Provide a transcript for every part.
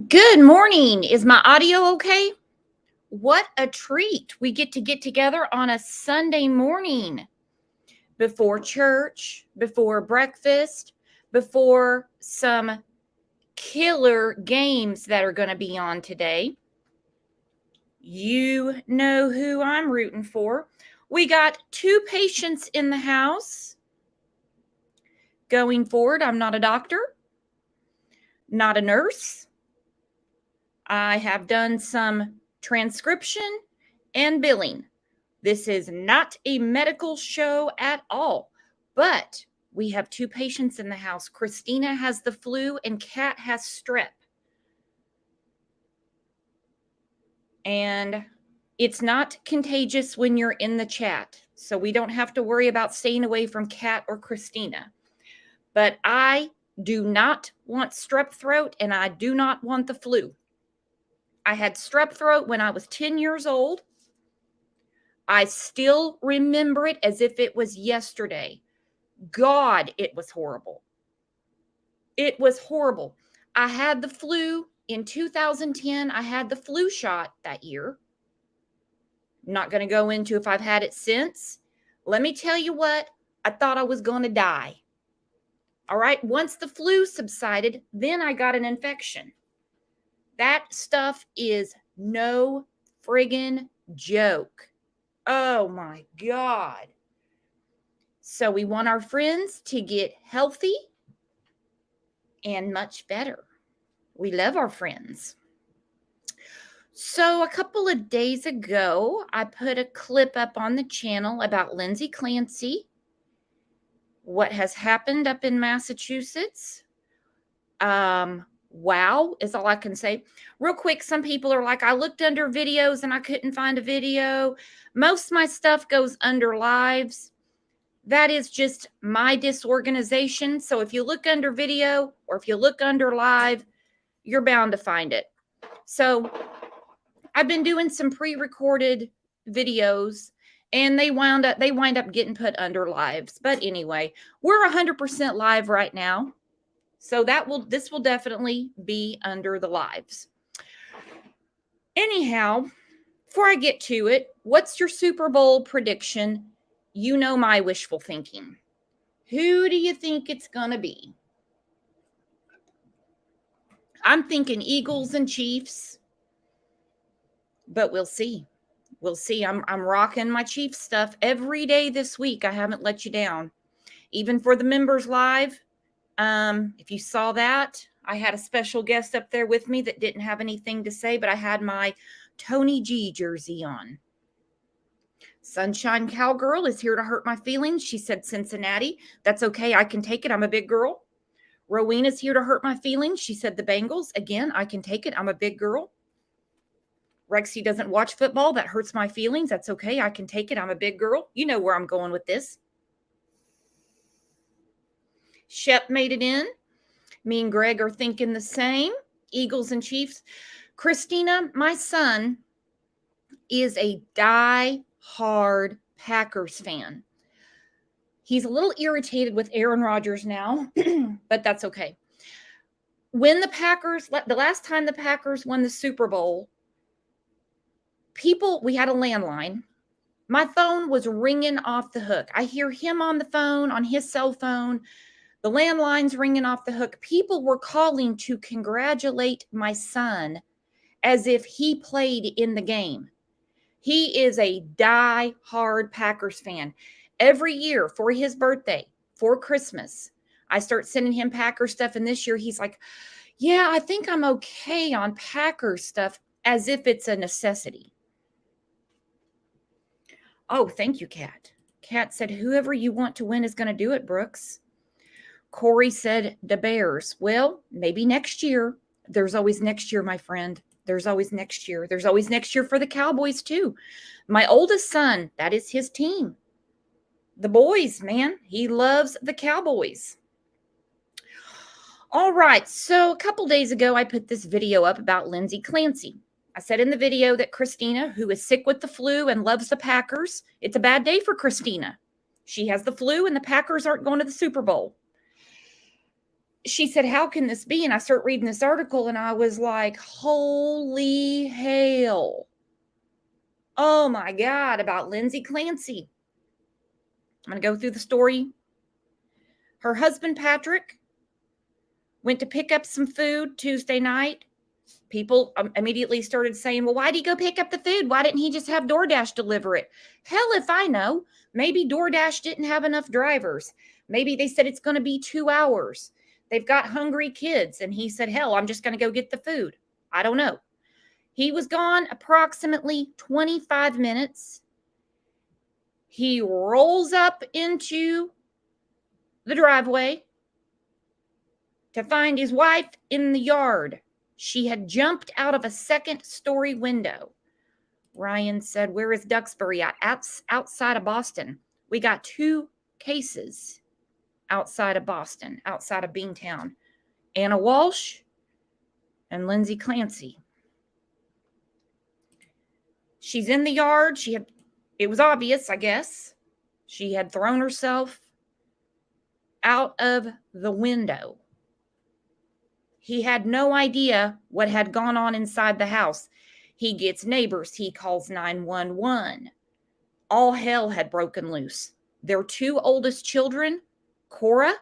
Good morning. Is my audio okay? What a treat. We get together on a Sunday morning before church, before breakfast, before some killer games that are going to be on today. You know who I'm rooting for. We got 2 patients in the house. Going forward, I'm not a doctor, not a nurse. I have done some transcription and billing. This is not a medical show at all, but we have 2 patients in the house. Christina has the flu and Kat has strep. And it's not contagious when you're in the chat, so we don't have to worry about staying away from Kat or Christina. But I do not want strep throat and I do not want the flu. I had strep throat when I was 10 years old. I still remember it as if it was yesterday. God, it was horrible. It was horrible. I had the flu in 2010. I had the flu shot that year. I'm not going to go into if I've had it since. Let me tell you what, I thought I was going to die. All right, once the flu subsided, then I got an infection. That stuff is no friggin' joke. Oh my God. So we want our friends to get healthy and much better. We love our friends. So a couple of days ago, I put a clip up on the channel about Lindsay Clancy, what has happened up in Massachusetts. Wow is all I can say. Real quick, some people are like, I looked under videos and I couldn't find a video. Most of my stuff goes under lives. That is just my disorganization. So if you look under video or if you look under live, you're bound to find it. So I've been doing some pre-recorded videos and they wind up getting put under lives. But anyway, we're 100% live right now. So this will definitely be under the lives. Anyhow, before I get to it, what's your Super Bowl prediction? You know my wishful thinking. Who do you think it's going to be? I'm thinking Eagles and Chiefs, but we'll see. We'll see. I'm rocking my Chiefs stuff every day this week. I haven't let you down. Even for the members live, if you saw that, I had a special guest up there with me that didn't have anything to say, but I had my Tony G jersey on. Sunshine Cowgirl is here to hurt my feelings. She said Cincinnati. That's okay. I can take it. I'm a big girl. Rowena's here to hurt my feelings. She said the Bengals. Again, I can take it. I'm a big girl. Rexy doesn't watch football. That hurts my feelings. That's okay. I can take it. I'm a big girl. You know where I'm going with this. Shep made it in. Me and Greg are thinking the same. Eagles and Chiefs. Christina, my son, is a die-hard Packers fan. He's a little irritated with Aaron Rodgers now, but that's okay. When the last time the Packers won the Super Bowl, we had a landline. My phone was ringing off the hook. I hear him on the phone, on his cell phone. The landline's ringing off the hook. People were calling to congratulate my son as if he played in the game. He is a die-hard Packers fan. Every year for his birthday, for Christmas, I start sending him Packers stuff. And this year he's like, yeah, I think I'm okay on Packers stuff, as if it's a necessity. Oh, thank you, Kat. Kat said, whoever you want to win is going to do it, Brooks. Corey said, the Bears. Well, maybe next year. There's always next year, my friend. There's always next year. There's always next year for the Cowboys, too. My oldest son, that is his team. The boys, man. He loves the Cowboys. All right. So a couple days ago, I put this video up about Lindsay Clancy. I said in the video that Christina, who is sick with the flu and loves the Packers, it's a bad day for Christina. She has the flu and the Packers aren't going to the Super Bowl. she said, how can this be? And I start reading this article and I was like, holy hell. Oh my God, about Lindsay Clancy. I'm going to go through the story. Her husband, Patrick, went to pick up some food Tuesday night. People immediately started saying, well, why did he go pick up the food? Why didn't he just have DoorDash deliver it? Hell if I know. Maybe DoorDash didn't have enough drivers. Maybe they said it's going to be 2 hours. They've got hungry kids. And he said, hell, I'm just going to go get the food. I don't know. He was gone approximately 25 minutes. He rolls up into the driveway to find his wife in the yard. She had jumped out of a second-story window. Ryan said, where is Duxbury at? Outside of Boston. We got 2 cases outside of Boston, outside of Beantown. Anna Walsh and Lindsay Clancy. She's in the yard. It was obvious, I guess. She had thrown herself out of the window. He had no idea what had gone on inside the house. He gets neighbors. He calls 911. All hell had broken loose. Their 2 oldest children, Cora,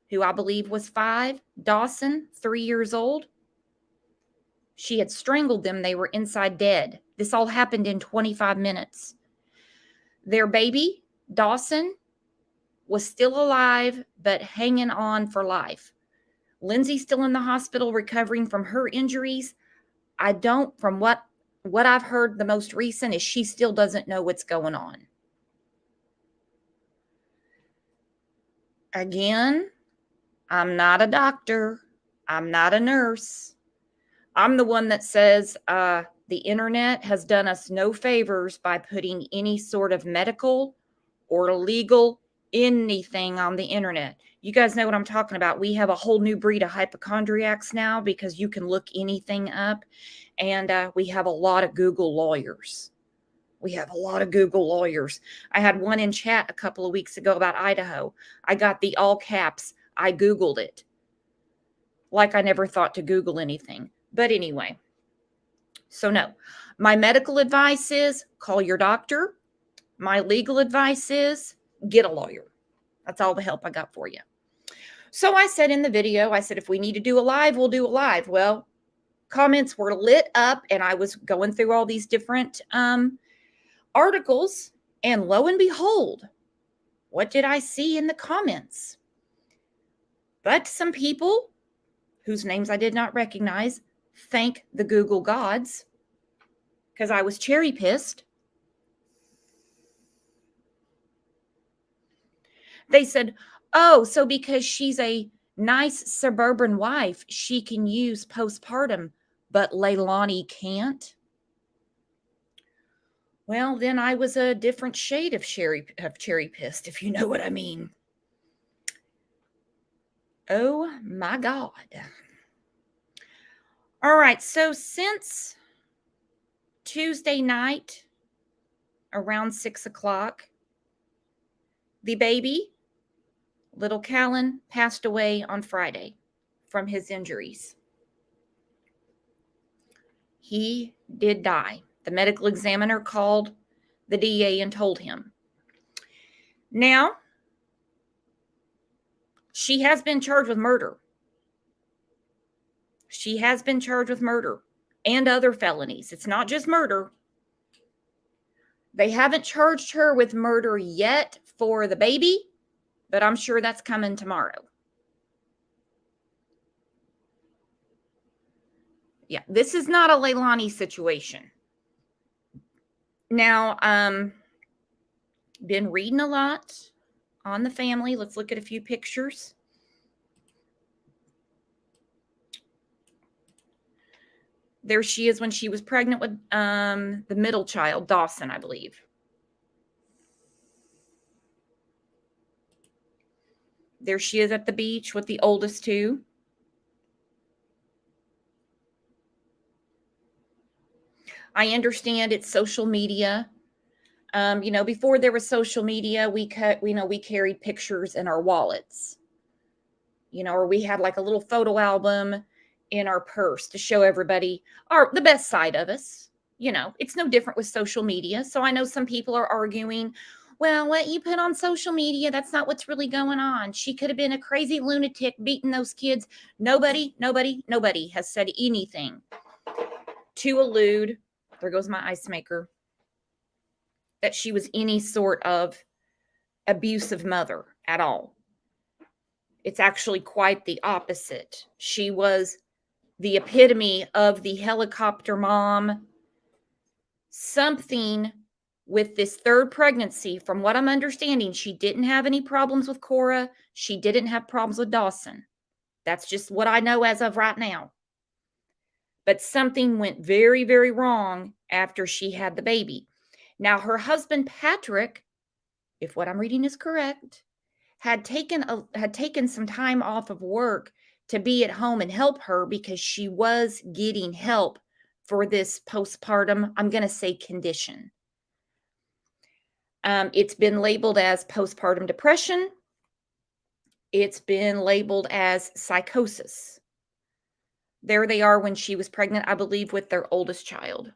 who I believe was 5, Dawson, 3 years old. She had strangled them. They were inside dead. This all happened in 25 minutes. Their baby, Dawson, was still alive, but hanging on for life. Lindsay's still in the hospital recovering from her injuries. From what I've heard, the most recent is she still doesn't know what's going on. Again, I'm not a doctor. I'm not a nurse. I'm the one that says the internet has done us no favors by putting any sort of medical or legal anything on the internet. You guys know what I'm talking about. We have a whole new breed of hypochondriacs now because you can look anything up. And we have a lot of Google lawyers. I had one in chat a couple of weeks ago about Idaho. I got the all caps. I Googled it. Like I never thought to Google anything. But anyway. So no. My medical advice is call your doctor. My legal advice is get a lawyer. That's all the help I got for you. So I said in the video, if we need to do a live, we'll do a live. Well, comments were lit up and I was going through all these different articles. And lo and behold, what did I see in the comments? But some people whose names I did not recognize, thank the Google gods, because I was cherry pissed. They said, oh, so because she's a nice suburban wife, she can use postpartum, but Leilani can't. Well, then I was a different shade of cherry pissed, if you know what I mean. Oh my God. All right, so since Tuesday night around 6 o'clock, the baby, little Callan, passed away on Friday from his injuries. He did die. The medical examiner called the DA and told him. Now, she has been charged with murder. She has been charged with murder and other felonies. It's not just murder. They haven't charged her with murder yet for the baby, but I'm sure that's coming tomorrow. Yeah, this is not a Leilani situation. Now, been reading a lot on the family. Let's look at a few pictures. There she is when she was pregnant with the middle child, Dawson, I believe. There she is at the beach with the oldest 2. I understand it's social media. Before there was social media, we carried pictures in our wallets. or we had like a little photo album in our purse to show everybody the best side of us. It's no different with social media. So I know some people are arguing, well, what you put on social media, that's not what's really going on. She could have been a crazy lunatic beating those kids. Nobody has said anything to allude, there goes my ice maker, that she was any sort of abusive mother at all. It's actually quite the opposite. She was the epitome of the helicopter mom. Something with this third pregnancy, from what I'm understanding, she didn't have any problems with Cora. She didn't have problems with Dawson. That's just what I know as of right now. But something went very, very wrong after she had the baby. Now, her husband, Patrick, if what I'm reading is correct, had taken some time off of work to be at home and help her because she was getting help for this postpartum, I'm going to say, condition. It's been labeled as postpartum depression. It's been labeled as psychosis. There they are when she was pregnant, I believe, with their oldest child.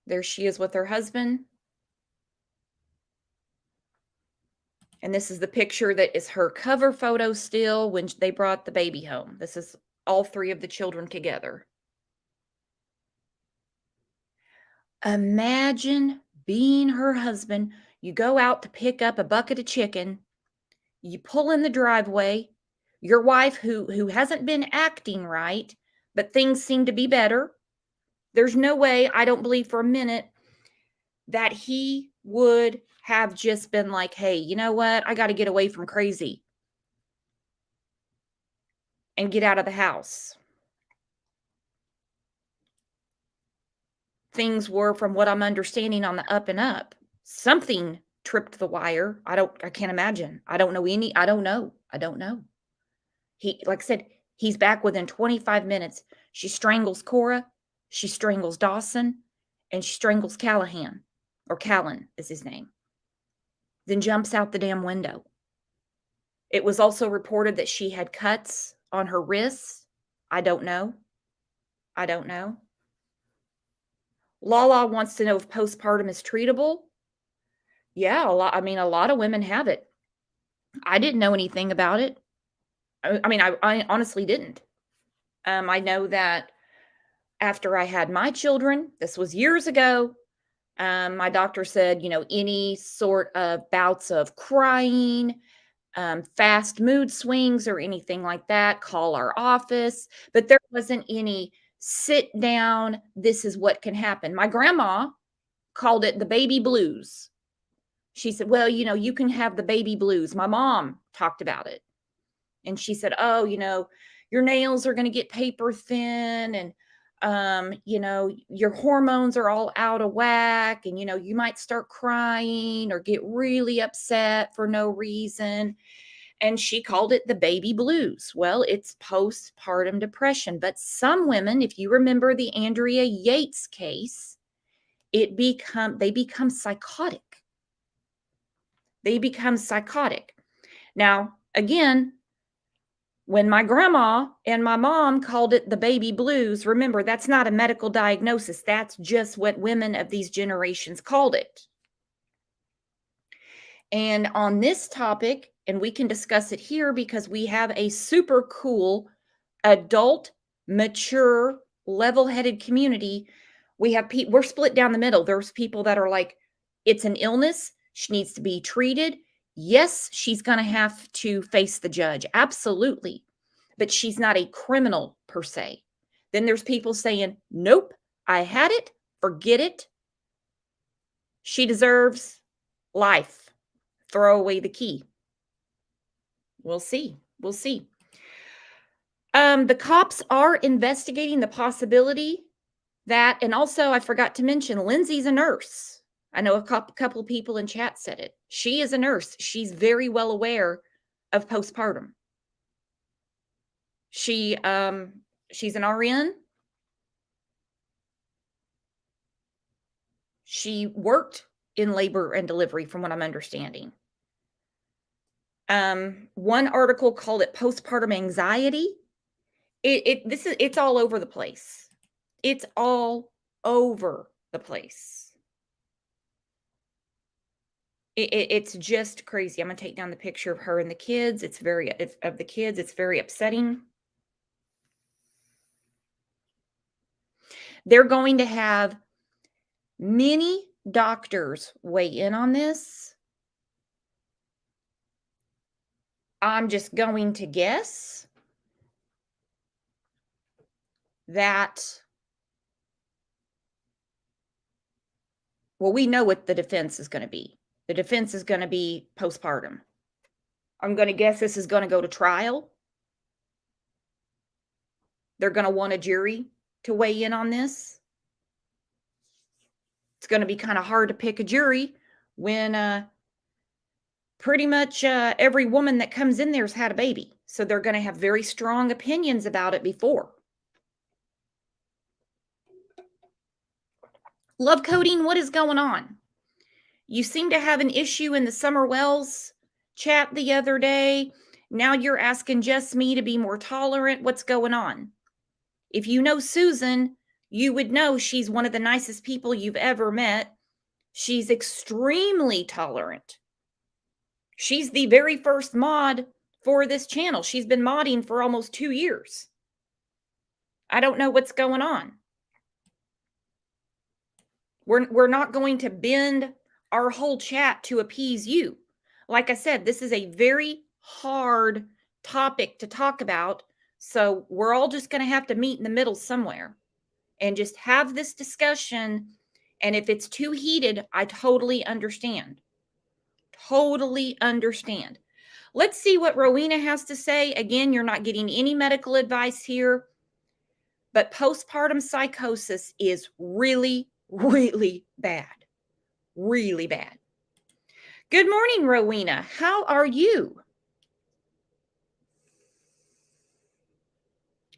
There she is with her husband. And this is the picture that is her cover photo still when they brought the baby home. This is all three of the children together. Imagine being her husband. You go out to pick up a bucket of chicken. You pull in the driveway. Your wife, who hasn't been acting right, but things seem to be better. There's no way, I don't believe for a minute, that he would have just been like, hey, you know what? I got to get away from crazy and get out of the house. Things were, from what I'm understanding, on the up and up. Something tripped the wire. I can't imagine. I don't know. Like I said, he's back within 25 minutes. She strangles Cora, she strangles Dawson, and she strangles Callahan, or Callan is his name. Then jumps out the damn window. It was also reported that she had cuts on her wrists. I don't know. Lala wants to know if postpartum is treatable. Yeah, a lot of women have it. I didn't know anything about it. I honestly didn't. I know that after I had my children, this was years ago, my doctor said, any sort of bouts of crying, fast mood swings or anything like that, call our office. But there wasn't any sit down, this is what can happen. My grandma called it the baby blues. She said, well, you can have the baby blues. My mom talked about it. And she said, oh, your nails are going to get paper thin, and your hormones are all out of whack, and you might start crying or get really upset for no reason. And she called it the baby blues. Well, it's postpartum depression. But some women, if you remember the Andrea Yates case, they become psychotic. They become psychotic. Now, again, when my grandma and my mom called it the baby blues, remember, that's not a medical diagnosis. That's just what women of these generations called it. And on this topic, and we can discuss it here because we have a super cool, adult, mature, level-headed community. We're split down the middle. There's people that are like, it's an illness. She needs to be treated. Yes, she's going to have to face the judge. Absolutely. But she's not a criminal per se. Then there's people saying, nope, I had it. Forget it. She deserves life. Throw away the key. We'll see. The cops are investigating the possibility that, and also I forgot to mention, Lindsay's a nurse. I know a couple of people in chat said it. She is a nurse. She's very well aware of postpartum. She's an RN. She worked in labor and delivery, from what I'm understanding. One article called it postpartum anxiety. It's all over the place. It's all over the place. It's just crazy. I'm gonna take down the picture of her and the kids. It's very upsetting. They're going to have many doctors weigh in on this. I'm just going to guess that, well, we know what the defense is going to be. The defense is going to be postpartum. I'm going to guess this is going to go to trial. They're going to want a jury to weigh in on this. It's going to be kind of hard to pick a jury when pretty much every woman that comes in there has had a baby. So they're going to have very strong opinions about it before. Love coding, what is going on? You seem to have an issue in the Summer Wells chat the other day. Now you're asking just me to be more tolerant. What's going on? If you know Susan, you would know she's one of the nicest people you've ever met. She's extremely tolerant. She's the very first mod for this channel. She's been modding for almost 2 years. I don't know what's going on. We're not going to bend our whole chat to appease you. Like I said, this is a very hard topic to talk about. So we're all just going to have to meet in the middle somewhere and just have this discussion. And if it's too heated, I totally understand. Totally understand. Let's see what Rowena has to say. Again, you're not getting any medical advice here, but postpartum psychosis is really, really bad. Really bad. Good morning, Rowena. How are you?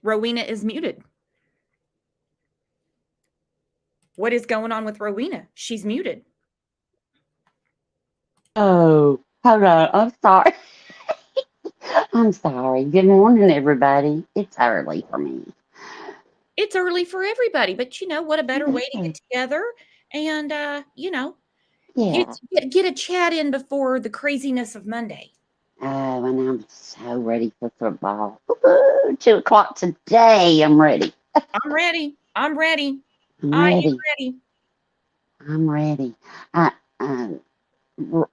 Rowena is muted. What is going on with Rowena? She's muted. Oh, hold on. I'm sorry. I'm sorry. Good morning, everybody. It's early for me. It's early for everybody, but you know what? A better way to Yeah. get together and Yeah. get a chat in before the craziness of Monday. Oh, and I'm so ready for football. Woo-hoo, 2 o'clock today. I'm ready. I'm ready. I'm ready. I'm I am ready. ready. I'm ready. I, um,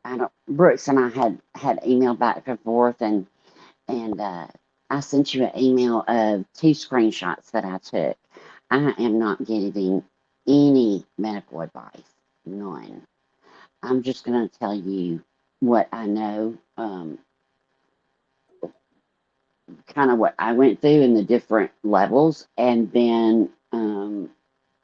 I don't. Brooks and I had email back and forth, and I sent you an email of 2 screenshots that I took. I am not getting any medical advice. None. I'm just going to tell you what I know, kind of what I went through in the different levels, and then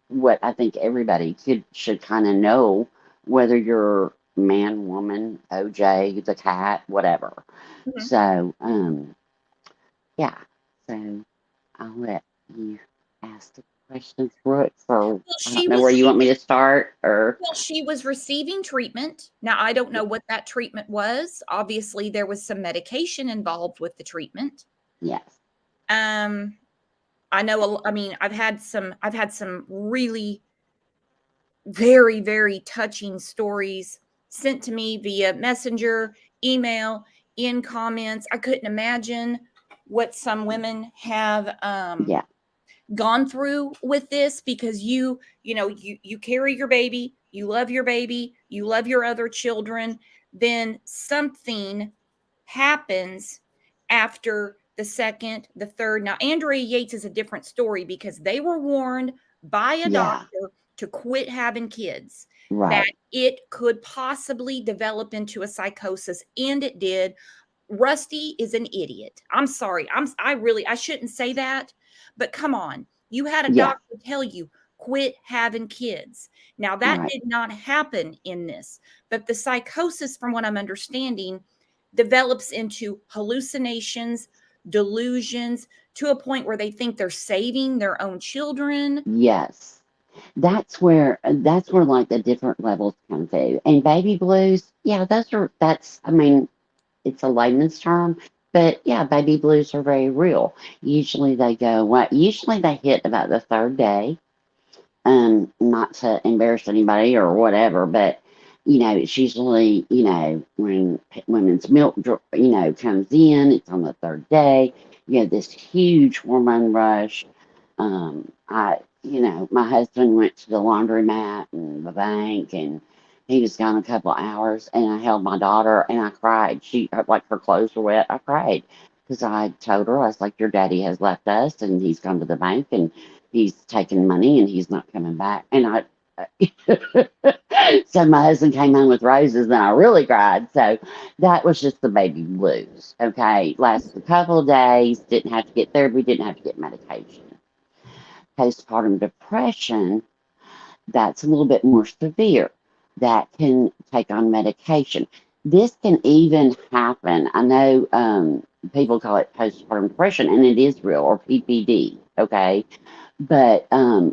what I think everybody should kind of know, whether you're man, woman, OJ, the cat, whatever. Mhm. So, yeah. So I'll let you ask the questions, Brooks, or Well, I don't know where you want me to start, or she was receiving treatment. Now, I don't know what that treatment was. Obviously, there was some medication involved with the treatment. yes, Um, I know. I mean, I've had some really very, very touching stories sent to me via messenger, email, in comments. I couldn't imagine what some women have yeah, gone through with this, because you carry your baby, you love your baby, you love your other children, then something happens after the second, the third. Now, Andrea Yates is a different story because they were warned by a yeah, doctor to quit having kids, that right, it could possibly develop into a psychosis, and it did. Rusty is an idiot. I'm sorry. I shouldn't say that, but come on. You had a yeah, doctor tell you quit having kids. Now that right, did not happen in this, but the psychosis, from what I'm understanding, develops into hallucinations, delusions, to a point where they think they're saving their own children. yes. that's where like the different levels come through. And baby blues, yeah, that's I mean, it's a layman's term, but yeah, baby blues are very real. Usually they go what usually they hit about the third day. Not to embarrass anybody or whatever, but it's usually, when women's milk, comes in, it's on the third day. You have this huge hormone rush. My husband went to the laundromat and the bank, and he was gone a couple of hours, and I held my daughter and I cried. Like, her clothes were wet. I cried because I told her, I was like, your daddy has left us and he's gone to the bank and he's taking money and he's not coming back. And so my husband came home with roses and I really cried. So that was just the baby blues. Okay. Lasted a couple of days, didn't have to get therapy, didn't have to get medication. Postpartum depression, that's a little bit more severe. That can take on medication. This can even happen. I know people call it postpartum depression, and it is real, or PPD. Okay, but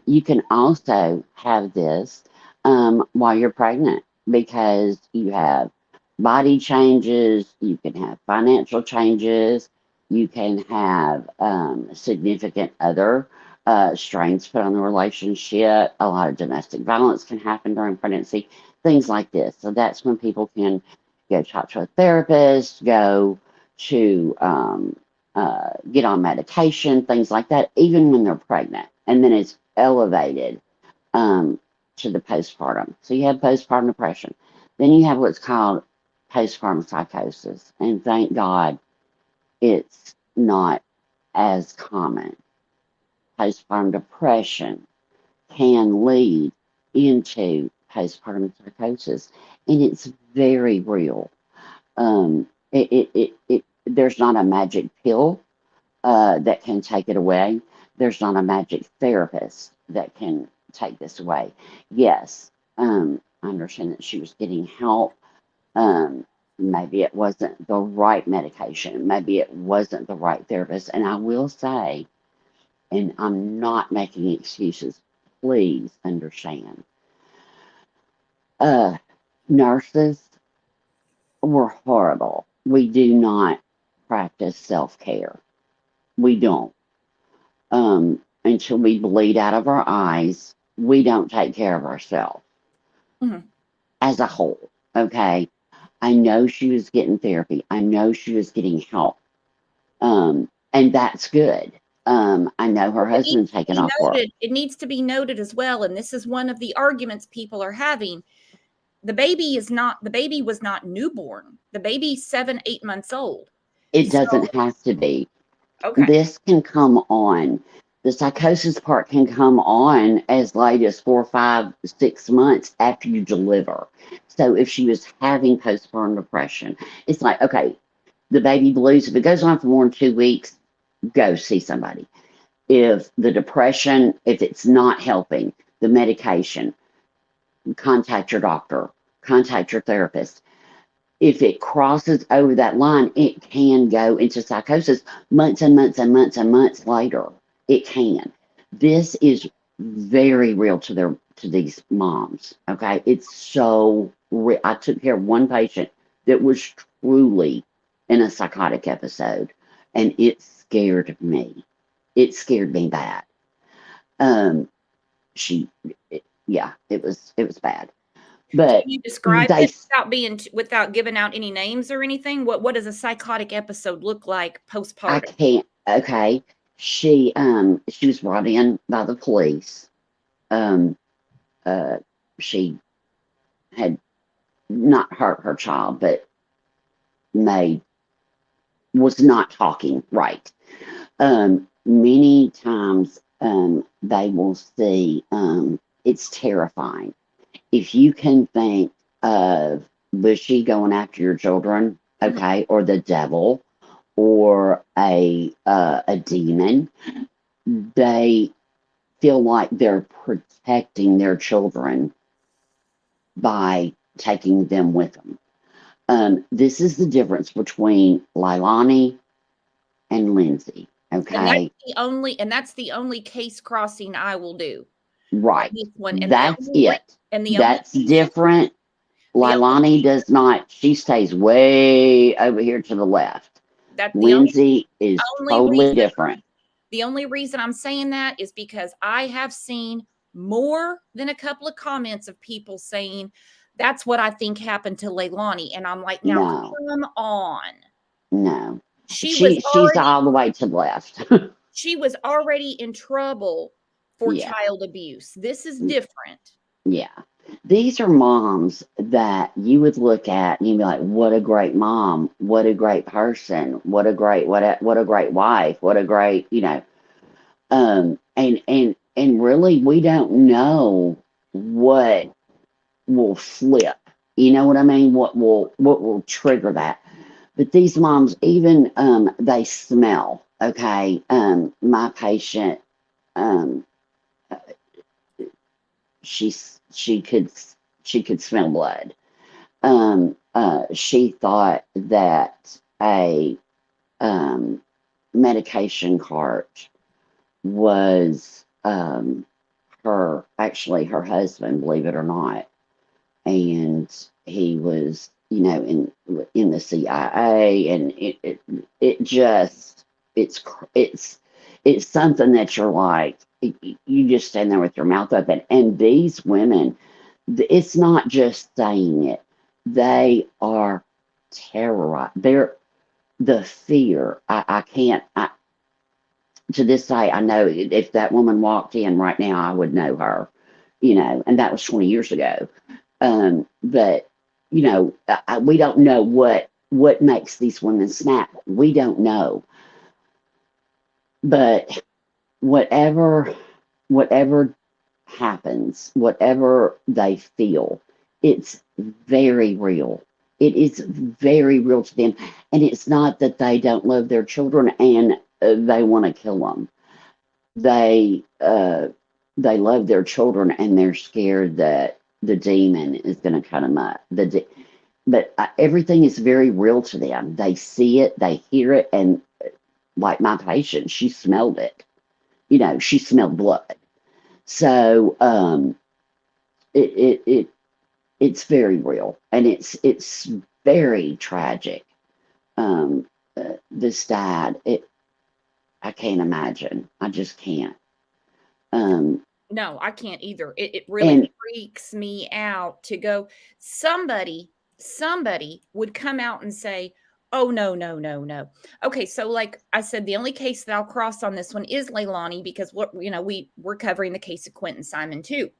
you can also have this while you're pregnant because you have body changes, you can have financial changes, you can have significant other strains put on the relationship. A lot of domestic violence can happen during pregnancy, things like this. So that's when people can go talk to a therapist, go to get on medication, things like that, even when they're pregnant. And then it's elevated um, to the postpartum. So you have postpartum depression. Then you have what's called postpartum psychosis. And thank God it's not as common. Postpartum depression can lead into postpartum psychosis, and it's very real. There's not a magic pill that can take it away. There's not a magic therapist that can take this away. Yes, I understand that she was getting help. Um, Maybe it wasn't the right medication. Maybe it wasn't the right therapist. And I will say, and I'm not making excuses, please understand. Uh, Nurses were horrible. We do not practice self care. We don't. Until we bleed out of our eyes, we don't take care of ourselves Mhm. as a whole. Okay. I know she was getting therapy. I know she was getting help. And that's good. I know her It needs husband's to taken be off work. noted. It needs to be noted as well, and this is one of the arguments people are having. The baby was not newborn. The baby's 7, 8 months old. It So, doesn't have to be. okay. This can come on. The psychosis part can come on as late as 4, 5, 6 months after you deliver. So if she was having postpartum depression, it's like, okay, the baby blues, if it goes on for more than 2 weeks, go see somebody. If the depression, if it's not helping, the medication, contact your doctor, contact your therapist. If it crosses over that line, it can go into psychosis months and months and months and months later. It can. This is very real to these moms. Okay, it's so real. I took care of one patient that was truly in a psychotic episode, and it scared me. It scared me bad. Um, she, yeah, it was bad. Can But you describe they it without giving out any names or anything? What does a psychotic episode look like I postpartum? can't. Okay, she was brought in by the police. Um, uh, she had not hurt her child, but made was not talking right. Many times, they will see. It's terrifying. If you can think of Bushy going after your children, Mhm. okay, or the devil, or a demon, they feel like they're protecting their children by taking them with them. This is the difference between Leilani and Lindsay. And that's Okay, the only case crossing I will do. Right. this one. And That's it. the only That's different. the only Leilani does not. She stays way over here to the left. that Lindsay is only totally reason different. the only reason I'm saying that is because I have seen more than a couple of comments of people saying that's what I think happened to Leilani. And I'm like, now No, come on. no. She was She's all the way to the left. she was already in trouble for Yeah. child abuse. This is different. Yeah. These are moms that you would look at and you'd be like, what a great mom, what a great person, what a great wife, what a great, and really we don't know what will flip. You know what I mean? What will trigger that. But these moms, even they smell. Okay. My patient, um, she could smell blood. She thought that a medication cart was her husband, believe it or not, and he was in the CIA, and it just it's something that you're like you just stand there with your mouth open. And these women, it's not just saying it, they are terrorized. They're the fear. I can't. To this day, I know if that woman walked in right now, I would know her. And that was 20 years ago. But we don't know what makes these women snap. We don't know. But whatever happens, whatever they feel, it's very real. It is very real to them. And it's not that they don't love their children and they want to kill them. They love their children and they're scared that the demon is going to cut them up. But everything is very real to them. They see it, they hear it, and like my patient, she smelled it. She smelled blood. So it's very real, and it's very tragic. This died. I can't imagine. I just can't. No, I can't either. It really freaks me out to go. Somebody would come out and say, oh, no, no, no, no. Okay, so like I said, the only case that I'll cross on this one is Leilani, because we're covering the case of Quentin Simon too.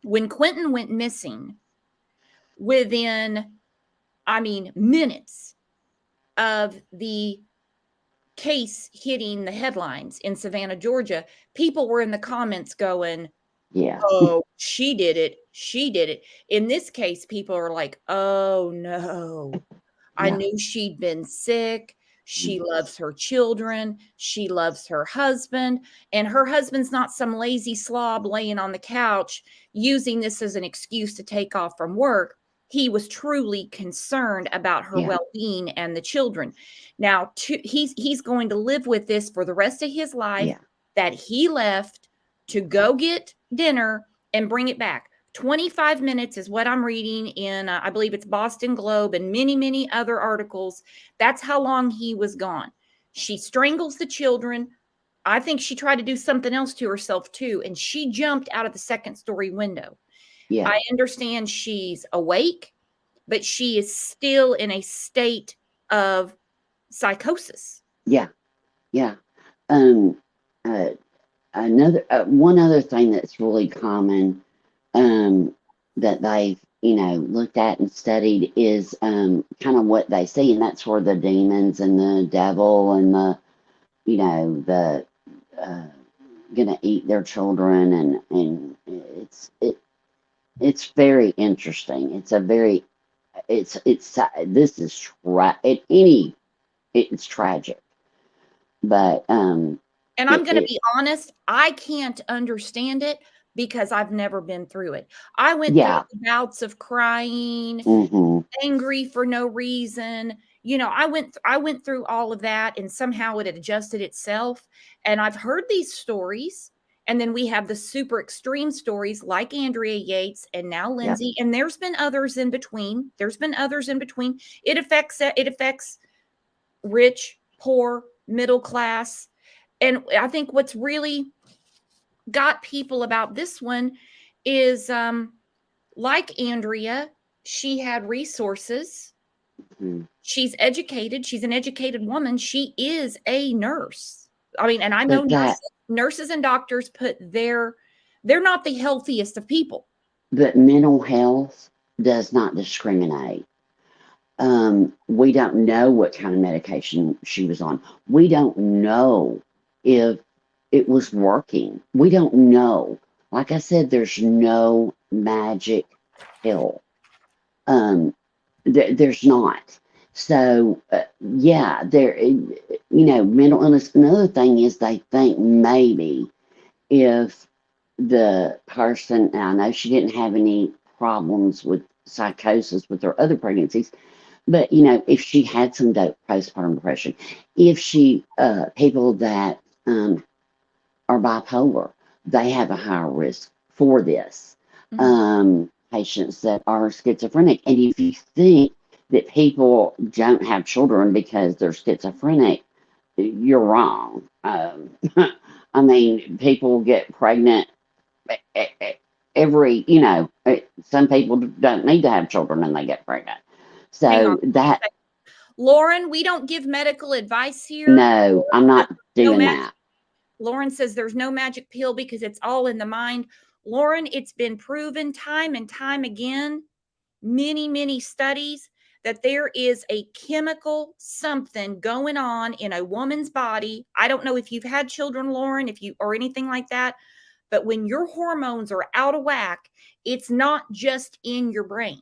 When Quentin went missing, within, minutes of the case hitting the headlines in Savannah, Georgia, people were in the comments going, yeah, oh, she did it. She did it. In this case, people are like, oh no, I yeah, knew she'd been sick. She loves her children. She loves her husband. And her husband's not some lazy slob laying on the couch using this as an excuse to take off from work. He was truly concerned about her yeah, well-being and the children. Now, he's going to live with this for the rest of his life, yeah, that he left to go get dinner and bring it back. 25 minutes is what I'm reading in, I believe it's Boston Globe and many, many other articles. That's how long he was gone. She strangles the children. I think she tried to do something else to herself too, and she jumped out of the second story window. yeah, I understand she's awake, but she is still in a state of psychosis. yeah, yeah. Uh, one other thing that's really common, that they've looked at and studied is kind of what they see, and that's where the demons and the devil and the uh, gonna eat their children, and it's very interesting. This is it's tragic, but And I'm going to be honest, I can't understand it because I've never been through it. I went through yeah, bouts of crying, hmm, angry for no reason. I went through all of that, and somehow it adjusted itself. And I've heard these stories, And then we have the super extreme stories like Andrea Yates and now Yep. Lindsay. And there's been others in between. It affects rich, poor, middle class. And I think what's really got people about this one is like Andrea, she had resources. Mm. She's educated. She's an educated woman. She is a nurse. I mean, and I know But that, nurses and doctors they're not the healthiest of people. but mental health does not discriminate. We don't know what kind of medication she was on. We don't know if it was working. We don't know. Like I said, there's no magic pill. There's not. So, yeah, mental illness. Another thing is they think maybe if the person, and I know she didn't have any problems with psychosis with her other pregnancies, but if she had some postpartum depression, if people that are bipolar, they have a higher risk for this. Patients that are schizophrenic, and if you think that people don't have children because they're schizophrenic, you're wrong. I mean, people get pregnant every, some people don't need to have children and they get pregnant. Hang on. So that, Lauren, we don't give medical advice here. no, I'm not doing no that. Lauren says there's no magic pill because it's all in the mind. Lauren, it's been proven time and time again, many, many studies, that there is a chemical something going on in a woman's body. I don't know if you've had children, Lauren, or anything like that, but when your hormones are out of whack, it's not just in your brain.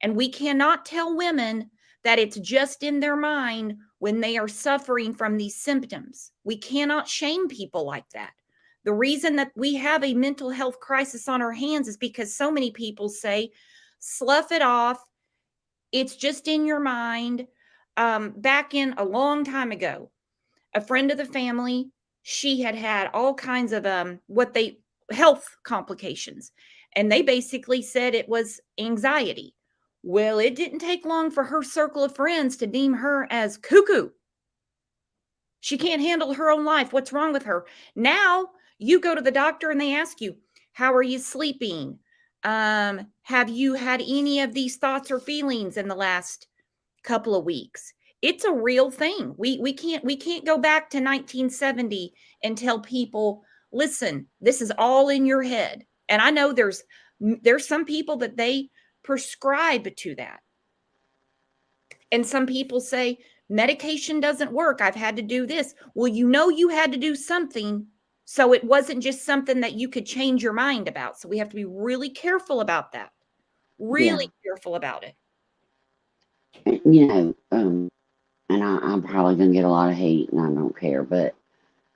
And we cannot tell women that it's just in their mind when they are suffering from these symptoms. We cannot shame people like that. The reason that we have a mental health crisis on our hands is because so many people say, slough it off. It's just in your mind. Back in a long time ago, a friend of the family, she had all kinds of health complications. And they basically said it was anxiety. Well, it didn't take long for her circle of friends to deem her as cuckoo. She can't handle her own life. What's wrong with her? Now you go to the doctor and they ask you, how are you sleeping? Have you had any of these thoughts or feelings in the last couple of weeks? It's a real thing. We can't go back to 1970 and tell people, listen, this is all in your head. And I know there's some people that they prescribe to that. And some people say medication doesn't work. I've had to do this. Well, you had to do something. So it wasn't just something that you could change your mind about. So we have to be really careful about that. Really careful about it. And I'm probably going to get a lot of hate and I don't care, but,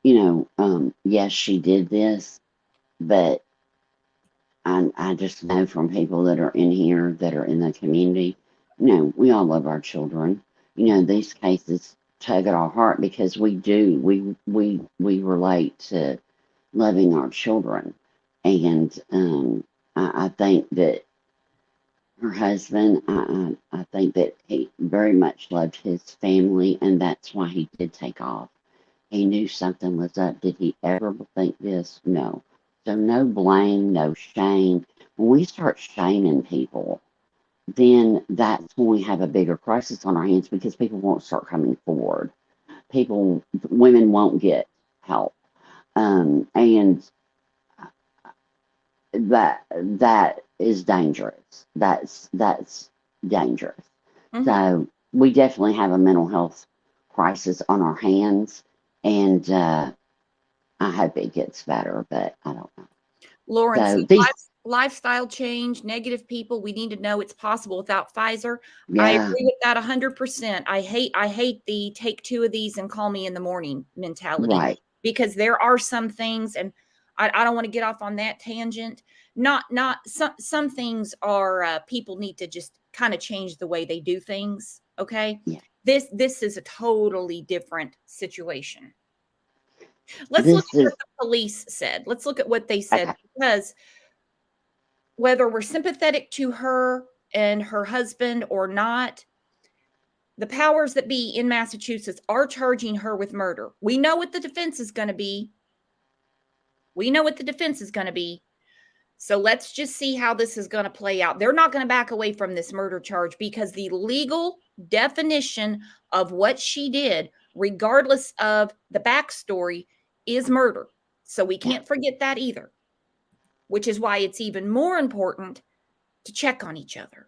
yes, she did this, but I just know from people that are in here, that are in the community, we all love our children. These cases tug at our heart because we do. We relate to loving our children. And I think that her husband, I think that he very much loved his family, and that's why he did take off. He knew something was up. Did he ever think this? No. So no blame, no shame. When we start shaming people, then that's when we have a bigger crisis on our hands because people won't start coming forward. Women won't get help. And that is dangerous. That's dangerous. Mhm. So we definitely have a mental health crisis on our hands, and I hope it gets better, but I don't know. Lauren, So lifestyle change, negative people, we need to know it's possible without Pfizer. I yeah, agree with that 100%. I hate the take two of these and call me in the morning mentality, right. because there are some things, and I don't want to get off on that tangent. Not some things are people need to just kind of change the way they do things. Okay. Yeah. This is a totally different situation. Let's look This at what is the police said. Let's look at what they said, okay. because whether we're sympathetic to her and her husband or not, the powers that be in Massachusetts are charging her with murder. We know what the defense is going to be. So let's just see how this is going to play out. They're not going to back away from this murder charge, because the legal definition of what she did, regardless of the backstory, is murder. So we can't forget that either, which is why it's even more important to check on each other.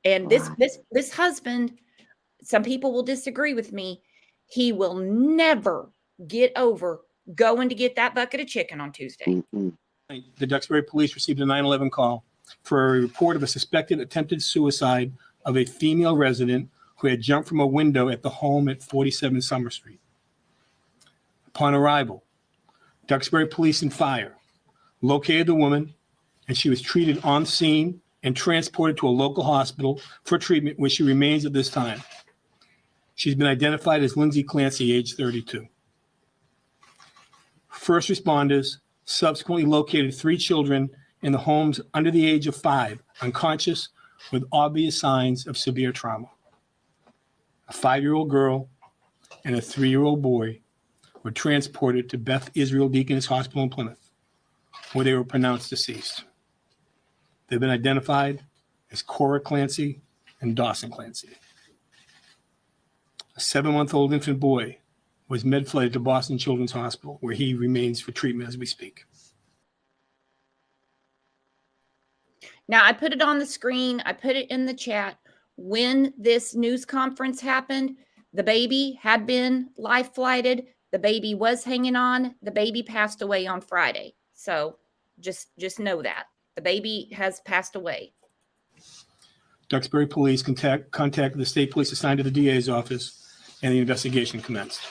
And this husband, some people will disagree with me, he will never get over going to get that bucket of chicken on Tuesday. Mm-mm. The Duxbury police received a 911 call for a report of a suspected attempted suicide of a female resident who had jumped from a window at the home at 47 Summer Street. Upon arrival, Duxbury police and fire located the woman, and she was treated on scene and transported to a local hospital for treatment, where she remains at this time. She's been identified as Lindsay Clancy, age 32. First responders subsequently located 3 children in the homes under the age of 5, unconscious with obvious signs of severe trauma. A 5-year-old girl and a 3-year-old boy were transported to Beth Israel Deaconess Hospital in Plymouth, where they were pronounced deceased. They've been identified as Cora Clancy and Dawson Clancy. A 7-month-old infant boy was med-flighted to Boston Children's Hospital, where he remains for treatment as we speak. Now, I put it on the screen. I put it in the chat. When this news conference happened, the baby had been life flighted. The baby was hanging on. The baby passed away on Friday. So just know that. The baby has passed away. Duxbury police contacted the state police assigned to the DA's office, and the investigation commenced.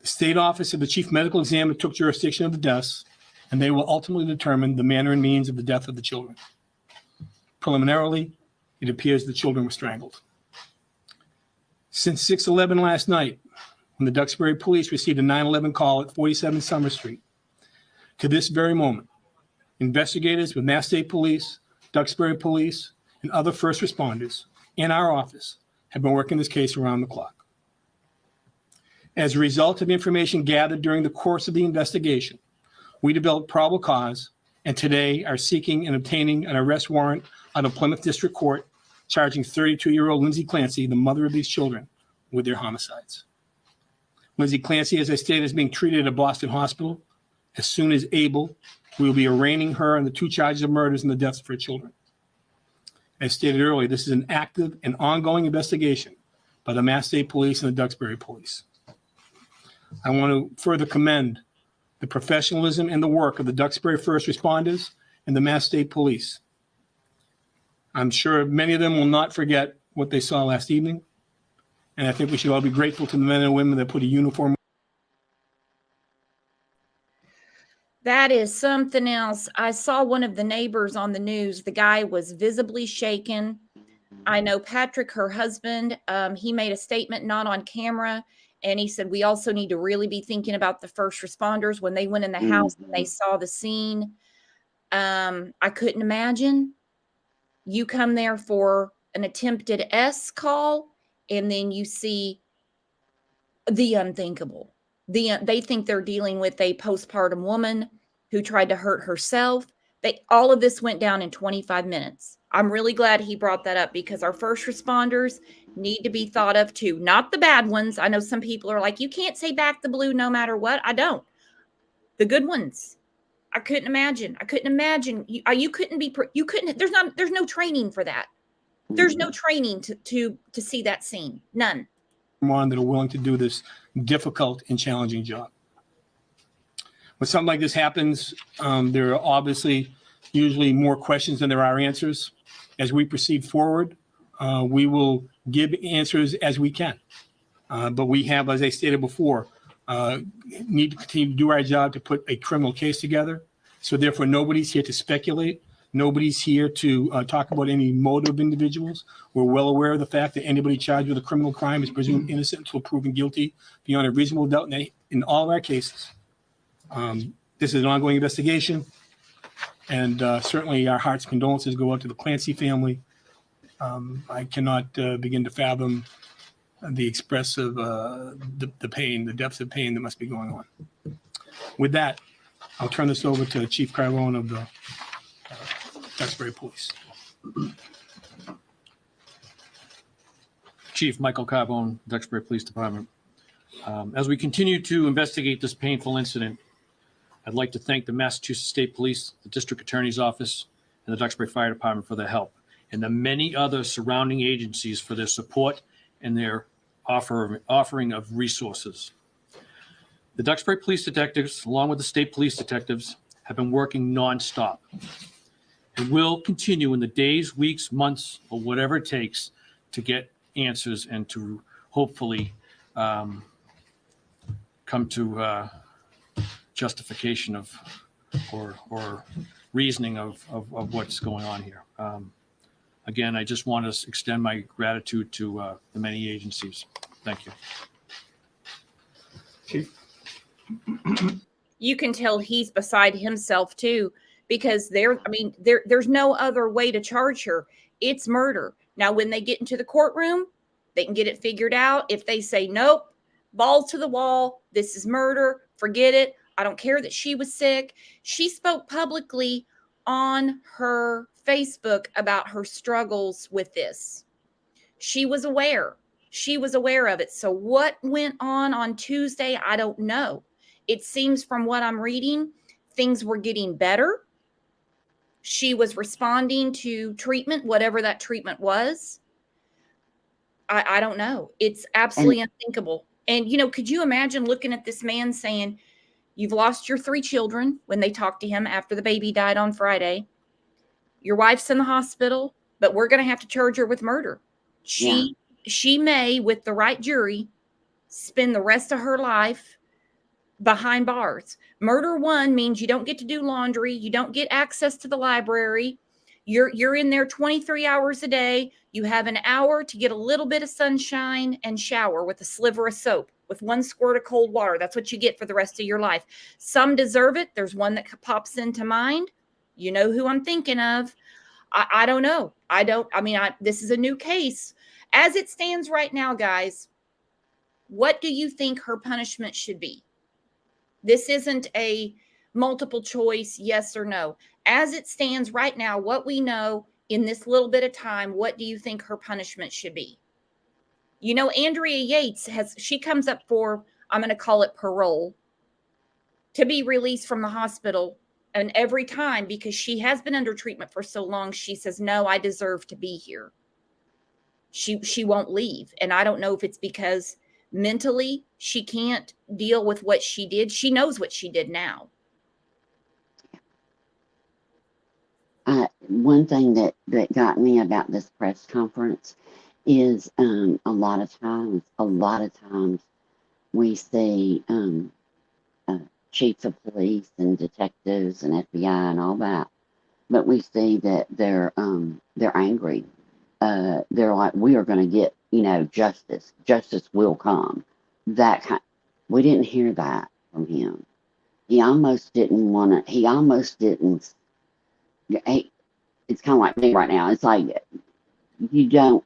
The state office of the chief medical examiner took jurisdiction of the deaths, and they will ultimately determine the manner and means of the death of the children. Preliminarily, it appears the children were strangled. Since 6/11 last night, when the Duxbury police received a 911 call at 47 Summer Street, to this very moment, investigators with Mass State Police, Duxbury Police, and other first responders in our office have been working this case around the clock. As a result of information gathered during the course of the investigation, we developed probable cause, and today are seeking and obtaining an arrest warrant out of Plymouth District Court, charging 32-year-old Lindsay Clancy, the mother of these children, with their homicides. Lindsay Clancy, as I stated, is being treated at a Boston hospital. As soon as able, we will be arraigning her on the 2 charges of murders and the deaths of her children. As stated earlier, this is an active and ongoing investigation by the Mass State Police and the Duxbury Police. I want to further commend the professionalism and the work of the Duxbury first responders and the Mass State Police. I'm sure many of them will not forget what they saw last evening, and I think we should all be grateful to the men and women that put a uniform. That is something else. I saw one of the neighbors on the news. The guy was visibly shaken. I know Patrick, her husband, he made a statement not on camera, and he said, we also need to really be thinking about the first responders when they went in the house and they saw the scene. I couldn't imagine. You come there for an attempted S call, and then you see the unthinkable. They think they're dealing with a postpartum woman who tried to hurt herself. All of this went down in 25 minutes. I'm really glad he brought that up, because our first responders need to be thought of too. Not the bad ones. I know some people are like, you can't say back the blue no matter what. I don't. The good ones. I couldn't imagine. You couldn't, there's no training for that. There's no training to see that scene. None. That are willing to do this difficult and challenging job. When something like this happens, there are obviously usually more questions than there are answers. As we proceed forward, we will give answers as we can. But we have, as I stated before, need to continue to do our job to put a criminal case together. So therefore, nobody's here to speculate. Nobody's here to talk about any motive of individuals. We're well aware of the fact that anybody charged with a criminal crime is presumed innocent until proven guilty beyond a reasonable doubt in all of our cases. This is an ongoing investigation, and certainly our heart's condolences go out to the Clancy family. I cannot begin to fathom the expressive, the pain, the depths of pain that must be going on. With that, I'll turn this over to Chief Carbone of the Duxbury Police. Chief Michael Carbone, Duxbury Police Department. As we continue to investigate this painful incident, I'd like to thank the Massachusetts State Police, the District Attorney's Office, and the Duxbury Fire Department for their help, and the many other surrounding agencies for their support and their offering of resources. The Duxbury Police Detectives, along with the State Police Detectives, have been working nonstop and will continue in the days, weeks, months, or whatever it takes to get answers and to hopefully come to justification of or reasoning of what's going on here. Again, I just want to extend my gratitude to the many agencies. Thank you. Chief? You can tell he's beside himself too, because there's no other way to charge her. It's murder. Now, when they get into the courtroom, they can get it figured out. If they say, nope, balls to the wall, this is murder, forget it. I don't care that she was sick. She spoke publicly on her Facebook about her struggles with this. She was aware. She was aware of it. So what went on Tuesday, I don't know. It seems from what I'm reading, things were getting better. She was responding to treatment, whatever that treatment was. I don't know. It's absolutely unthinkable. And, could you imagine looking at this man saying, you've lost your 3 children when they talked to him after the baby died on Friday. Your wife's in the hospital, but we're going to have to charge her with murder. She may, with the right jury, spend the rest of her life behind bars. Murder 1 means you don't get to do laundry. You don't get access to the library. You're in there 23 hours a day. You have an hour to get a little bit of sunshine and shower with a sliver of soap, with 1 squirt of cold water. That's what you get for the rest of your life. Some deserve it. There's one that pops into mind. You know who I'm thinking of. I don't know. This is a new case. As it stands right now, guys, what do you think her punishment should be? This isn't a multiple choice, yes or no. As it stands right now, what we know in this little bit of time, what do you think her punishment should be? Andrea Yates she comes up for, I'm going to call it parole, to be released from the hospital. And every time, because she has been under treatment for so long, she says, no, I deserve to be here. She won't leave. And I don't know if it's because mentally she can't deal with what she did. She knows what she did now. One thing that got me about this press conference is a lot of times we see chiefs of police and detectives and FBI and all that, but we see that they're angry. They're like, we are going to get justice. Justice will come. We didn't hear that from him. He almost didn't want to. He almost didn't. It's kind of like me right now. It's like you don't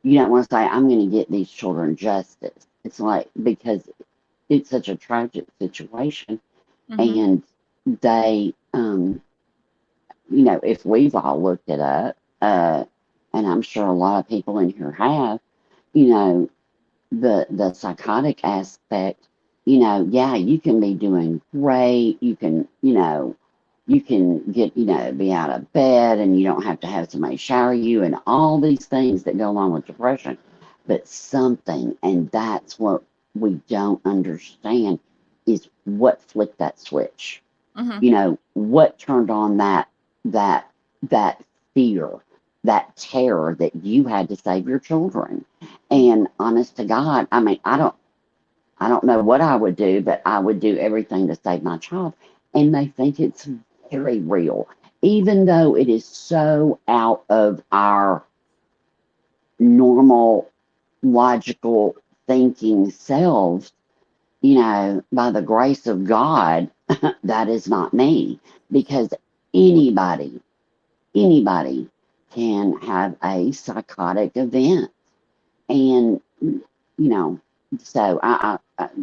want to say, I'm going to get these children justice. It's like, because it's such a tragic situation. Mm-hmm. And they, if we've all looked it up, and I'm sure a lot of people in here have, the psychotic aspect, you can be doing great. You can get, be out of bed and you don't have to have somebody shower you and all these things that go along with depression. But something, and that's what we don't understand, is what flipped that switch. Mm-hmm. What turned on that fear, that terror that you had to save your children. And honest to God, I don't know what I would do, but I would do everything to save my child. And they think it's very real. even though it is so out of our normal logical thinking selves, by the grace of God, that is not me, because anybody, anybody can have a psychotic event. And, so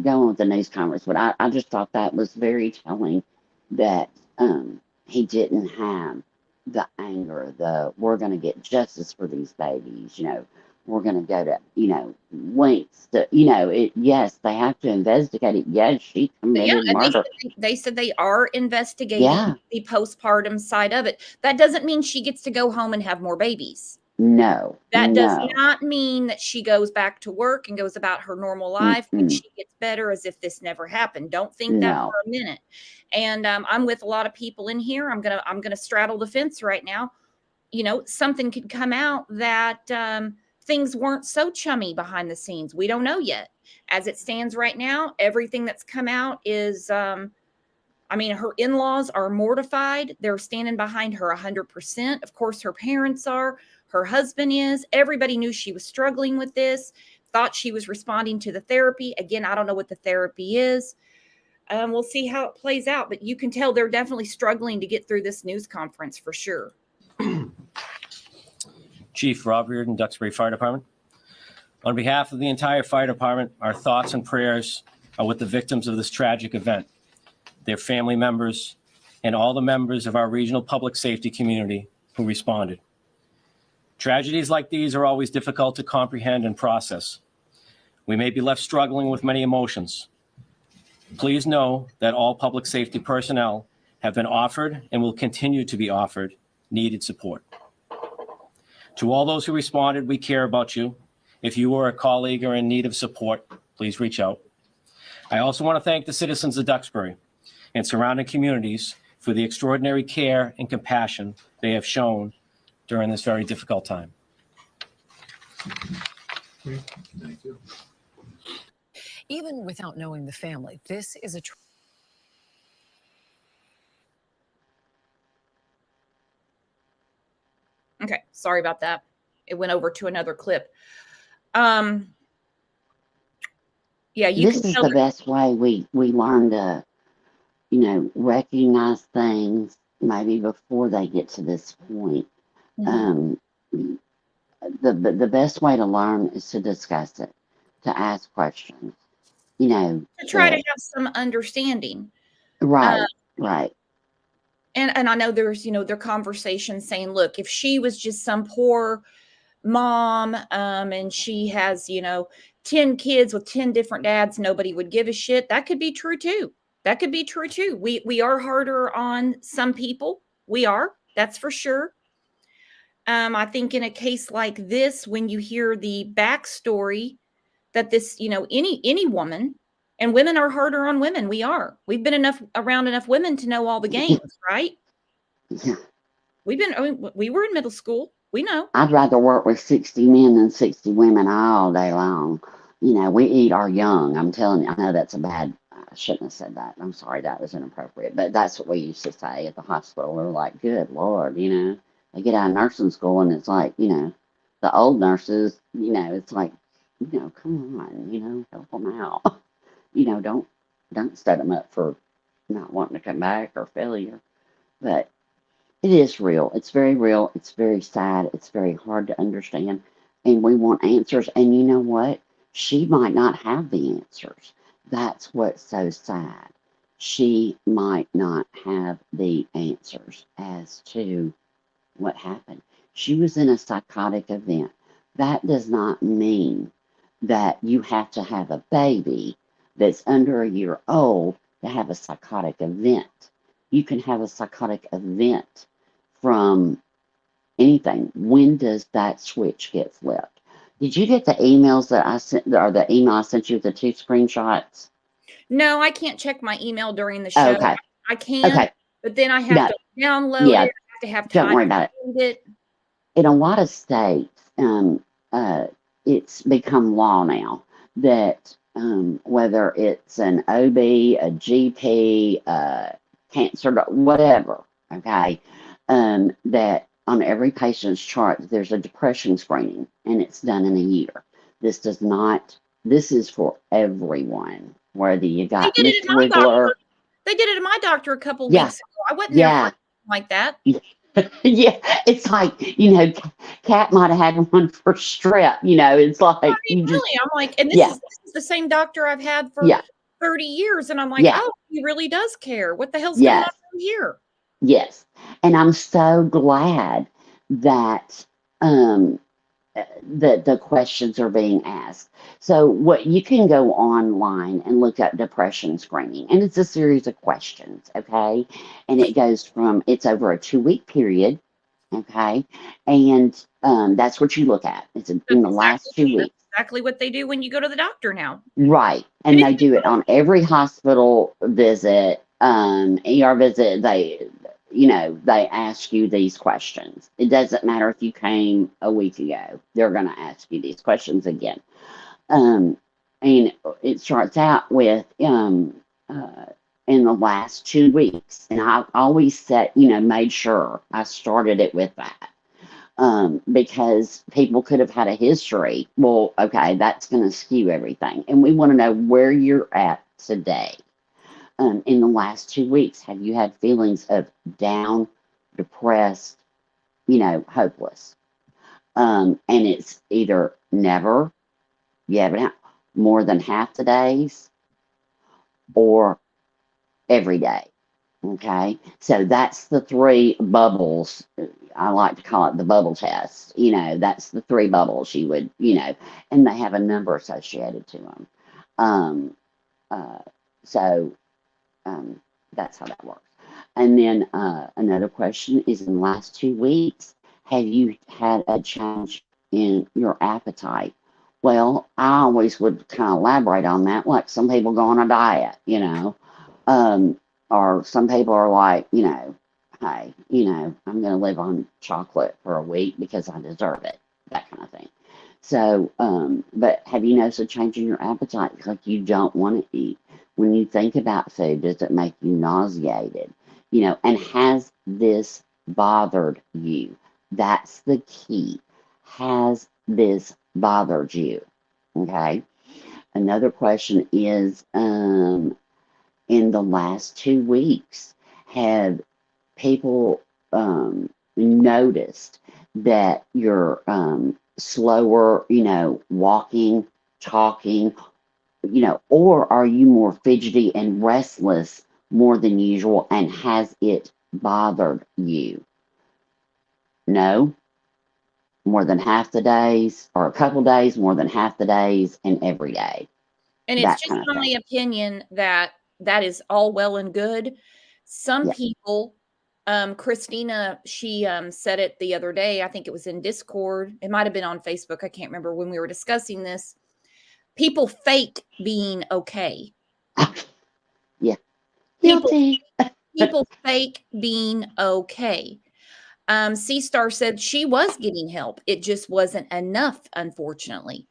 going with the news conference, but I just thought that was very telling that he didn't have the anger, we're going to get justice for these babies, we're going to go to, lengths to, yes, they have to investigate it. Yes, she committed and murder. they said they are investigating Yeah. the postpartum side of it. That doesn't mean she gets to go home and have more babies. No. That does No. not mean that she goes back to work and goes about her normal life and she gets better as if this never happened. Don't think that No. for a minute. And I'm with a lot of people in here. I'm gonna straddle the fence right now. Something could come out that things weren't so chummy behind the scenes. We don't know yet. As it stands right now, everything that's come out is her in-laws are mortified. They're standing behind her 100%. Of course, her parents are. Her husband is. Everybody knew she was struggling with this, thought she was responding to the therapy. Again, I don't know what the therapy is. We'll see how it plays out, but you can tell they're definitely struggling to get through this news conference for sure. Chief Rob Reardon, Duxbury Fire Department. On behalf of the entire fire department, our thoughts and prayers are with the victims of this tragic event, their family members, and all the members of our regional public safety community who responded. Tragedies like these are always difficult to comprehend and process. We may be left struggling with many emotions. Please know that all public safety personnel have been offered and will continue to be offered needed support. To all those who responded, we care about you. If you or a colleague are in need of support, please reach out. I also want to thank the citizens of Duxbury and surrounding communities for the extraordinary care and compassion they have shown during this very difficult time. Thank you. Even without knowing the family, this is a Okay, sorry about that. It went over to another clip. Yeah, This is the best way we learn to, recognize things maybe before they get to this point. The best way to learn is to discuss it, to ask questions, to try to have some understanding. Right, right. And I know there's, their conversations saying, look, if she was just some poor mom, and she has, 10 kids with 10 different dads, nobody would give a shit. That could be true too. That could be true too. We are harder on some people. We are, that's for sure. I think in a case like this, when you hear the backstory that this, any woman, and women are harder on women. We've been around enough women to know all the games, right? Yeah. We were in middle school. We know. I'd rather work with 60 men than 60 women all day long. We eat our young. I'm telling you, I know that's I shouldn't have said that. I'm sorry, that was inappropriate. But that's what we used to say at the hospital. We were like, good Lord, they get out of nursing school and it's like, the old nurses, it's like, come on, help them out. Don't set them up for not wanting to come back or failure. But it is real. It's very real. It's very sad. It's very hard to understand. And we want answers. And you know what? She might not have the answers. That's what's so sad. She might not have the answers as to what happened. She was in a psychotic event. That does not mean that you have to have a baby that's under a year old to have a psychotic event. You can have a psychotic event from anything. When does that switch get flipped? Did you get the emails that I sent, or the email I sent you with the 2 screenshots? No, I can't check my email during the show. Okay. I can, Okay. but then I have to download it. I have to have time don't worry about to read it. In a lot of states, it's become law now that whether it's an OB, a GP, cancer, whatever, okay, that on every patient's chart, there's a depression screening, and it's done in a year. This does not, this is for everyone, whether you They got did it Mr. at my Riggler. doctor. They did it at my doctor a couple Yeah, weeks ago. I wasn't there for yeah, anything like that. yeah. It's like, you know, Cat might have had one for strep, you know, it's I like, mean, you just, really, I'm like, and yeah, this is the same doctor I've had for yeah, 30 years, and I'm like, yeah, oh, he really does care. What the hell's going on yes. here? Yes, and I'm so glad that um, the questions are being asked. So what you can go online and look up depression screening, and it's a series of questions, okay? And it goes from it's over a 2 week period, okay? And that's what you look at. It's in the last two That's weeks. exactly what they do when you go to the doctor now. Right. And And they do it on every hospital visit, ER visit. They ask you these questions. It doesn't matter if you came a week ago, they're going to ask you these questions again. And it starts out with, in the last 2 weeks. And I always made sure I started it with that. Because people could have had a history. Well, okay, that's going to skew everything. And we want to know where you're at today. In the last 2 weeks, have you had feelings of down, depressed, hopeless? And it's either never, you haven't had more than half the days, or every day. Okay, so that's the three bubbles. I like to call it the bubble test. That's the three bubbles you would, and they have a number associated to them. Um, uh, so that's how that works. And then another question is, in the last 2 weeks, have you had a change in your appetite? Well, I always would kind of elaborate on that. Like, some people go on a diet, or some people are like, hey, I'm going to live on chocolate for a week because I deserve it, that kind of thing. So, but have you noticed a change in your appetite? Like, you don't want to eat. When you think about food, does it make you nauseated? And has this bothered you? That's the key. Has this bothered you? Okay. Another question is, in the last 2 weeks, have people noticed that you're slower, walking, talking, or are you more fidgety and restless more than usual, and has it bothered you? No, more than half the days, or a couple days, more than half the days, and every day. And it's That just kind of my thing. opinion that is all well and good. Some Yeah. people, Christina, she said it the other day. I think it was in Discord. It might have been on Facebook. I can't remember when we were discussing this. People fake being okay. Yeah. People Guilty. people fake being okay. C Star said she was getting help. It just wasn't enough, unfortunately.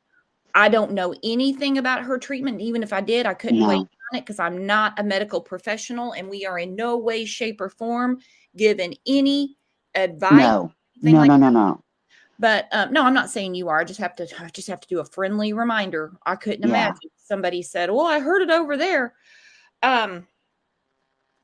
I don't know anything about her treatment. Even if I did, I couldn't weigh No. on it because I'm not a medical professional, and we are in no way, shape, or form given any advice, No. anything No. like No. that. No. No. But no, I'm not saying you are. I just have to do a friendly reminder. I couldn't Yeah. imagine somebody said, "Well, I heard it over there." Um,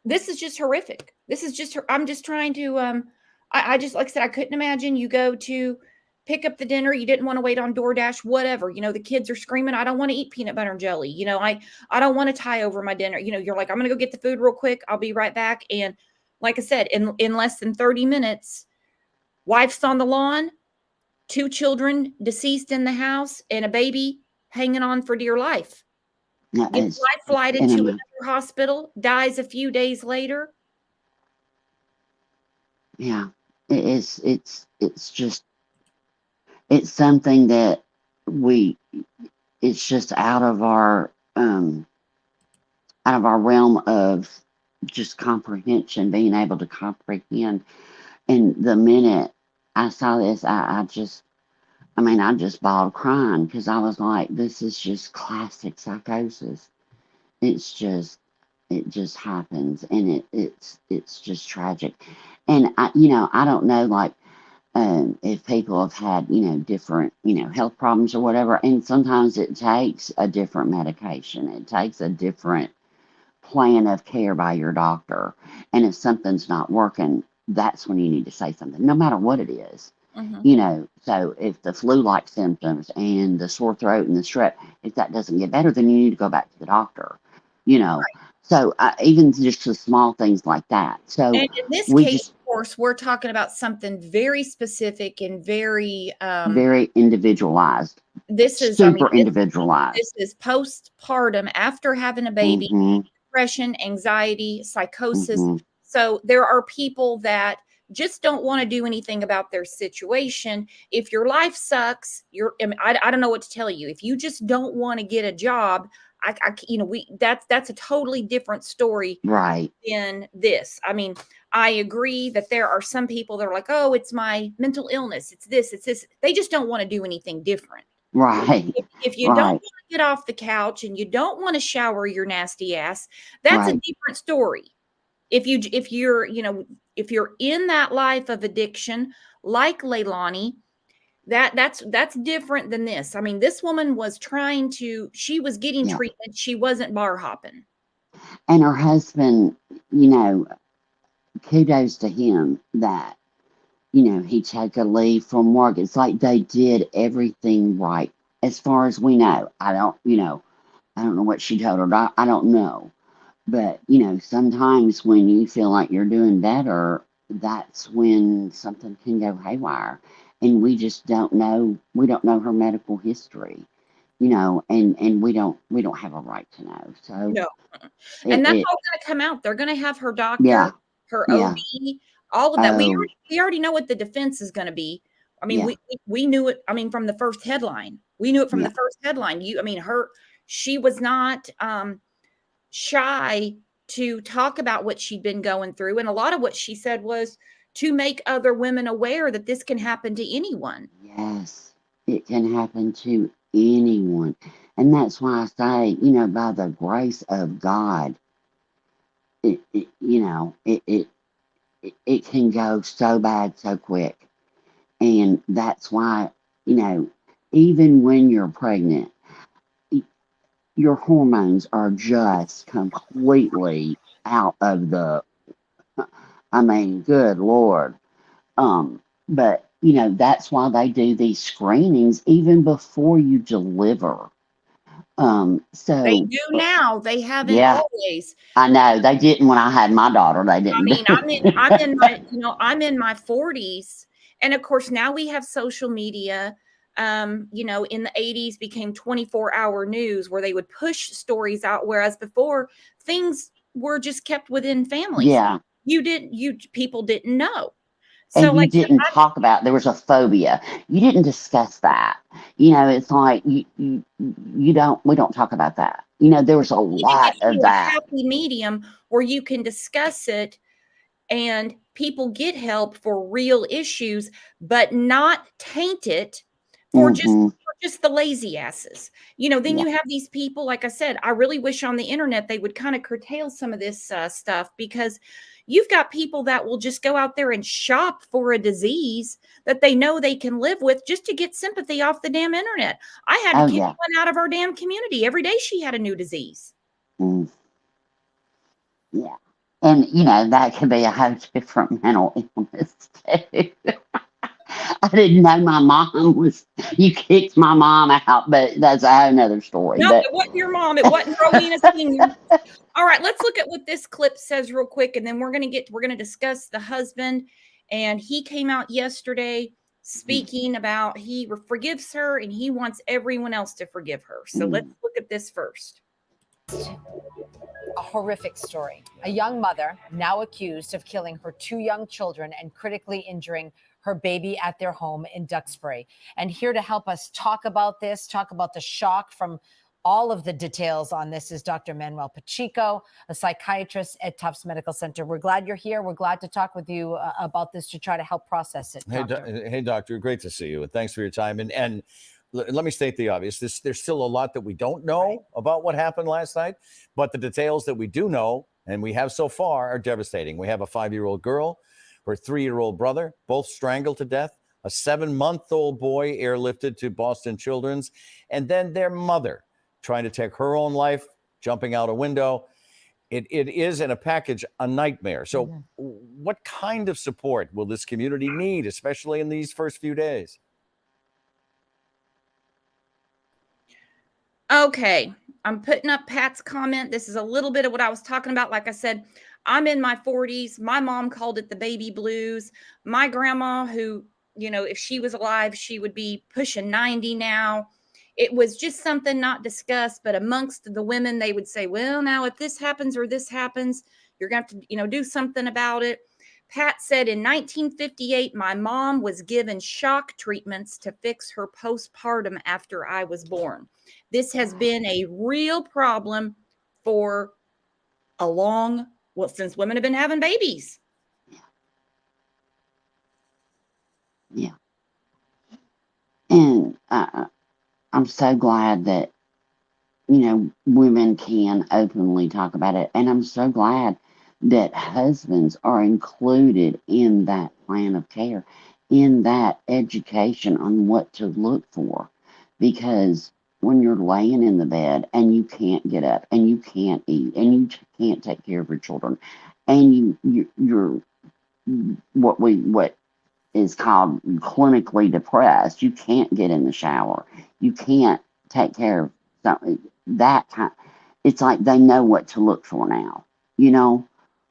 this is just horrific. This is just, I'm just trying to, I just, like I said, I couldn't imagine you go to pick up the dinner. You didn't want to wait on DoorDash, whatever, the kids are screaming, I don't want to eat peanut butter and jelly. I don't want to tie over my dinner. You're like, I'm going to go get the food real quick. I'll be right back. And like I said, in less than 30 minutes, wife's on the lawn, 2 children deceased in the house, and a baby hanging on for dear life. No, Gets life flighted to another hospital, dies a few days later. Yeah, it's just, it's something that it's just out of our realm of just comprehension, being able to comprehend. And the minute I saw this, I just bawled crying, because I was like, this is just classic psychosis. It's just It just happens, and it's just tragic. And I don't know, like, if people have had, different, health problems or whatever, and sometimes it takes a different medication. It takes a different plan of care by your doctor. And if something's not working, that's when you need to say something, no matter what it is. So if the flu-like symptoms and the sore throat and the strep, if that doesn't get better, then you need to go back to the doctor, you know. So even just the small things like that. So And in this we case, just of course, we're talking about something very specific and very, very individualized, this is, super individualized. this is postpartum after having a baby, hmm depression, anxiety, psychosis. hmm So there are people that just don't want to do anything about their situation. If your life sucks, I don't know what to tell you. If you just don't want to get a job, that's a totally different story Right, than this. I mean, I agree that there are some people that are like, oh, it's my mental illness. It's this. They just don't want to do anything different. right, If you don't right, want to get off the couch and you don't want to shower your nasty ass, that's a right. different story. If you're in that life of addiction, like Leilani, that's different than this. I mean, this woman was she was getting Yeah. treatment. She wasn't bar hopping. And her husband, kudos to him that, he took a leave from work. It's like they did everything right, as far as we know. I don't know what she told her. I don't know. But, sometimes when you feel like you're doing better, that's when something can go haywire. And we just don't know. We don't know her medical history, and we don't have a right to know. So No. And that's it all going to come out. They're going to have her yeah, doctor, her yeah. OB, all of that. Oh, We already know what the defense is going to be. I mean, yeah, we knew it. I mean, from the first headline, we knew it from yeah. the first headline. She was not shy to talk about what she'd been going through, and a lot of what she said was to make other women aware that this can happen to anyone. Yes, it can happen to anyone. And that's why I say, by the grace of God, it can go so bad so quick. And that's why, even when you're pregnant, your hormones are just completely out of I mean, good Lord. But that's why they do these screenings even before you deliver. They So do now. They haven't yeah, always. I know they didn't when I had my daughter. They I didn't mean, do it. I'm in my 40s, and of course now we have social media. In the 80s became 24-hour news where they would push stories out, whereas before things were just kept within families. Yeah, People didn't know. So and you like didn't talk about. There was a phobia. You didn't discuss that. It's like you don't. We don't talk about that. There was a we need to lot get of to a that. happy medium where you can discuss it and people get help for real issues, but not taint it for hmm just the lazy asses. Then Yeah. you have these people, like I said, I really wish on the internet they would kind of curtail some of this stuff, because you've got people that will just go out there and shop for a disease that they know they can live with just to get sympathy off the damn internet. I had to Oh kick yeah. one out of our damn community. Every day she had a new disease. Mm, yeah. And that could be a whole different mental illness too. I didn't know my mom was. You kicked my mom out, but that's a whole nother story. No, But it wasn't your mom. It wasn't Rowena Senior. All right, let's look at what this clip says real quick, and then we're gonna discuss the husband. And he came out yesterday speaking about he forgives her and he wants everyone else to forgive her. So let's look at this first. A horrific story. A young mother now accused of killing her 2 young children and critically injuring her baby at their home in Duxbury. And here to help us talk about this, talk about the shock from all of the details on this, is Dr. Manuel Pacheco, a psychiatrist at Tufts Medical Center. We're glad you're here. We're glad to talk with you about this to try to help process it. Hey, Doctor. hey, doctor, great to see you. And thanks for your time. And let me state the obvious. There's still a lot that we don't know about what happened last night, but the details that we do know, and we have so far, are devastating. We have a 5-year-old girl, her 3-year-old brother, both strangled to death, a 7-month-old boy airlifted to Boston Children's, and then their mother trying to take her own life, jumping out a window. It is in a package a nightmare. So what kind of support will this community need, especially in these first few days? Okay, I'm putting up Pat's comment. This is a little bit of what I was talking about. Like I said, I'm in my 40s. My mom called it the baby blues. My grandma, who, if she was alive, she would be pushing 90 now. It was just something not discussed, but amongst the women, they would say, well, now if this happens or this happens, you're going to have to, do something about it. Pat said in 1958, my mom was given shock treatments to fix her postpartum after I was born. This has been a real problem for since women have been having babies. Yeah. And I'm so glad that, women can openly talk about it. And I'm so glad that husbands are included in that plan of care, in that education on what to look for. Because when you're laying in the bed and you can't get up and you can't eat and you can't take care of your children, and you're what is called clinically depressed, you can't get in the shower, you can't take care of something, it's like they know what to look for now,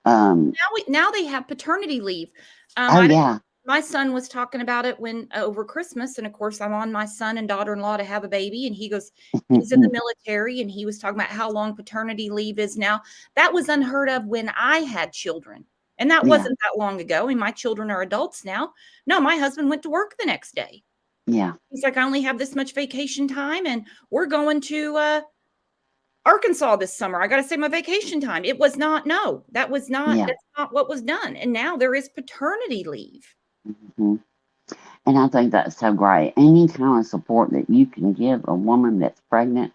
Now they have paternity leave. yeah. My son was talking about it when over Christmas, and of course I'm on my son and daughter-in-law to have a baby, and he's in the military, and he was talking about how long paternity leave is now. That was unheard of when I had children, and that wasn't that long ago. I mean, my children are adults now. No, my husband went to work the next day. Yeah. He's like, I only have this much vacation time, and we're going to Arkansas this summer. I got to save my vacation time. It was not, no, that's not what was done. And now there is paternity leave. Mm-hmm. And I think that's so great. Any kind of support that you can give a woman that's pregnant,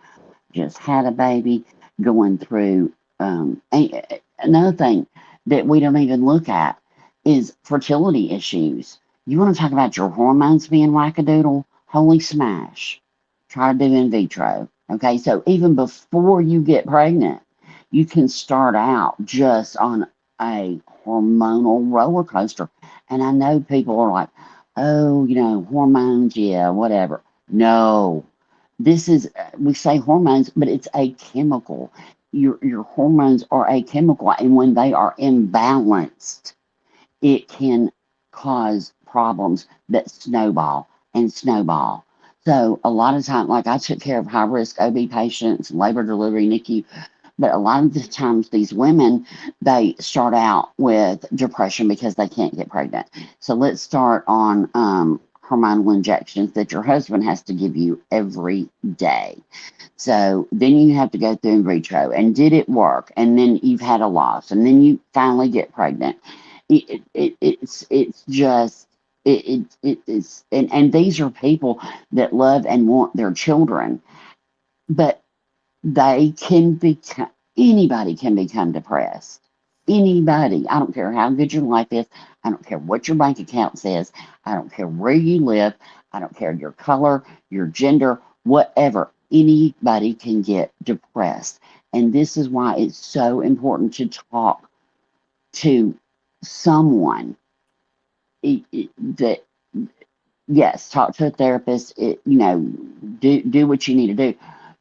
just had a baby, going through. Another thing that we don't even look at is fertility issues. You want to talk about your hormones being wackadoodle? Holy smash. Try to do in vitro. Okay, so even before you get pregnant, you can start out just on a hormonal roller coaster. And I know people are like, oh, hormones, yeah, whatever. No, this is, we say hormones, but it's a chemical. Your hormones are a chemical, and when they are imbalanced, it can cause problems that snowball and snowball. So a lot of time, like I took care of high risk OB patients, labor delivery, NICU, but a lot of the times these women, they start out with depression because they can't get pregnant. So let's start on hormonal injections that your husband has to give you every day. So then you have to go through in vitro, and did it work? And then you've had a loss, and then you finally get pregnant. It's just, and these are people that love and want their children, but they can become, anybody can become depressed. Anybody. I don't care how good your life is. I don't care what your bank account says. I don't care where you live. I don't care your color, your gender, whatever. Anybody can get depressed. And this is why it's so important to talk to someone that, yes, talk to a therapist, do what you need to do,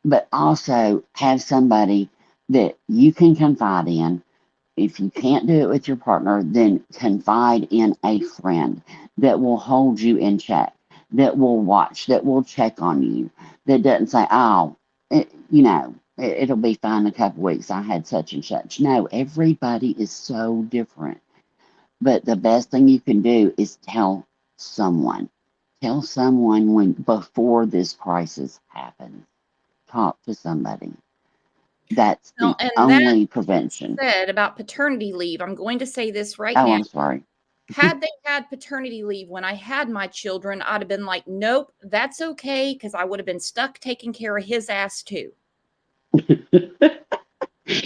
but also have somebody that you can confide in. If you can't do it with your partner, then confide in a friend that will hold you in check, that will watch, that will check on you, that doesn't say, oh, it'll be fine in a couple weeks. I had such and such. No, everybody is so different. But the best thing you can do is tell someone. Tell someone before this crisis happens. Talk to somebody. That's the only prevention. Said about paternity leave. I'm going to say this right Oh, now. I'm sorry. Had they had paternity leave when I had my children, I'd have been like, nope, that's okay, because I would have been stuck taking care of his ass too.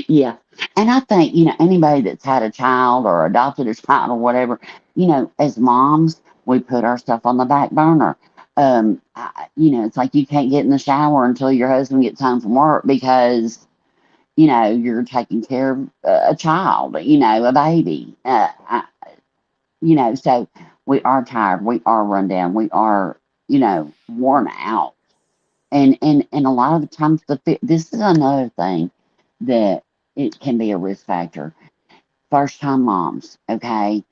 Yeah. And I think, anybody that's had a child or adopted a child or whatever, as moms, we put our stuff on the back burner. It's like you can't get in the shower until your husband gets home from work because, you're taking care of a child, a baby. So we are tired. We are run down. We are, worn out. And a lot of the times, this is another thing that it can be a risk factor. First time moms, okay?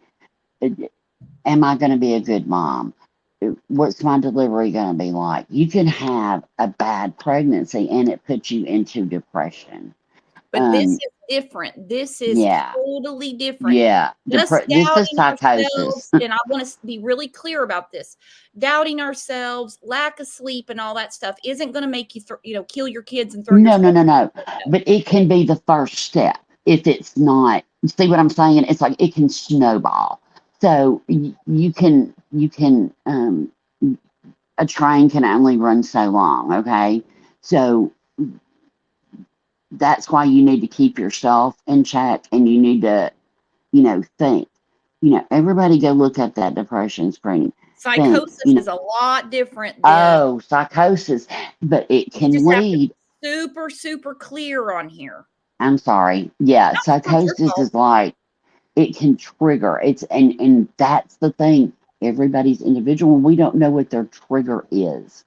Am I going to be a good mom? What's my delivery going to be like? You can have a bad pregnancy and it puts you into depression. But this is different. This is Yeah. totally different. Yeah. Just This is doubting psychosis. ourselves, and I want to be really clear about this. Doubting ourselves, lack of sleep, and all that stuff isn't going to make you, kill your kids and throw No. yourself. But it can be the first step if it's not. See what I'm saying? It's like it can snowball. So you can a train can only run so long. Okay, so that's why you need to keep yourself in check, and you need to think. Everybody go look up that depression screening. Psychosis Think, is a lot different than psychosis, but it you can just have to lead. be super, super clear on here. I'm sorry. Yeah, No, it's not your psychosis fault. is like it can trigger. It's and that's the thing. Everybody's individual, and we don't know what their trigger is.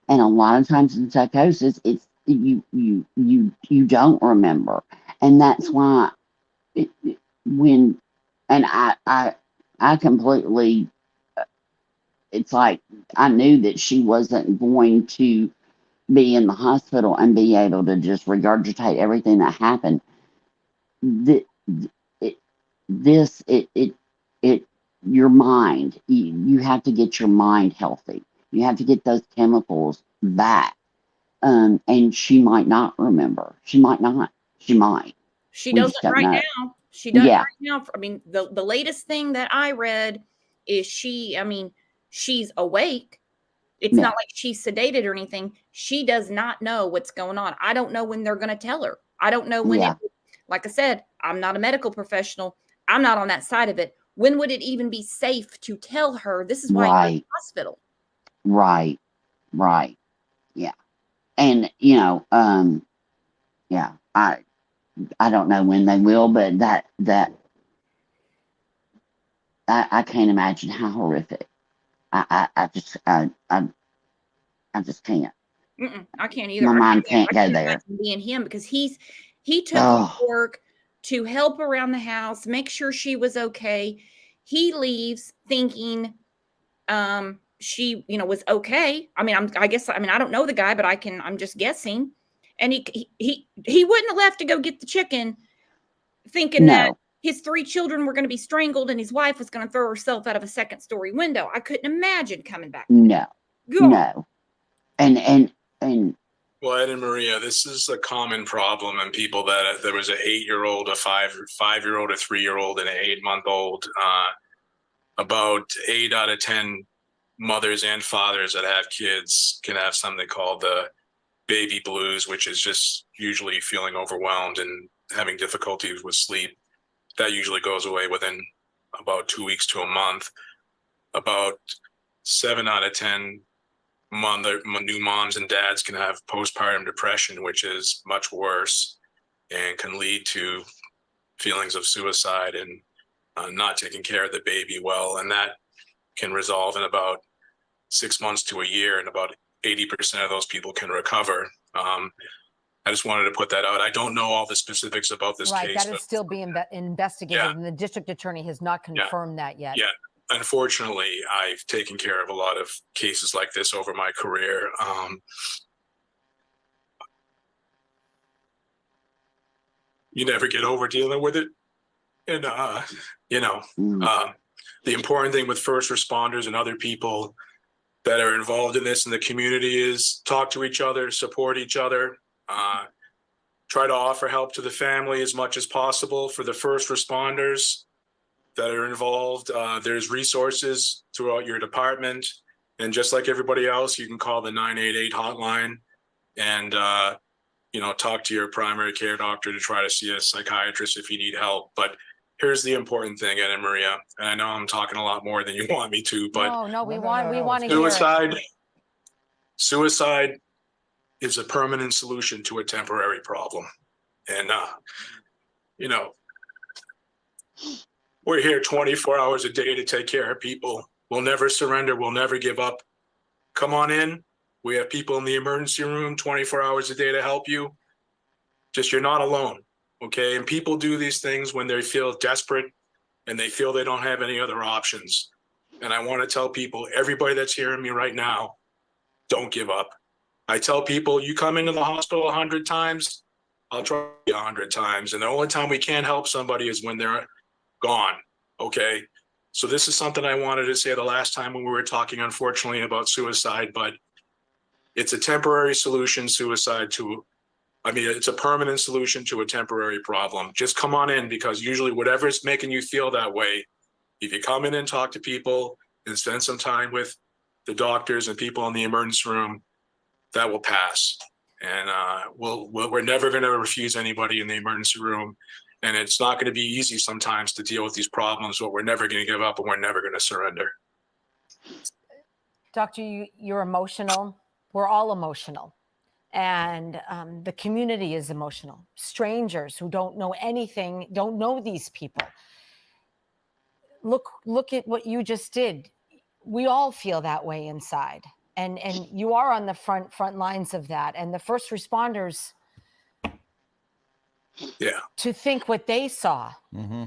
And a lot of times in psychosis, it's you don't remember, and that's why when and I completely. It's like I knew that she wasn't going to be in the hospital and be able to just regurgitate everything that happened. The, your mind, you have to get your mind healthy. You have to get those chemicals back. And she might not remember. She might not. She might. She We doesn't just don't right know. now. She doesn't Yeah. right now. I mean, the latest thing that I read is she's awake. It's Yeah. not like she's sedated or anything. She does not know what's going on. I don't know when they're going to tell her. I don't know when Yeah. like I said, I'm not a medical professional. I'm not on that side of it. When would it even be safe to tell her this is why you're in the hospital? Right. Yeah. And yeah, I don't know when they will, but that I can't imagine how horrific. I just can't. I can't either. My mind can't go there. Imagine being him because he took Oh. work to help around the house, make sure she was okay. He leaves thinking she was okay. I mean, I don't know the guy, but I'm just guessing. And he wouldn't have left to go get the chicken thinking that his 3 children were going to be strangled and his wife was going to throw herself out of a second-story window. I couldn't imagine coming back. No. And Well, Ed and Maria, this is a common problem in people that there was an 8-year-old, a 5-year-old, a 3-year-old, and an 8-month-old. About 8 out of 10 mothers and fathers that have kids can have something called the baby blues, which is just usually feeling overwhelmed and having difficulties with sleep. That usually goes away within about 2 weeks to a month. About 7 out of 10 new moms and dads can have postpartum depression, which is much worse and can lead to feelings of suicide and not taking care of the baby well. And that can resolve in about 6 months to a year, and about 80% of those people can recover. I just wanted to put that out. I don't know all the specifics about this case. Right, that is still being investigated, Yeah. and the district attorney has not confirmed that yet. Yeah. Unfortunately, I've taken care of a lot of cases like this over my career. You never get over dealing with it. And, the important thing with first responders and other people that are involved in this in the community is talk to each other, support each other, try to offer help to the family as much as possible. For the first responders, that are involved. There's resources throughout your department. And just like everybody else, you can call the 988 hotline and, talk to your primary care doctor to try to see a psychiatrist if you need help. But here's the important thing, Ed and Maria, and I know I'm talking a lot more than you want me to, but No, we want to hear it. Suicide is a permanent solution to a temporary problem. And, we're here 24 hours a day to take care of people. We'll never surrender. We'll never give up. Come on in. We have people in the emergency room 24 hours a day to help you. Just, you're not alone. Okay. And people do these things when they feel desperate and they feel they don't have any other options. And I want to tell people, everybody that's hearing me right now, don't give up. I tell people, you come into the hospital 100 times, I'll try 100 times. And the only time we can't help somebody is when they're gone. Okay. So this is something I wanted to say the last time when we were talking, unfortunately, about suicide, but it's a temporary solution, it's a permanent solution to a temporary problem. Just come on in, because usually whatever's making you feel that way, if you come in and talk to people and spend some time with the doctors and people in the emergency room, that will pass. And we're never going to refuse anybody in the emergency room. And it's not going to be easy sometimes to deal with these problems, but we're never going to give up and we're never going to surrender. Doctor, you're emotional. We're all emotional. And the community is emotional. Strangers who don't know anything, don't know these people. Look at what you just did. We all feel that way inside. And you are on the front lines of that. And the first responders, to think what they saw. Mm-hmm.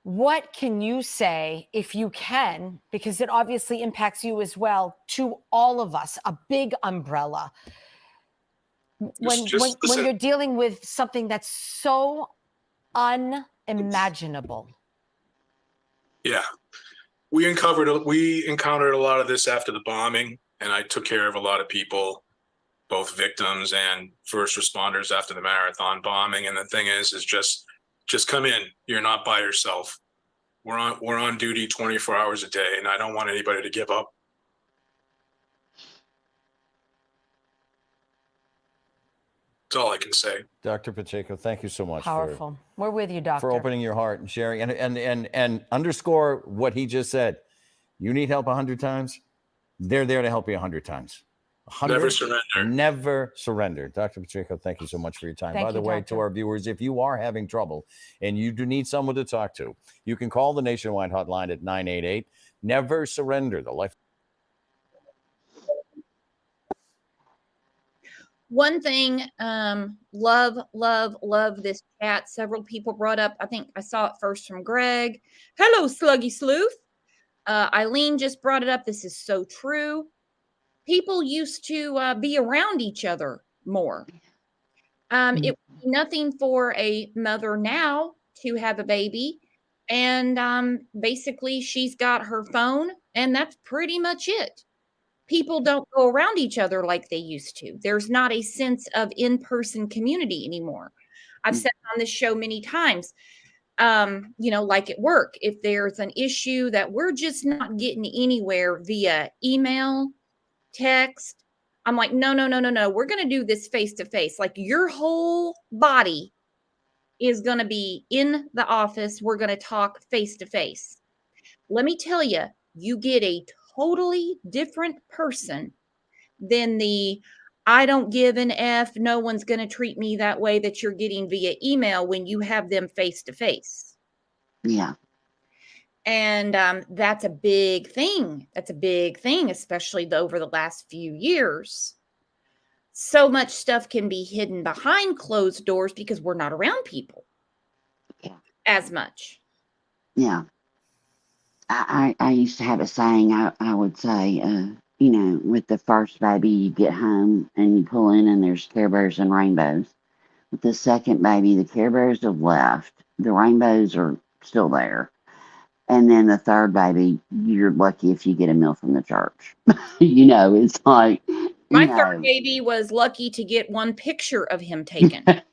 What can you say, if you can, because it obviously impacts you as well, to all of us, a big umbrella, when you're dealing with something that's so unimaginable? Yeah, we encountered a lot of this after the bombing, and I took care of a lot of people, both victims and first responders, after the marathon bombing. And the thing is just come in. You're not by yourself. We're on duty 24 hours a day, and I don't want anybody to give up. That's all I can say. Dr. Pacheco, thank you so much. Powerful. We're with you, doctor. For opening your heart and sharing and underscore what he just said. You need help 100 times. They're there to help you 100 times. 100, never surrender. Never surrender. Dr. Pacheco, thank you so much for your time. By the way, to our viewers, if you are having trouble and you do need someone to talk to, you can call the nationwide hotline at 988. Never surrender. The life. One thing, love this chat. Several people brought up, I think I saw it first from Greg. Hello, Sluggy Sleuth. Eileen just brought it up. This is so true. People used to be around each other more. It would be nothing for a mother now to have a baby. And basically she's got her phone and that's pretty much it. People don't go around each other like they used to. There's not a sense of in-person community anymore. I've said on this show many times, like at work, if there's an issue that we're just not getting anywhere via email, text, I'm like, no. We're going to do this face to face. Like your whole body is going to be in the office. We're going to talk face to face. Let me tell you, you get a totally different person than the I don't give an F, no one's going to treat me that way that you're getting via email when you have them face to face. Yeah. And that's a big thing. That's a big thing, especially over the last few years. So much stuff can be hidden behind closed doors because we're not around people as much. Yeah. I used to have a saying, I would say, with the first baby, you get home and you pull in and there's Care Bears and rainbows. With the second baby, the Care Bears have left. The rainbows are still there. And then the third baby, you're lucky if you get a meal from the church. It's like. My third baby was lucky to get one picture of him taken. To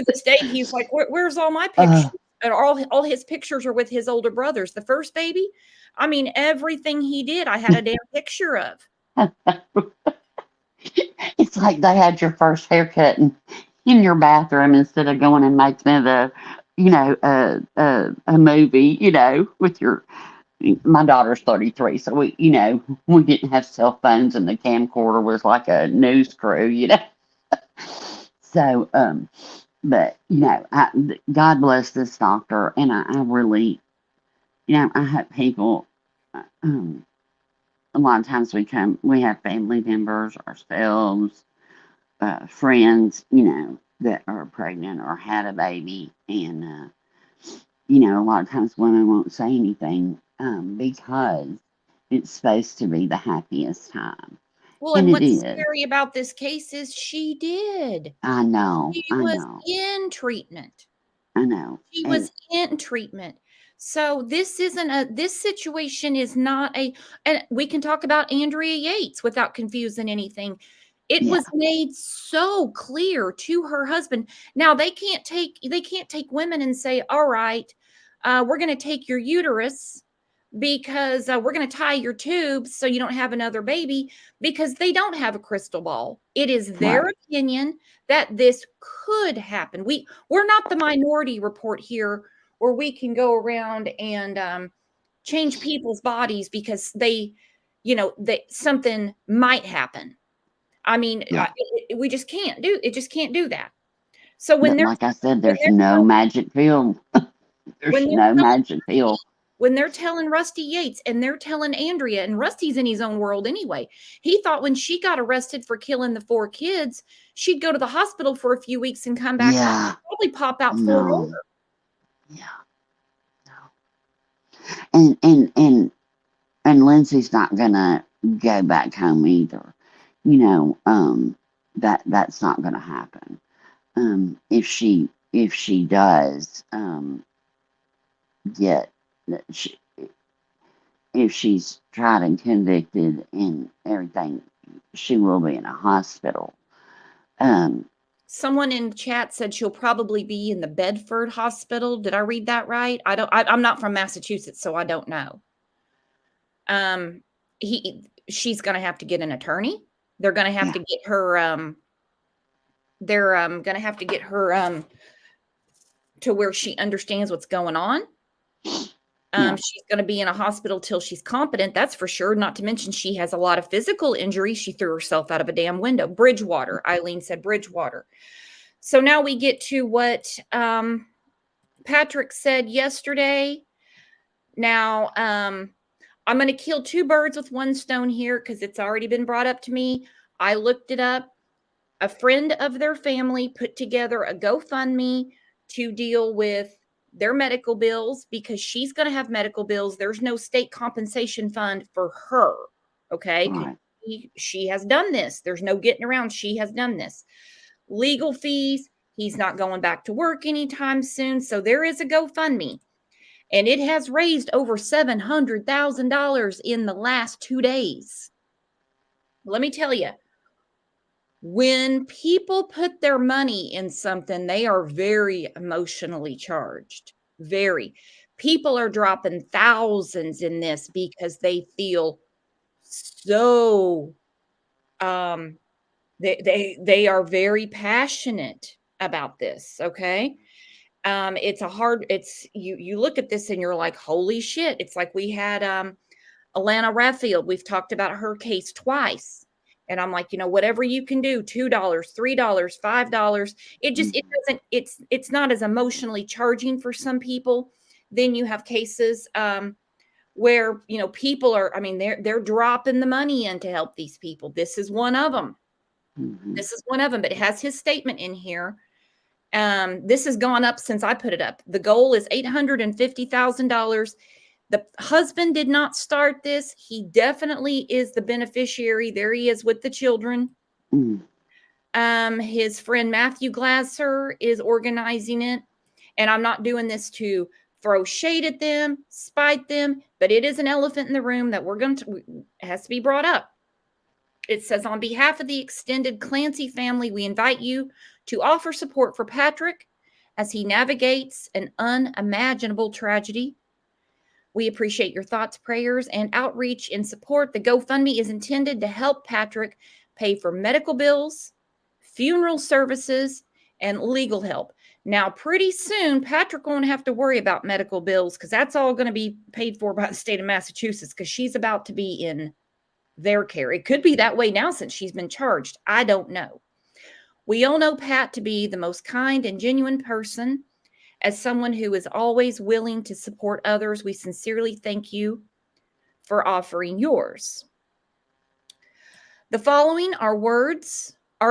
this day, he's like, where's all my pictures and all his pictures are with his older brothers. The first baby, I mean, everything he did, I had a damn picture of. It's like they had your first haircut in your bathroom instead of going and making it a movie, with your. My daughter's 33, so we didn't have cell phones, and the camcorder was like a news crew. So, but God bless this doctor, and I really, I hope people. A lot of times we have family members, ourselves, friends, that are pregnant or had a baby, and a lot of times women won't say anything because it's supposed to be the happiest time. Well, And and it what's is. scary about this case is she did. I know. She I was know. in treatment. I know. She And was in treatment. So this situation is not and we can talk about Andrea Yates without confusing anything. It yeah, was made so clear to her husband. Now they can't take women and say, all right, we're going to take your uterus because we're going to tie your tubes so you don't have another baby, because they don't have a crystal ball. It is their right. opinion that this could happen. We're not the Minority Report here, where we can go around and change people's bodies because something might happen. I mean, Yeah. we just can't do it. Just can't do that. So But like I said, there's no magic pill. There's no magic pill. when they're telling Rusty Yates and they're telling Andrea, and Rusty's in his own world anyway. He thought when she got arrested for killing the 4 kids, she'd go to the hospital for a few weeks and come back home Yeah. and probably pop out 4 more. No. Yeah. No. And Lindsay's not gonna go back home either. That's not gonna happen. If she does get she, if she's tried and convicted and everything, she will be in a hospital. Someone in chat said she'll probably be in the Bedford hospital. Did I read that right? I'm not from Massachusetts, so I don't know. She's going to have to get an attorney. They're going to have to get her they're going to have to get her to where she understands what's going on. She's going to be in a hospital till she's competent, that's for sure. Not to mention she has a lot of physical injury. She threw herself out of a damn window. Bridgewater. Eileen said Bridgewater. So now we get to what Patrick said yesterday. Now, I'm going to kill 2 birds with 1 stone here because it's already been brought up to me. I looked it up. A friend of their family put together a GoFundMe to deal with their medical bills because she's going to have medical bills. There's no state compensation fund for her. Okay. Right. She has done this. There's no getting around. She has done this. Legal fees. He's not going back to work anytime soon. So there is a GoFundMe, and it has raised over $700,000 in the last 2 days. Let me tell you, when people put their money in something, they are very emotionally charged. Very. People are dropping thousands in this because they feel so they are very passionate about this. Okay. You look at this and you're like, holy shit. It's like we had Alana Raffield. We've talked about her case twice. And I'm like, whatever you can do, $2, $3, $5. It's not as emotionally charging for some people. Then you have cases where, people are, they're dropping the money in to help these people. This is one of them. This is one of them, but it has his statement in here. This has gone up since I put it up. The goal is $850,000. The husband did not start this. He definitely is the beneficiary. There he is with the children. His friend Matthew Glasser is organizing it. And I'm not doing this to throw shade at them, spite them, but it is an elephant in the room that has to be brought up. It says, on behalf of the extended Clancy family, we invite you to offer support for Patrick as he navigates an unimaginable tragedy. We appreciate your thoughts, prayers, and outreach in support. The GoFundMe is intended to help Patrick pay for medical bills, funeral services, and legal help. Now, pretty soon, Patrick won't have to worry about medical bills because that's all going to be paid for by the state of Massachusetts because she's about to be in their care. It could be that way now since she's been charged. I don't know. We all know Pat to be the most kind and genuine person. As someone who is always willing to support others, we sincerely thank you for offering yours. The following are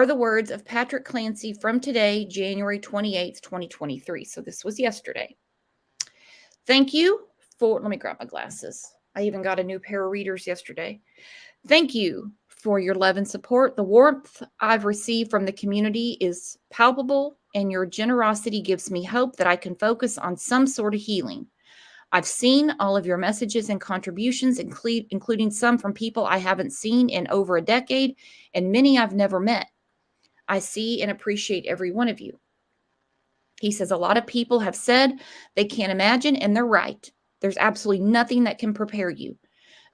the words of Patrick Clancy from today, January 28th, 2023. So this was yesterday. Thank you for, let me grab my glasses. I even got a new pair of readers yesterday. Thank you for your love and support. The warmth I've received from the community is palpable, and your generosity gives me hope that I can focus on some sort of healing. I've seen all of your messages and contributions, including some from people I haven't seen in over a decade, and many I've never met. I see and appreciate every one of you. He says a lot of people have said they can't imagine, and they're right. There's absolutely nothing that can prepare you.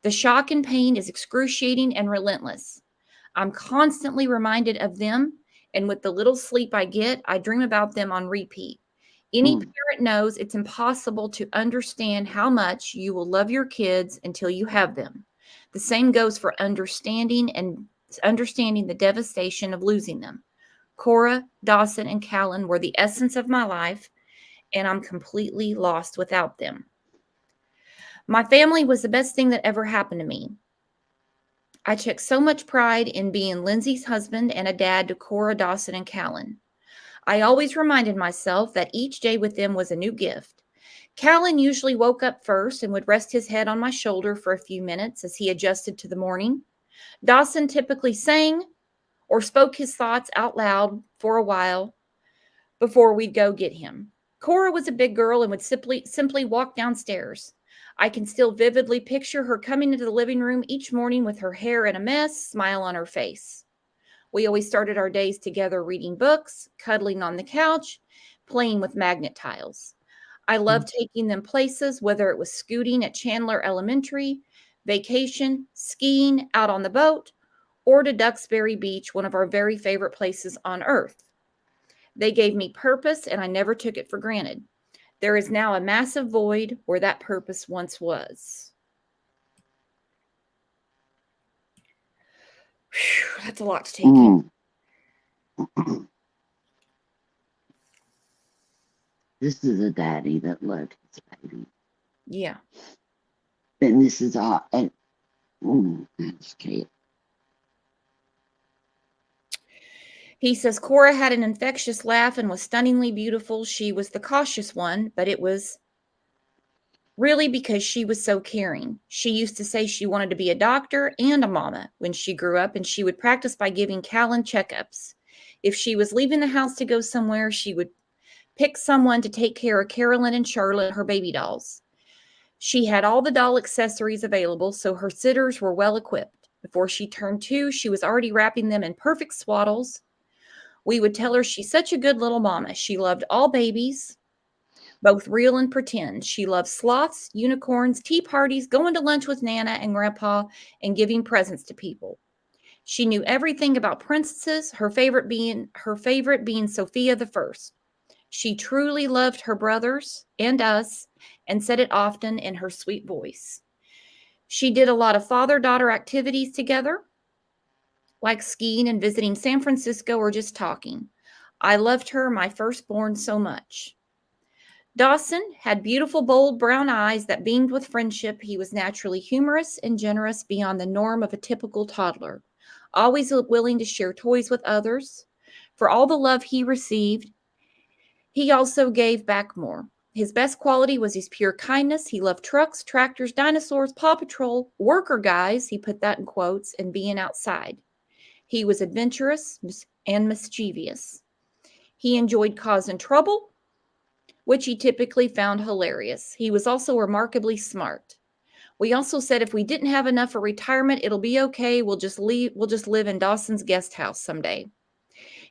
The shock and pain is excruciating and relentless. I'm constantly reminded of them, and with the little sleep I get, I dream about them on repeat. Any parent knows it's impossible to understand how much you will love your kids until you have them. The same goes for understanding the devastation of losing them. Cora, Dawson, and Callan were the essence of my life, and I'm completely lost without them. My family was the best thing that ever happened to me. I took so much pride in being Lindsay's husband and a dad to Cora, Dawson, and Callan. I always reminded myself that each day with them was a new gift. Callan usually woke up first and would rest his head on my shoulder for a few minutes as he adjusted to the morning. Dawson typically sang or spoke his thoughts out loud for a while before we'd go get him. Cora was a big girl and would simply walk downstairs. I can still vividly picture her coming into the living room each morning with her hair in a mess, smile on her face. We always started our days together reading books, cuddling on the couch, playing with magnet tiles. I loved taking them places, whether it was scooting at Chandler Elementary, vacation, skiing out on the boat, or to Duxbury Beach, one of our very favorite places on earth. They gave me purpose, and I never took it for granted. There is now a massive void where that purpose once was. Whew, that's a lot to take in. This is a daddy that loved his baby. Yeah. And this is all, and I just can't. He says, Cora had an infectious laugh and was stunningly beautiful. She was the cautious one, but it was really because she was so caring. She used to say she wanted to be a doctor and a mama when she grew up, and she would practice by giving Callan checkups. If she was leaving the house to go somewhere, she would pick someone to take care of Carolyn and Charlotte, her baby dolls. She had all the doll accessories available, so her sitters were well equipped. Before she turned 2, she was already wrapping them in perfect swaddles. We would tell her she's such a good little mama. She loved all babies, both real and pretend. She loved sloths, unicorns, tea parties, going to lunch with Nana and Grandpa, and giving presents to people. She knew everything about princesses, her favorite being Sophia the First. She truly loved her brothers and us and said it often in her sweet voice. She did a lot of father-daughter activities together, like skiing and visiting San Francisco or just talking. I loved her, my firstborn, so much. Dawson had beautiful, bold brown eyes that beamed with friendship. He was naturally humorous and generous beyond the norm of a typical toddler, always willing to share toys with others. For all the love he received, he also gave back more. His best quality was his pure kindness. He loved trucks, tractors, dinosaurs, Paw Patrol, worker guys, he put that in quotes, and being outside. He was adventurous and mischievous. He enjoyed causing trouble, which he typically found hilarious. He was also remarkably smart. We also said if we didn't have enough for retirement, it'll be okay. We'll just live in Dawson's guest house someday.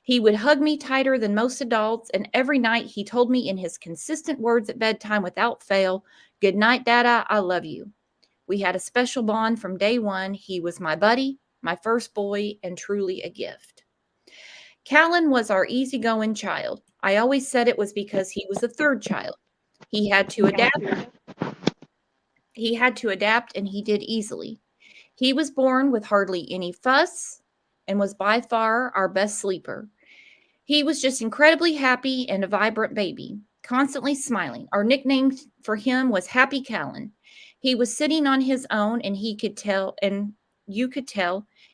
He would hug me tighter than most adults, and every night he told me in his consistent words at bedtime without fail, "Good night, Dada, I love you." We had a special bond from day one. He was my buddy, my first boy, and truly a gift. Callan was our easygoing child. I always said it was because he was the third child. He had to adapt. And he did easily. He was born with hardly any fuss and was by far our best sleeper. He was just incredibly happy and a vibrant baby, constantly smiling. Our nickname for him was Happy Callan. He was sitting on his own, and you could tell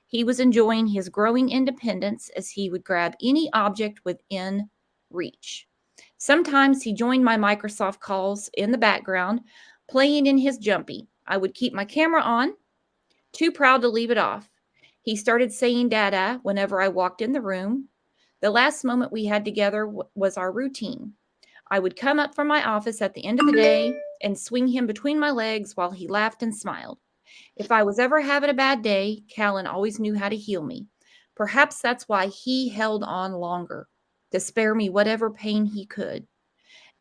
he was enjoying his growing independence as he would grab any object within reach. Sometimes he joined my Microsoft calls in the background, playing in his jumpy. I would keep my camera on, too proud to leave it off. He started saying Dada whenever I walked in the room. The last moment we had together was our routine. I would come up from my office at the end of the day and swing him between my legs while he laughed and smiled. If I was ever having a bad day, Callan always knew how to heal me. Perhaps that's why he held on longer, to spare me whatever pain he could.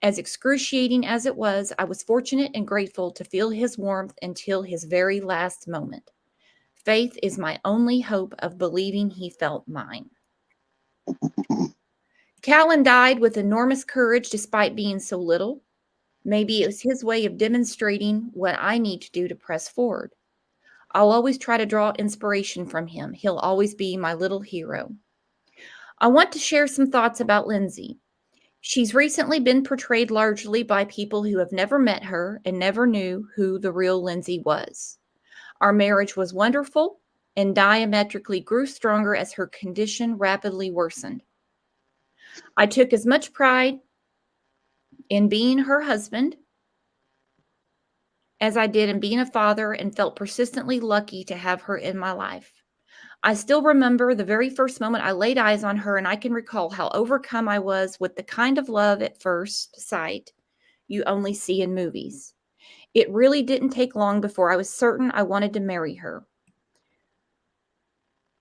As excruciating as it was, I was fortunate and grateful to feel his warmth until his very last moment. Faith is my only hope of believing he felt mine. Callan died with enormous courage despite being so little. Maybe it was his way of demonstrating what I need to do to press forward. I'll always try to draw inspiration from him. He'll always be my little hero. I want to share some thoughts about Lindsay. She's recently been portrayed largely by people who have never met her and never knew who the real Lindsay was. Our marriage was wonderful and diametrically grew stronger as her condition rapidly worsened. I took as much pride in being her husband as I did in being a father, and felt persistently lucky to have her in my life. I still remember the very first moment I laid eyes on her, and I can recall how overcome I was with the kind of love at first sight you only see in movies. It really didn't take long before I was certain I wanted to marry her.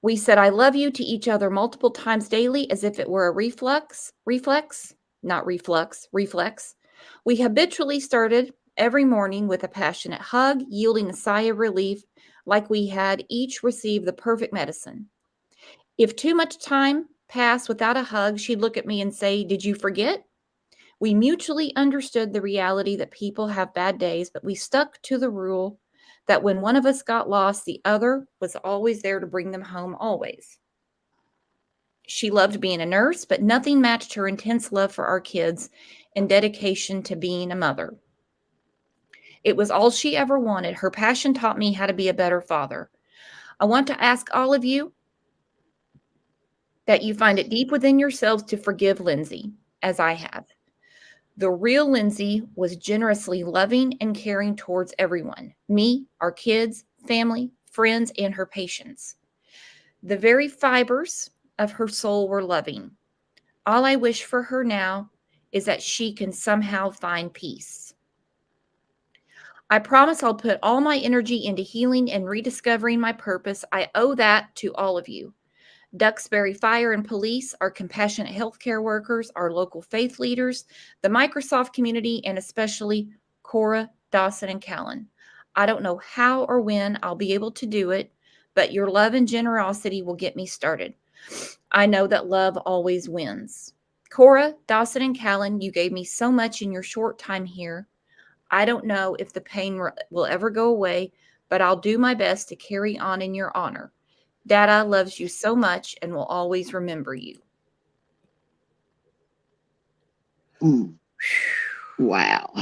We said I love you to each other multiple times daily as if it were a reflex. We habitually started every morning with a passionate hug, yielding a sigh of relief like we had each received the perfect medicine. If too much time passed without a hug, she'd look at me and say, "Did you forget?" We mutually understood the reality that people have bad days, but we stuck to the rule that when one of us got lost, the other was always there to bring them home, always. She loved being a nurse, but nothing matched her intense love for our kids and dedication to being a mother. It was all she ever wanted. Her passion taught me how to be a better father. I want to ask all of you that you find it deep within yourselves to forgive Lindsay, as I have. The real Lindsay was generously loving and caring towards everyone, me, our kids, family, friends, and her patients. The very fibers of her soul were loving. All I wish for her now is that she can somehow find peace. I promise I'll put all my energy into healing and rediscovering my purpose. I owe that to all of you. Duxbury Fire and Police, our compassionate healthcare workers, our local faith leaders, the Microsoft community, and especially Cora, Dawson, and Callan. I don't know how or when I'll be able to do it, but your love and generosity will get me started. I know that love always wins. Cora, Dawson, and Callan, you gave me so much in your short time here. I don't know if the pain will ever go away, but I'll do my best to carry on in your honor. Dada loves you so much and will always remember you. Wow.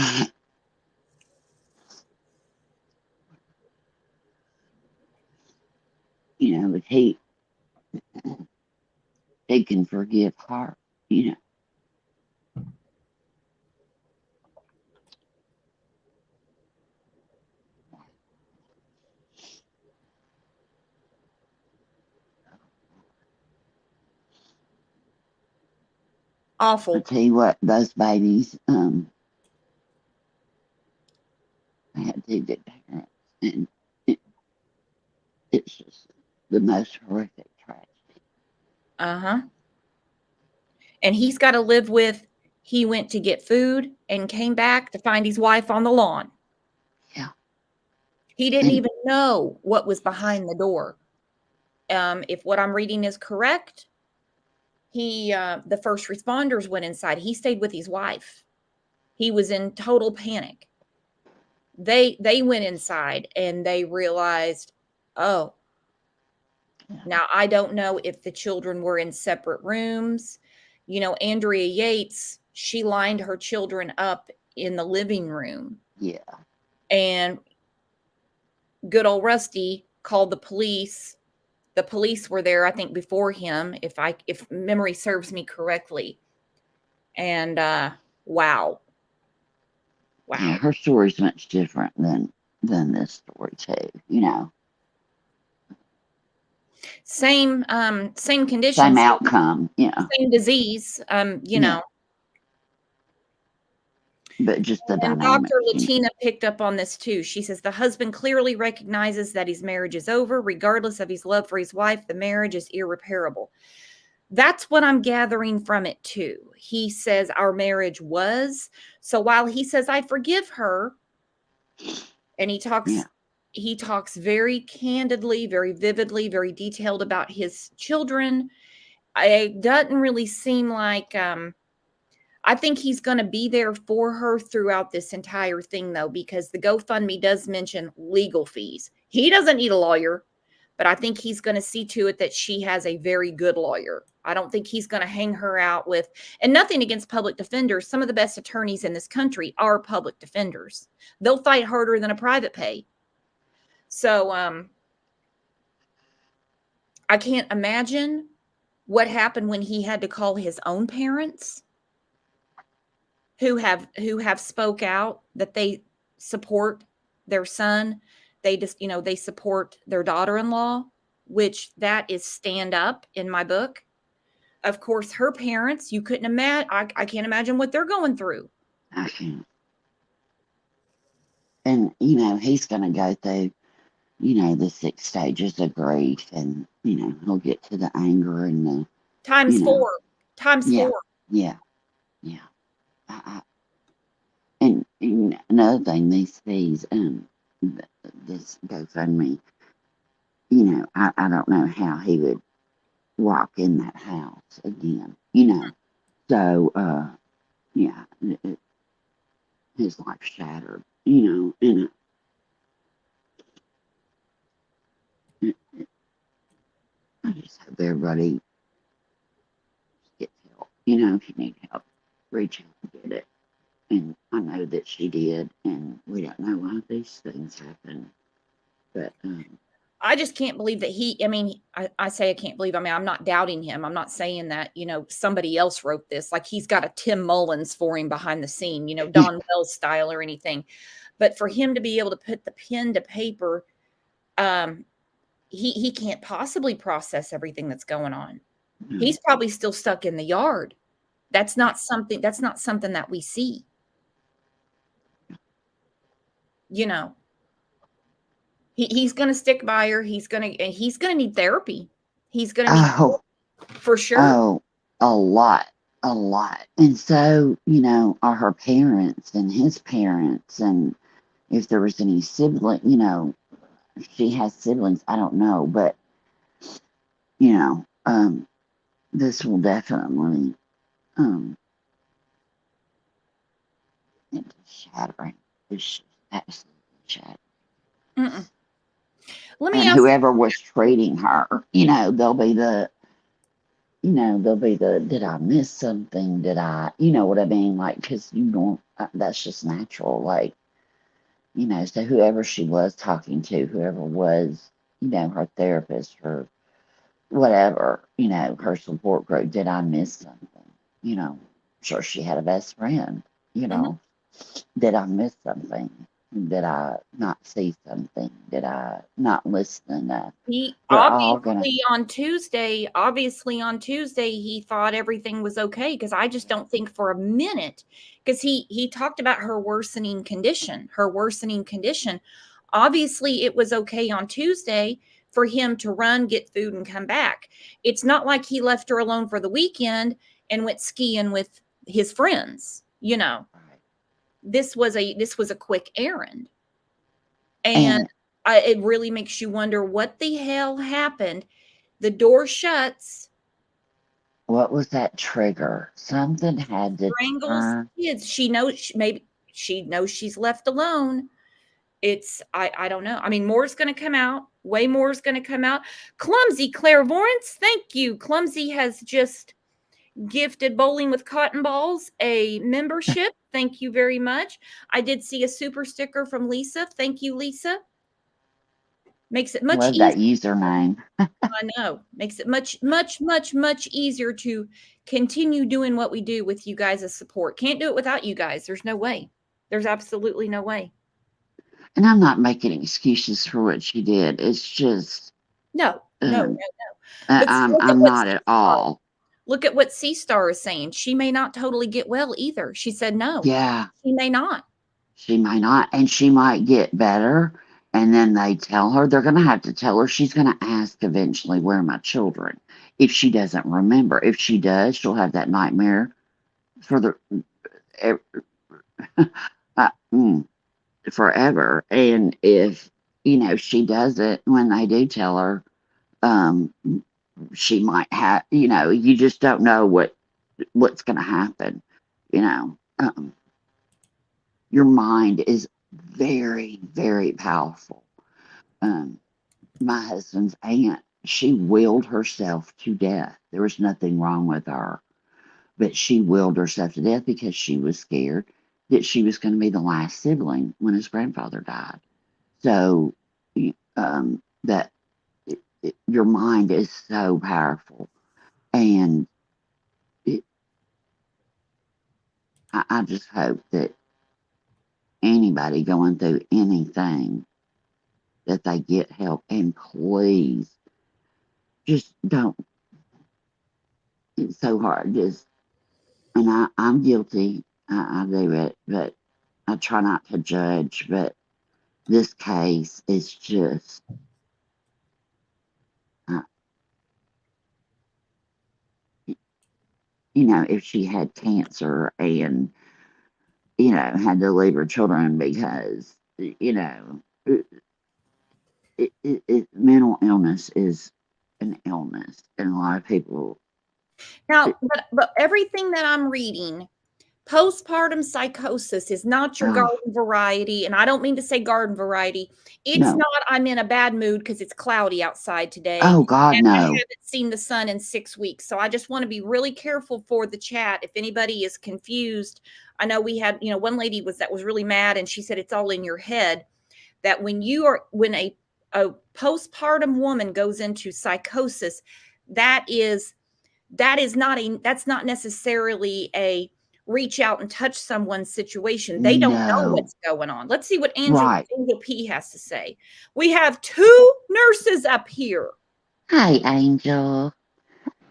You know, but he can forgive her, you know. Awful. I tell you what, those babies, I had two good parents, and it's just the most horrific tragedy. Uh-huh. And he's got to live with, he went to get food and came back to find his wife on the lawn. Yeah. He didn't And even know what was behind the door. If what I'm reading is correct, the first responders went inside. He stayed with his wife. He was in total panic. They went inside and they realized, oh, now I don't know if the children were in separate rooms. You know, Andrea Yates, she lined her children up in the living room. yeah. And good old Rusty called the police. The police were there, I think, before him, if memory serves me correctly. And wow. Yeah, her story's much different than this story too, you know. Same conditions, Same outcome, yeah. same disease, you Yeah. know. But just the And dynamic. Dr. Latina picked up on this too. She says the husband clearly recognizes that his marriage is over. Regardless of his love for his wife, the marriage is irreparable. That's what I'm gathering from it too. He says our marriage was. So while he says I forgive her, and he talks very candidly, very vividly, very detailed about his children, it doesn't really seem like I think he's going to be there for her throughout this entire thing, though, because the GoFundMe does mention legal fees. He doesn't need a lawyer, but I think he's going to see to it that she has a very good lawyer. I don't think he's going to hang her out with, and nothing against public defenders. Some of the best attorneys in this country are public defenders. They'll fight harder than a private pay. So I can't imagine what happened when he had to call his own parents, who have spoke out that they support their son. They just, they support their daughter-in-law, which that is stand up in my book. Of course, her parents, you couldn't imagine. I can't imagine what they're going through. I can't. And, he's going to go through, the 6 stages of grief, and, he'll get to the anger and the times four. Yeah. Yeah. And another thing, these fees, this GoFundMe, I don't know how he would walk in that house again, So, yeah, his life shattered, and I just hope everybody gets help. If you need help, reach out and get it. And I know that she did, and we don't know why these things happen. But I just can't believe that I say I can't believe, I'm not doubting him. I'm not saying that, somebody else wrote this. Like he's got a Tim Mullins for him behind the scene, Don Wells style or anything. But for him to be able to put the pen to paper, he can't possibly process everything that's going on. He's probably still stuck in the yard. That's not something that we see. He's going to stick by her. He's going to need therapy. He's going to need for sure. Oh, a lot. And so, are her parents and his parents, and if there was any sibling, if she has siblings, I don't know, but this will definitely it's shattering. It's just absolutely shattering. Mm-mm. Let me And ask whoever was treating her, they'll be the, did I miss something? Did I, what I mean? Like, because that's just natural. Like, so whoever she was talking to, whoever was, her therapist or whatever, her support group, did I miss something? Sure, she had a best friend, did I miss something? Did I not see something? Did I not listen enough? Obviously on Tuesday, he thought everything was okay, because I just don't think for a minute, because he talked about her worsening condition. Obviously it was okay on Tuesday, for him to run, get food, and come back. It's not like he left her alone for the weekend and went skiing with his friends. You know, this was a quick errand. And it really makes you wonder what the hell happened. The door shuts. What was that trigger? Something had to Strangles turn. kids. She knows, maybe she knows she's left alone. I don't know. I mean, more's going to come out. Way more is going to come out. Clumsy Clairvoyance. Thank you. Clumsy has just gifted Bowling with Cotton Balls a membership. Thank you very much. I did see a super sticker from Lisa. Thank you, Lisa. Makes it much Love easier. that username. I know. Makes it much easier to continue doing what we do with you guys as support. Can't do it without you guys. There's no way. There's absolutely no way. And I'm not making excuses for what she did. It's just No. But I'm look at what not at all. Look at what C Star is saying. She may not totally get well either. She said no. Yeah. She may not. She might not, and she might get better. And then they tell her, they're going to have to tell her, she's going to ask eventually, where are my children? If she doesn't remember. If she does, she'll have that nightmare for the forever. And if, she doesn't, when they do tell her, she might have, you just don't know what's going to happen. Your mind is very, very powerful. My husband's aunt, she willed herself to death. There was nothing wrong with her, but she willed herself to death because she was scared that she was going to be the last sibling when his grandfather died. So that your mind is so powerful, and I just hope that anybody going through anything, that they get help. And please, just don't. It's so hard. And I'm guilty. I do it, but I try not to judge. But this case is just, if she had cancer and, had to leave her children because, mental illness is an illness, and a lot of people. Now, but everything that I'm reading, postpartum psychosis is not your garden variety. And I don't mean to say garden variety. It's not, I'm in a bad mood because it's cloudy outside today. Oh, God, and no. I haven't seen the sun in 6 weeks. So I just want to be really careful for the chat. If anybody is confused, I know we had, one lady was really mad, and she said it's all in your head. That when a postpartum woman goes into psychosis, that's not necessarily a reach out and touch someone's situation. They don't know what's going on. Let's see what Angel P has to say. We have 2 nurses up here. Hi, Angel.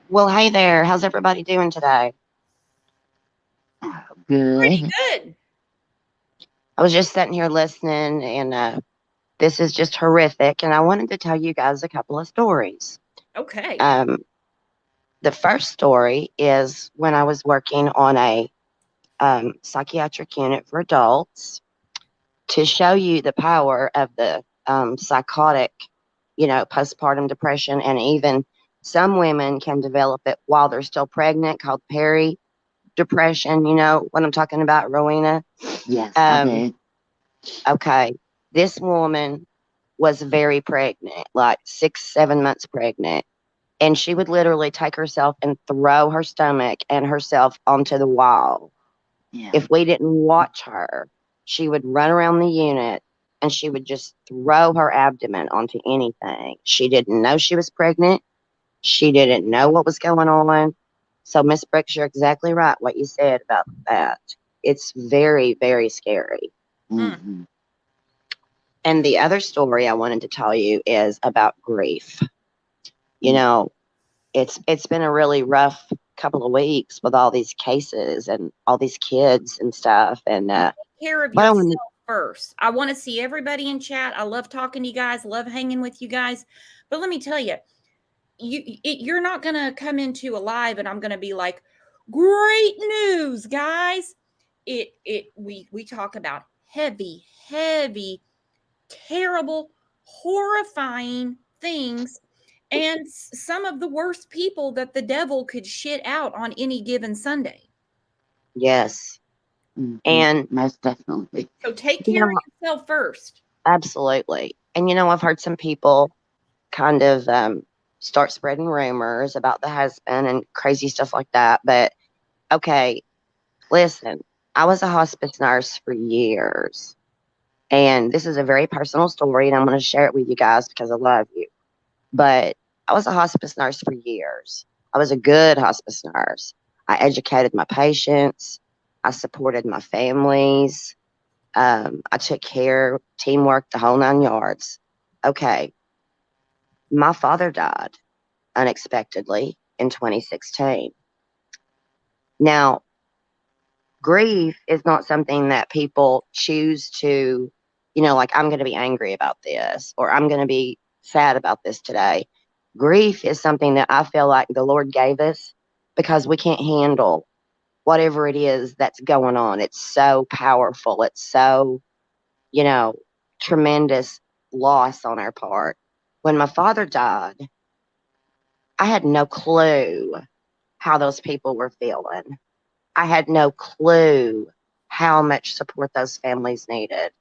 Well, hey there. How's everybody doing today? Good. Pretty good. I was just sitting here listening, and this is just horrific. And I wanted to tell you guys a couple of stories. Okay. The first story is when I was working on a psychiatric unit for adults, to show you the power of the psychotic, postpartum depression. And even some women can develop it while they're still pregnant, called peri-depression. You know what I'm talking about, Rowena? Yes, I did. Okay. This woman was very pregnant, like 6-7 months pregnant. And she would literally take herself and throw her stomach and herself onto the wall. Yeah. If we didn't watch her, she would run around the unit and she would just throw her abdomen onto anything. She didn't know she was pregnant. She didn't know what was going on. So, Miss Brooks, you're exactly right what you said about that. It's very, very scary. Mm-hmm. And the other story I wanted to tell you is about grief. It's been a really rough couple of weeks with all these cases and all these kids and stuff. And take care of yourself first. I want to see everybody in chat. I love talking to you guys, love hanging with you guys. But let me tell you, you're not going to come into a live and I'm going to be like, great news, guys. We talk about heavy, terrible, horrifying things, and some of the worst people that the devil could shit out on any given Sunday. Yes. And most definitely. So take You care know, of yourself first. absolutely. And I've heard some people kind of start spreading rumors about the husband and crazy stuff like that. But okay, listen, I was a hospice nurse for years. And this is a very personal story, and I'm going to share it with you guys because I love you. But I was a hospice nurse for years. I was a good hospice nurse. I educated my patients. I supported my families. I took care, teamwork, the whole 9 yards. Okay. My father died unexpectedly in 2016. Now, grief is not something that people choose to, like, I'm going to be angry about this or I'm going to be sad about this today. Grief is something that I feel like the Lord gave us because we can't handle whatever it is that's going on. It's so powerful. It's so, tremendous loss on our part. When my father died, I had no clue how those people were feeling. I had no clue how much support those families needed.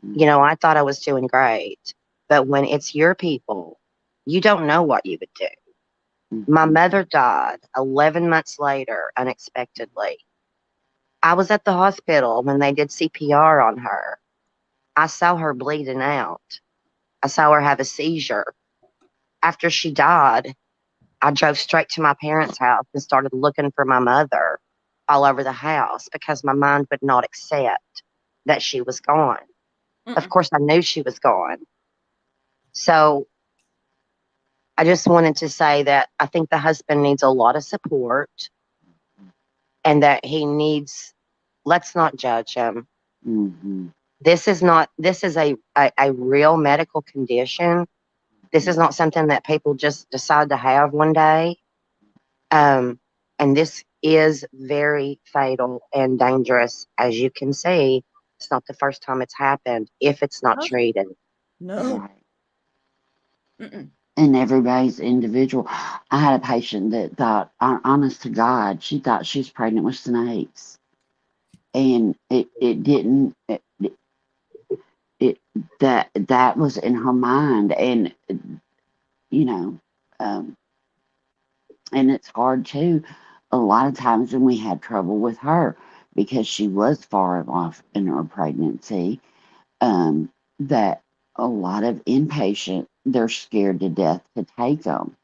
I thought I was doing great. But when it's your people, you don't know what you would do. My mother died 11 months later, unexpectedly. I was at the hospital when they did CPR on her. I saw her bleeding out. I saw her have a seizure. After she died, I drove straight to my parents' house and started looking for my mother all over the house because my mind would not accept that she was gone. Of course, I knew she was gone. So I just wanted to say that I think the husband needs a lot of support and that he needs, let's not judge him. This is a real medical condition. This is not something that people just decide to have one day. And this is very fatal and dangerous. As you can see, it's not the first time it's happened if it's not treated. No. Right. And everybody's individual. I had a patient that thought, honest to God, she thought she was pregnant with snakes. And it didn't, that was in her mind. And, and it's hard too. A lot of times when we had trouble with her because she was far off in her pregnancy, that a lot of inpatient, they're scared to death to take them.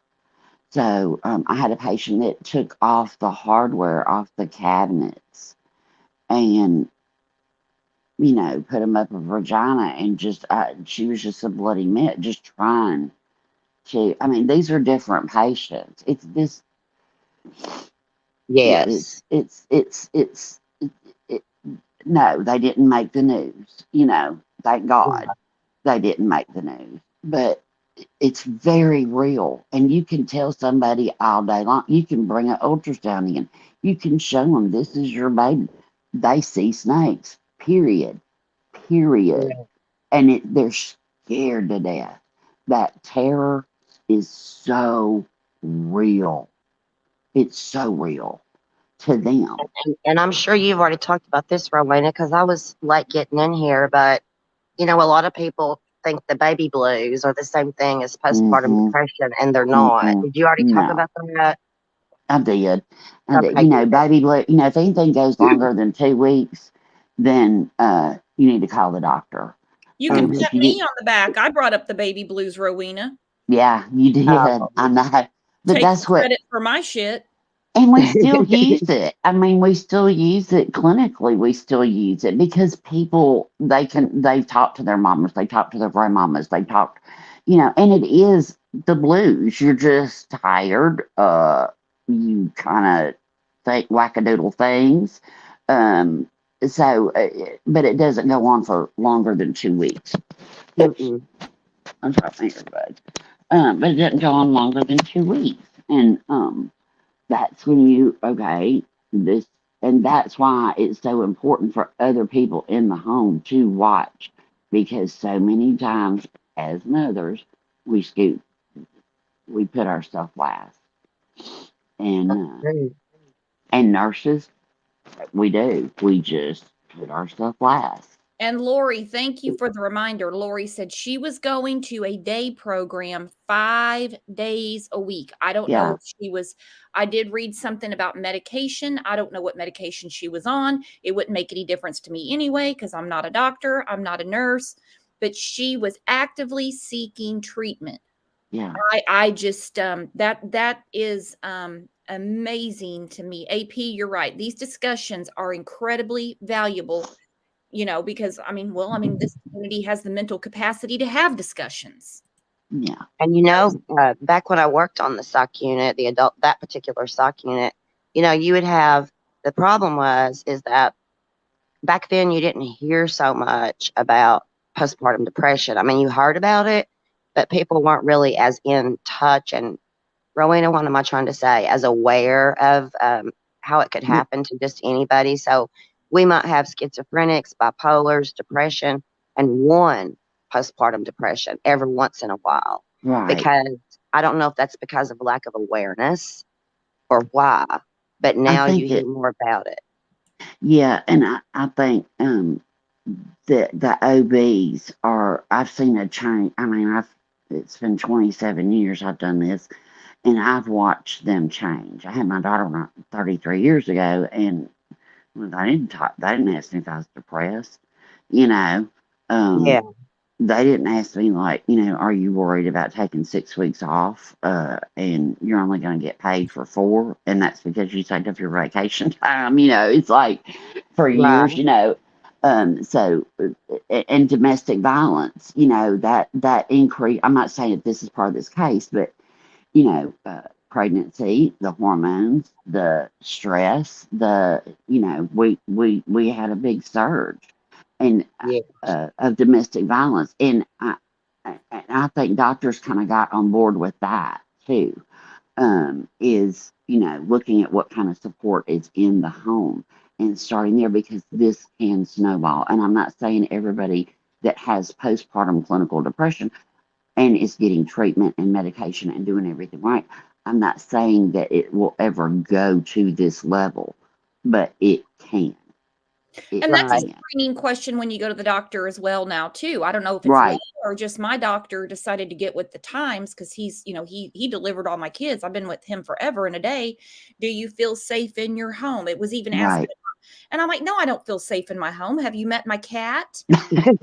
So I had a patient that took off the hardware off the cabinets and, put them up her vagina and just, she was just a bloody mess, just trying to, these are different patients. It's this. Yes. No, they didn't make the news, thank God they didn't make the news, but it's very real. And you can tell somebody all day long, you can bring an ultrasound in, you can show them this is your baby. They see snakes, period. And they're scared to death. That terror is so real. It's so real to them. And I'm sure you've already talked about this, Rowena, because I was late getting in here, but a lot of people think the baby blues are the same thing as postpartum depression, and they're not. Did you already talk about that? I did. Okay. Baby blue, if anything goes longer than 2 weeks, then you need to call the doctor. You can pat me on the back. I brought up the baby blues, Rowena. Yeah, you did. I know. But Take that's what credit for my shit. And we still use it. We still use it clinically. We still use it because people, they've talked to their mamas, they talk to their grandmamas, they talk, and it is the blues. You're just tired. You kind of think wackadoodle things. But it doesn't go on for longer than 2 weeks. I'm trying to think of it. But it doesn't go on longer than 2 weeks. And that's when this, and that's why it's so important for other people in the home to watch, because so many times as mothers, we scoot, we put ourselves last. Mm. And nurses, we do. We just put ourselves last. And Lori, thank you for the reminder. Lori said she was going to a day program 5 days a week. I don't know Yeah. if she was, I did read something about medication. I don't know what medication she was on. It wouldn't make any difference to me anyway, because I'm not a doctor, I'm not a nurse, but she was actively seeking treatment. Yeah. I just that is amazing to me. AP, you're right. These discussions are incredibly valuable, because this community has the mental capacity to have discussions. Yeah. And back when I worked on the SOC unit, that particular SOC unit, you would have, the problem is that back then you didn't hear so much about postpartum depression. I mean, you heard about it, but people weren't really as in touch. And Rowena, what am I trying to say? As aware of how it could happen to just anybody. So we might have schizophrenics, bipolars, depression, and one postpartum depression every once in a while. Right. Because I don't know if that's because of lack of awareness or why, but now you hear more about it. Yeah, and I think the OBs are, I've seen a change. I mean, it's been 27 years I've done this, and I've watched them change. I had my daughter 33 years ago, and they didn't ask me if I was depressed, Yeah. They didn't ask me, like, are you worried about taking 6 weeks off? And you're only going to get paid for 4, and that's because you take up your vacation time. It's like for years, So, and domestic violence, that increase. I'm not saying that this is part of this case, but pregnancy, the hormones, the stress, we had a big surge and of domestic violence, and I think doctors kind of got on board with that too. Is looking at what kind of support is in the home and starting there, because this can snowball. And I'm not saying everybody that has postpartum clinical depression and is getting treatment and medication and doing everything right, I'm not saying that it will ever go to this level, but it can. And that's a screening question when you go to the doctor as well now too. I don't know if it's Right. me or just my doctor decided to get with the times, because he's, he delivered all my kids. I've been with him forever and a day. Do you feel safe in your home? It was even asked. Right. And I'm like, no, I don't feel safe in my home. Have you met my cat? No.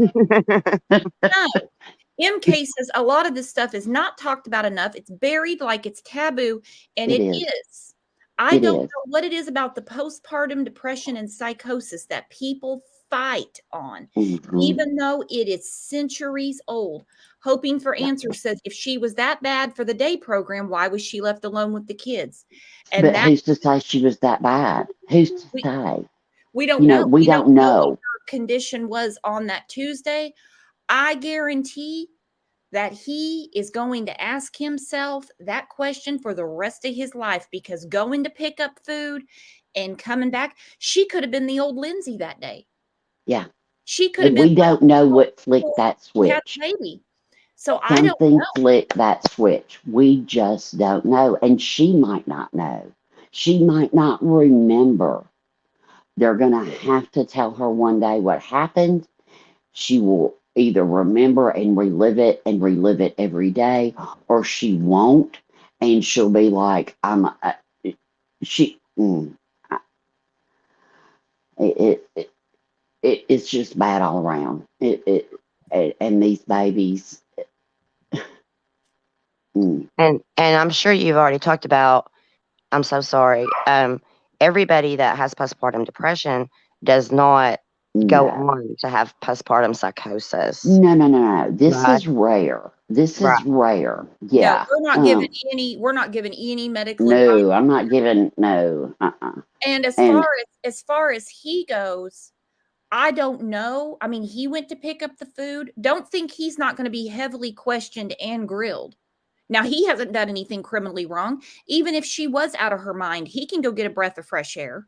M cases, a lot of this stuff is not talked about enough. It's buried like it's taboo, and it is. I don't know what it is about the postpartum depression and psychosis that people fight on, even though it is centuries old. Hoping for Answers says, if she was that bad for the day program, why was she left alone with the kids? And but who's to say she was that bad? Who's to say? We don't know. We don't know what her condition was on that Tuesday. I guarantee that he is going to ask himself that question for the rest of his life, because going to pick up food and coming back, she could have been the old Lindsay that day. Yeah. She could have been. We don't know what flicked that switch. Maybe. So Something I don't know. flicked that switch. We just don't know. And she might not know. She might not remember. They're going to have to tell her one day what happened. She will either remember and relive it every day, or she won't, and she'll be like, it's just bad all around. And these babies. And I'm sure you've already talked about, I'm so sorry. Everybody that has postpartum depression does not go on to have postpartum psychosis. No. This is rare. This is rare. Yeah. No, we're not giving any medical advice. No, I'm not giving And as far as he goes, I don't know. I mean, he went to pick up the food. Don't think he's not going to be heavily questioned and grilled. Now, he hasn't done anything criminally wrong. Even if she was out of her mind, he can go get a breath of fresh air.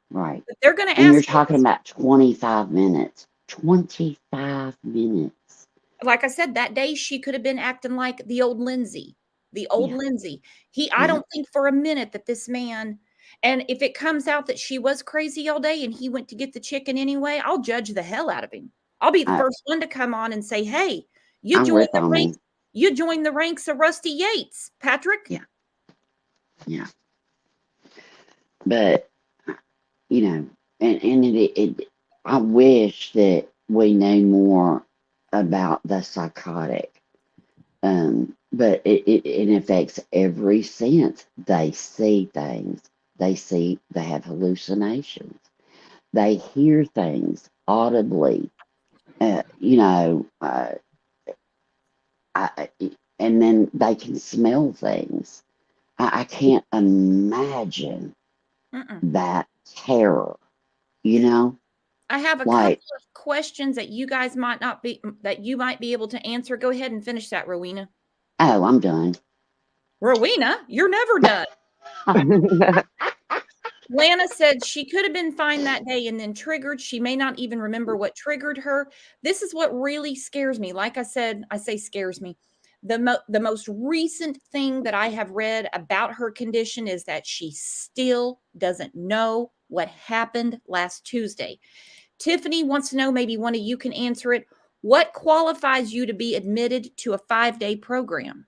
Right. But they're going to And you're ask him. talking about 25 minutes. 25 minutes. Like I said, that day she could have been acting like the old Lindsay. The old Yeah. Lindsay. I Yeah. don't think for a minute that this man, and if it comes out that she was crazy all day and he went to get the chicken anyway, I'll judge the hell out of him. I'll be the I, first one to come on and say, hey, I rip on him. you joined the ranks of Rusty Yates, Patrick. Yeah. Yeah. But, you know, and I wish that we knew more about the psychotic. But it affects every sense. They see things. They have hallucinations. They hear things audibly. You know, and then they can smell things. I can't imagine that terror, you know? I have a couple of questions that you guys might be able to answer. Go ahead and finish that, Rowena. Oh, I'm done. Rowena, you're never done. Lana said she could have been fine that day and then triggered. She may not even remember what triggered her. This is what really scares me. Like I said, I say scares me. The most recent thing that I have read about her condition is that she still doesn't know what happened last Tuesday. Tiffany wants to know, maybe one of you can answer it. What qualifies you to be admitted to a 5-day program?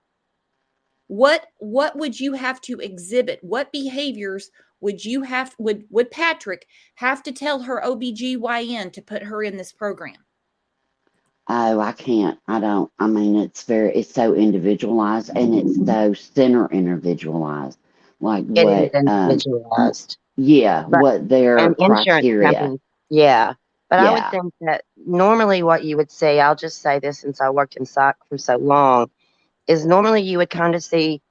What would you have to exhibit? What behaviors would Patrick have to tell her OBGYN to put her in this program? Oh, I can't. I don't. I mean, it's so individualized and it's so center individualized. Like It what, is individualized. yeah, But what their and insurance criteria. companies, yeah. But I would Yeah. think that normally what you would see, I'll just say this since I worked in psych for so long, is normally you would kind of see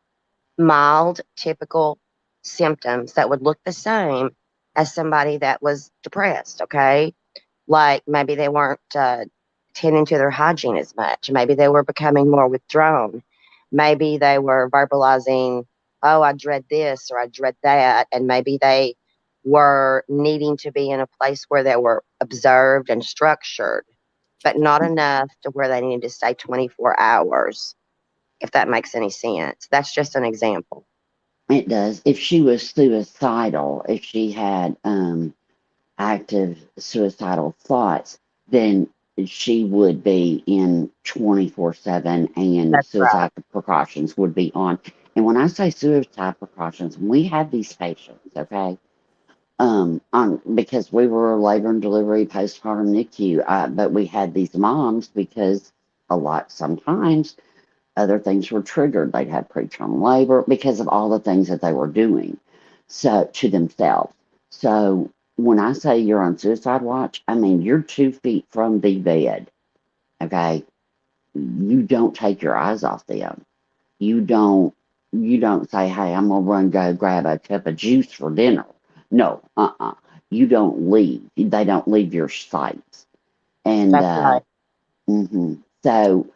mild, typical symptoms that would look the same as somebody that was depressed, okay? Like maybe they weren't tending to their hygiene as much. Maybe they were becoming more withdrawn. Maybe they were verbalizing, oh, I dread this or I dread that. And maybe they were needing to be in a place where they were observed and structured, but not enough to where they needed to stay 24 hours, if that makes any sense. That's just an example. It does. If she was suicidal, if she had active suicidal thoughts, then she would be in 24/7 and That's right. suicide precautions would be on. And when I say suicide precautions, we have these patients, okay? Because we were labor and delivery postpartum NICU, but we had these moms because sometimes other things were triggered. They'd have preterm labor because of all the things that they were doing to themselves. So when I say you're on suicide watch, I mean you're 2 feet from the bed. Okay, you don't take your eyes off them. You don't say, "Hey, I'm gonna go grab a cup of juice for dinner." No, You don't leave. They don't leave your sights. And That's right. So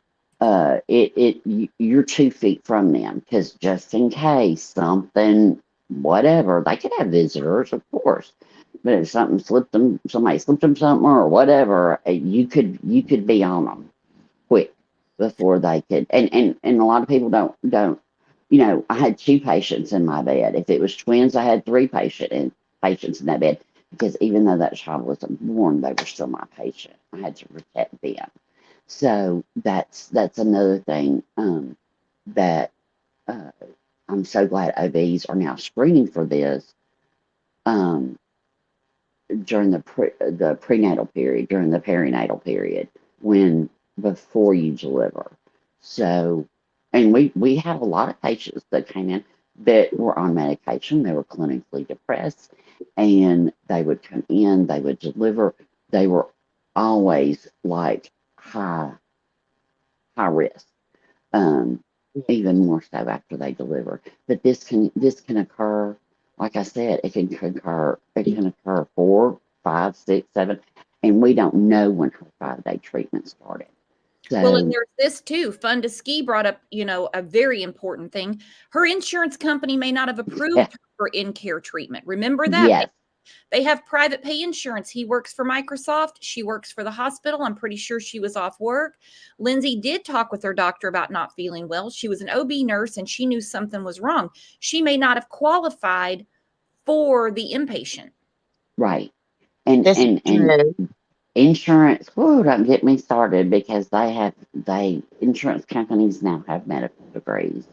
you're 2 feet from them because just in case something, whatever, they could have visitors, of course, but if somebody slipped them something or whatever, you could be on them quick before they could. And a lot of people don't. I had 2 patients in my bed. If it was twins, I had 3 patients in that bed because even though that child wasn't born, they were still my patient. I had to protect them. So that's another thing that I'm so glad OBs are now screening for this during the prenatal period, during the perinatal period, before you deliver. So, and we have a lot of patients that came in that were on medication. They were clinically depressed, and they would come in, they would deliver. They were always like high risk, even more so after they deliver. But this can occur, like I said, it can occur 4, 5, 6, 7, and we don't know when her 5-day treatment started. Well, and So, there's this too. Fun to Ski brought up, a very important thing. Her insurance company may not have approved her for in-care treatment. Remember that? yes, They have private pay insurance. He works for Microsoft. She works for the hospital. I'm pretty sure she was off work. Lindsay did talk with her doctor about not feeling well. She was an OB nurse and she knew something was wrong. She may not have qualified for the inpatient. right. And This is and and true. insurance, whoa, don't get me started because insurance companies now have medical degrees.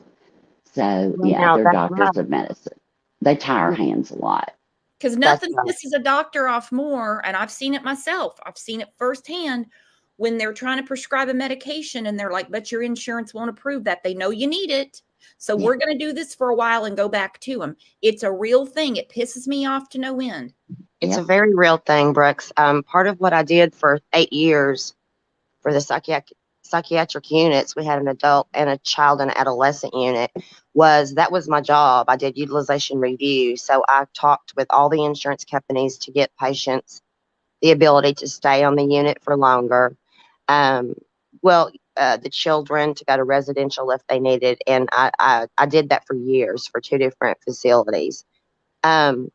So Well, yeah, now they're that's right. doctors of medicine. They tie our Yeah, hands a lot. Because that's nothing right. pisses a doctor off more, and I've seen it myself. I've seen it firsthand when they're trying to prescribe a medication and they're like, but your insurance won't approve that. They know you need it. So Yeah. we're going to do this for a while and go back to them. It's a real thing. It pisses me off to no end. It's a Yep. very real thing, Brooks. Part of what I did for 8 years for the psychiatric units, we had an adult and a child and adolescent unit, that was my job. I did utilization review. So I talked with all the insurance companies to get patients the ability to stay on the unit for longer. Um, the children to go to residential if they needed. And I did that for years for 2 different facilities. Um,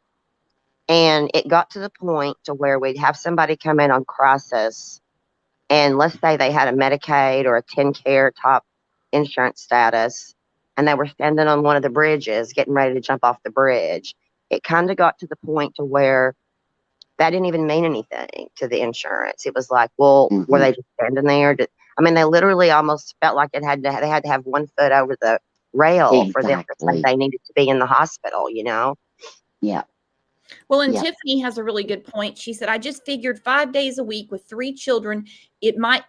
and it got to the point to where we'd have somebody come in on crisis, and let's say they had a Medicaid or a TennCare top insurance status, and they were standing on one of the bridges getting ready to jump off the bridge. It kind of got to the point to where that didn't even mean anything to the insurance. It was like, well, were Hmm. they just standing there? They literally almost felt like they had to have one foot over the rail for them to say Exactly. they needed to be in the hospital, Yeah. Well, and Yeah. Tiffany has a really good point. She said, I just figured 5 days a week with 3 children, it might,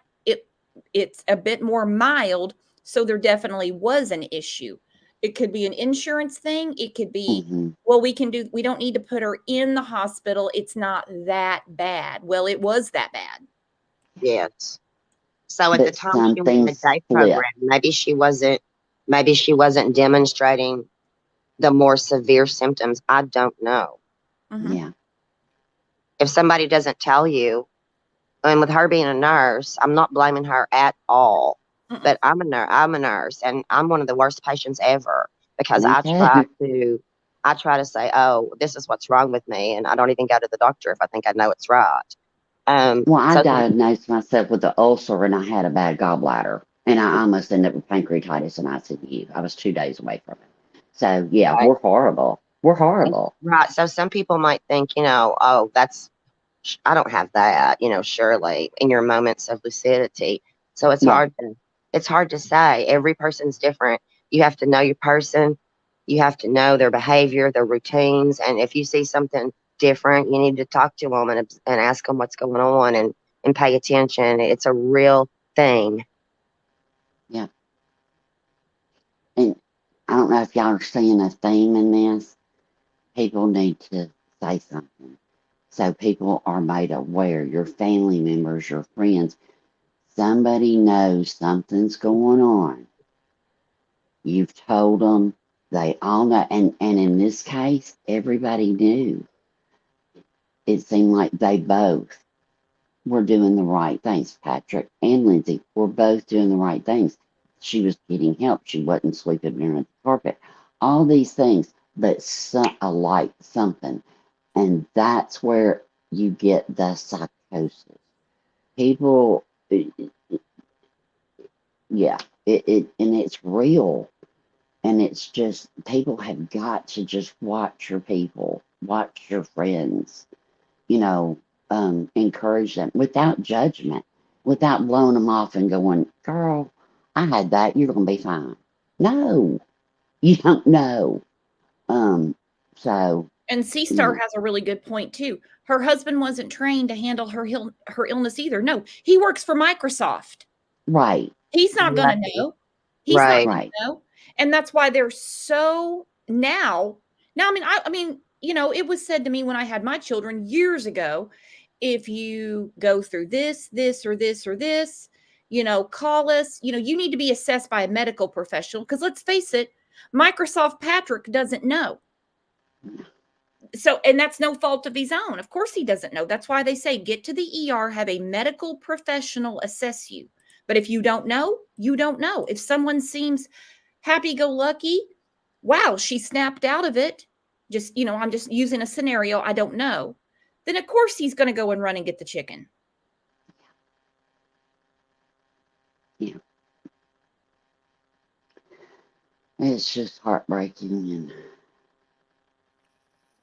it's a bit more mild. So there definitely was an issue. It could be an insurance thing. It could be, Hmm. well, we don't need to put her in the hospital. It's not that bad. Well, it was that bad. Yes. So at the But time she was in something a day split. program, maybe she wasn't demonstrating the more severe symptoms. I don't know. Mhm. Yeah. If somebody doesn't tell you, and with her being a nurse, I'm not blaming her at all. Mm-mm. But I'm a nurse, and I'm one of the worst patients ever because Me too. I try to say, oh, this is what's wrong with me, and I don't even go to the doctor if I think I know it's right. Well, I So diagnosed myself with an ulcer and I had a bad gallbladder. And I almost ended up with pancreatitis in ICU. I was 2 days away from it. So, yeah, right, we're horrible. We're horrible. right. So some people might think, oh, I don't have that, surely in your moments of lucidity. So Yeah. it's hard to say. Every person's different. You have to know your person. You have to know their behavior, their routines. And if you see something different, you need to talk to them and ask them what's going on and pay attention. It's a real thing. Yeah. And I don't know if y'all are seeing a theme in this. People need to say something. So people are made aware, your family members, your friends, somebody knows something's going on. You've told them, they all know. And in this case, everybody knew. It seemed like they both were doing the right things. Patrick and Lindsay were both doing the right things. She was getting help. She wasn't sleeping underneath the carpet. All these things, but something. And that's where you get the psychosis. People, yeah, and it's real. And it's just, people have got to just watch your people, watch your friends, encourage them without judgment, without blowing them off and going, girl, I had that, you're going to be fine. No, you don't know. So, And C Star has a really good point too. Her husband wasn't trained to handle her illness either. No, he works for Microsoft. right, He's not going to know. He's not Right. going right. to know. And that's why they're so now. I mean, it was said to me when I had my children years ago, if you go through this, or this, or this, call us. You need to be assessed by a medical professional because let's face it, Microsoft Patrick doesn't know. So, and that's no fault of his own. Of course he doesn't know. That's why they say get to the ER, have a medical professional assess you. But if you don't know, you don't know. If someone seems happy-go-lucky, wow, she snapped out of it. Just, I'm just using a scenario. I don't know. Then of course he's going to go and run and get the chicken. Yeah. It's just heartbreaking, and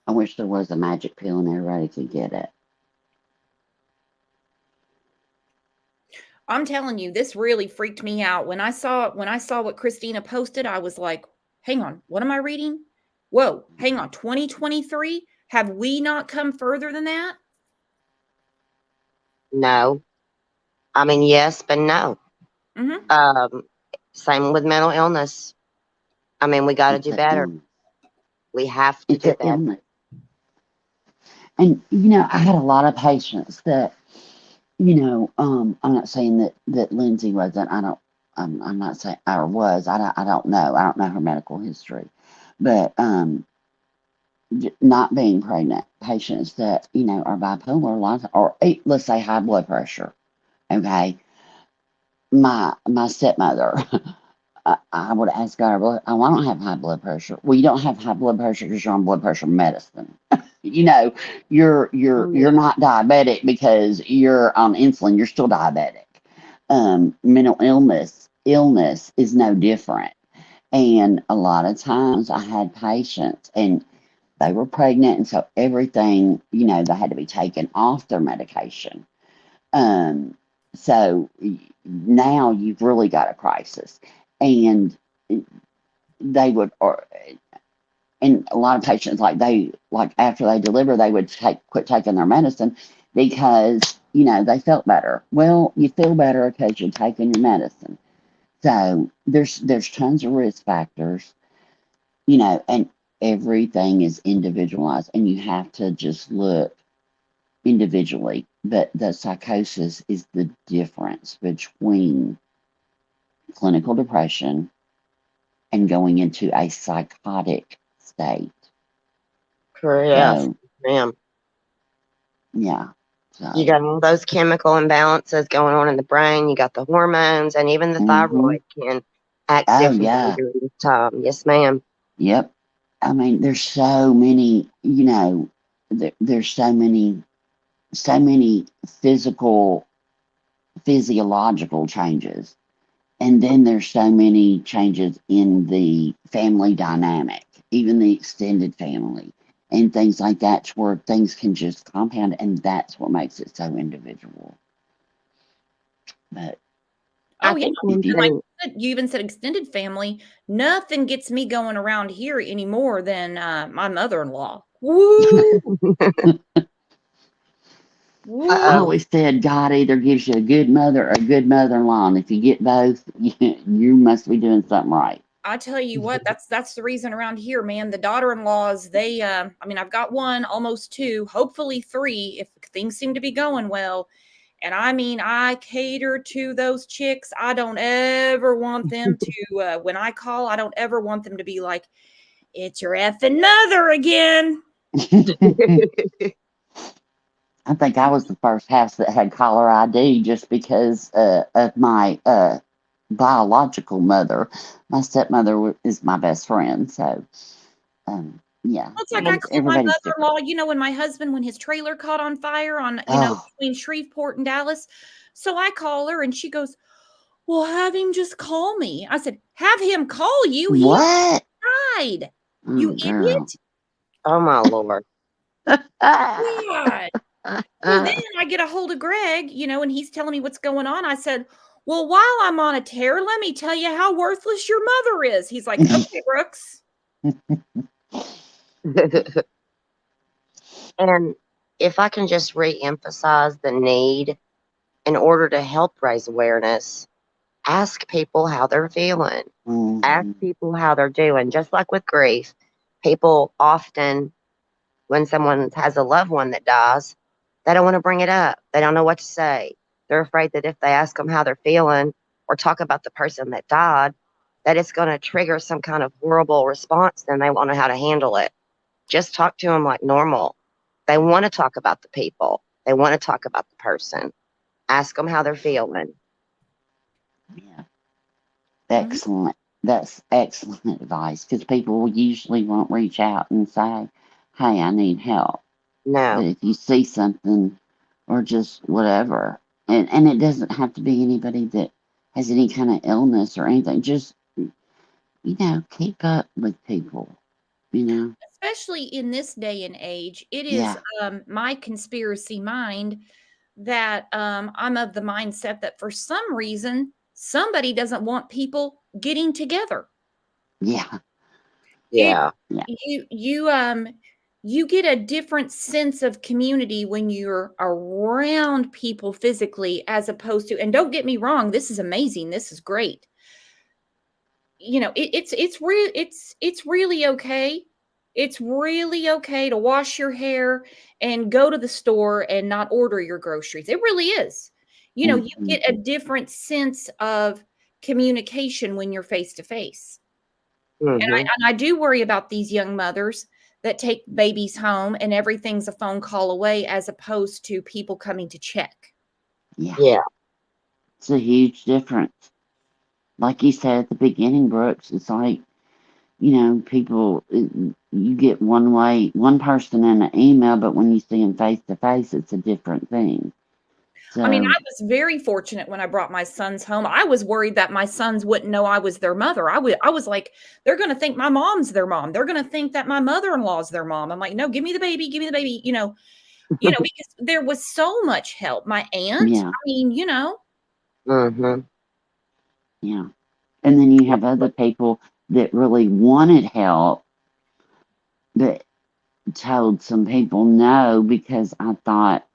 I wish there was a magic pill and everybody could get it. I'm telling you, this really freaked me out. When I saw what Christina posted, I was like, hang on, what am I reading? Whoa, hang on, 2023? Have we not come further than that? No. I mean, yes, but no. Mm-hmm. Same with mental illness. I mean, we got to It's do an better. illness. We have to It's do an better. illness. And, I had a lot of patients that, I'm not saying that Lindsay wasn't. I'm not saying, or was. I don't know. I don't know her medical history. But not being pregnant, patients that, are bipolar, or let's say high blood pressure. Okay. My stepmother, I would ask her, well, I don't have high blood pressure. Well, you don't have high blood pressure because you're on blood pressure medicine. You're not diabetic because you're on insulin. You're still diabetic. Mental illness is no different. And a lot of times I had patients and they were pregnant, and so everything, they had to be taken off their medication. So now you've really got a crisis. And they would, and a lot of patients, like after they deliver, they would quit taking their medicine because, they felt better. Well, you feel better because you're taking your medicine. So there's tons of risk factors, and everything is individualized, and you have to just look individually. But the psychosis is the difference between clinical depression and going into a psychotic state. Yes, So, ma'am. yeah. You So, got all those chemical imbalances going on in the brain. You got the hormones, and even the thyroid can act oh, differently yeah. during this time. Yes, ma'am. Yep. I mean, there's so many, there's so many physiological changes. And then there's so many changes in the family dynamic, even the extended family and things like that, where things can just compound, and that's what makes it so individual. But Oh, I yeah. think And you- like you even said extended family, nothing gets me going around here anymore than my mother-in-law. Woo! Woo! I always said God either gives you a good mother or a good mother-in-law, and if you get both, you must be doing something right. I tell you what, that's the reason around here, man. The daughter-in-laws, they I mean, I've got one, almost two, hopefully three, if things seem to be going well. And I mean, I cater to those chicks. I don't ever want them to, when I call, I don't ever want them to be like, it's your effing mother again. I think I was the first house that had caller ID just because of my biological mother. My stepmother is my best friend, so yeah. It's like I called my Everybody's mother-in-law, different. when his trailer caught on fire on, Oh, between Shreveport and Dallas. So I call her and she goes, well, have him just call me. I said, have him call you. He what? died. Oh, You girl. idiot. Oh, my Lord. God. So then I get a hold of Greg, and he's telling me what's going on. I said, well, while I'm on a tear, let me tell you how worthless your mother is. He's like, okay, Brooks. And if I can just re-emphasize the need in order to help raise awareness, ask people how they're feeling. Ask people how they're doing. Just like with grief, people often, when someone has a loved one that dies, they don't want to bring it up. They don't know what to say. They're afraid that if they ask them how they're feeling or talk about the person that died, that it's going to trigger some kind of horrible response. Then they won't know how to handle it. Just talk to them like normal. They want to talk about the people. They want to talk about the person. Ask them how they're feeling. Yeah. Mhm. Excellent. That's excellent advice because people usually won't reach out and say, "Hey, I need help." But No. if you see something or just whatever, and it doesn't have to be anybody that has any kind of illness or anything, just, keep up with people, you know? Especially in this day and age, it is, Yeah. my conspiracy mind that, I'm of the mindset that for some reason, somebody doesn't want people getting together. Yeah. It Yeah. Yeah. you get a different sense of community when you're around people physically as opposed to, and don't get me wrong, this is amazing, this is great. It's really okay. It's really okay to wash your hair and go to the store and not order your groceries. It really is. You Hmm. get a different sense of communication when you're face to face. Hmm. And I do worry about these young mothers that take babies home and everything's a phone call away as opposed to people coming to check. Yeah. Yeah. It's a huge difference. Like you said at the beginning, Brooks, it's like, people, you get one person in an email, but when you see them face to face, it's a different thing. I mean, So, I was very fortunate when I brought my sons home. I was worried that my sons wouldn't know I was their mother. I was like, they're going to think my mom's their mom. They're going to think that my mother-in-law's their mom. I'm like, no, give me the baby, give me the baby, because there was so much help. My aunt, yeah, I mean, Hmm. yeah. And then you have other people that really wanted help, but told some people no because I thought,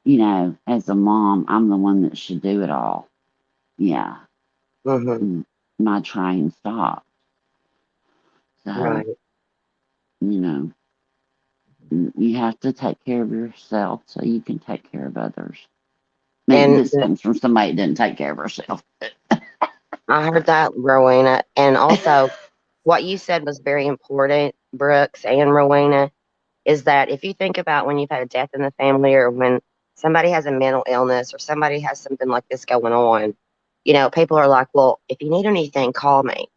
as a mom, I'm the one that should do it all. Yeah. Hmm. Mm, my train stopped. So, Right. you know, you have to take care of yourself so you can take care of others. Maybe And this comes from somebody that didn't take care of herself. I heard that, Rowena. And also, what you said was very important, Brooks and Rowena, is that if you think about when you've had a death in the family or when somebody has a mental illness or somebody has something like this going on, people are like, well, if you need anything, call me.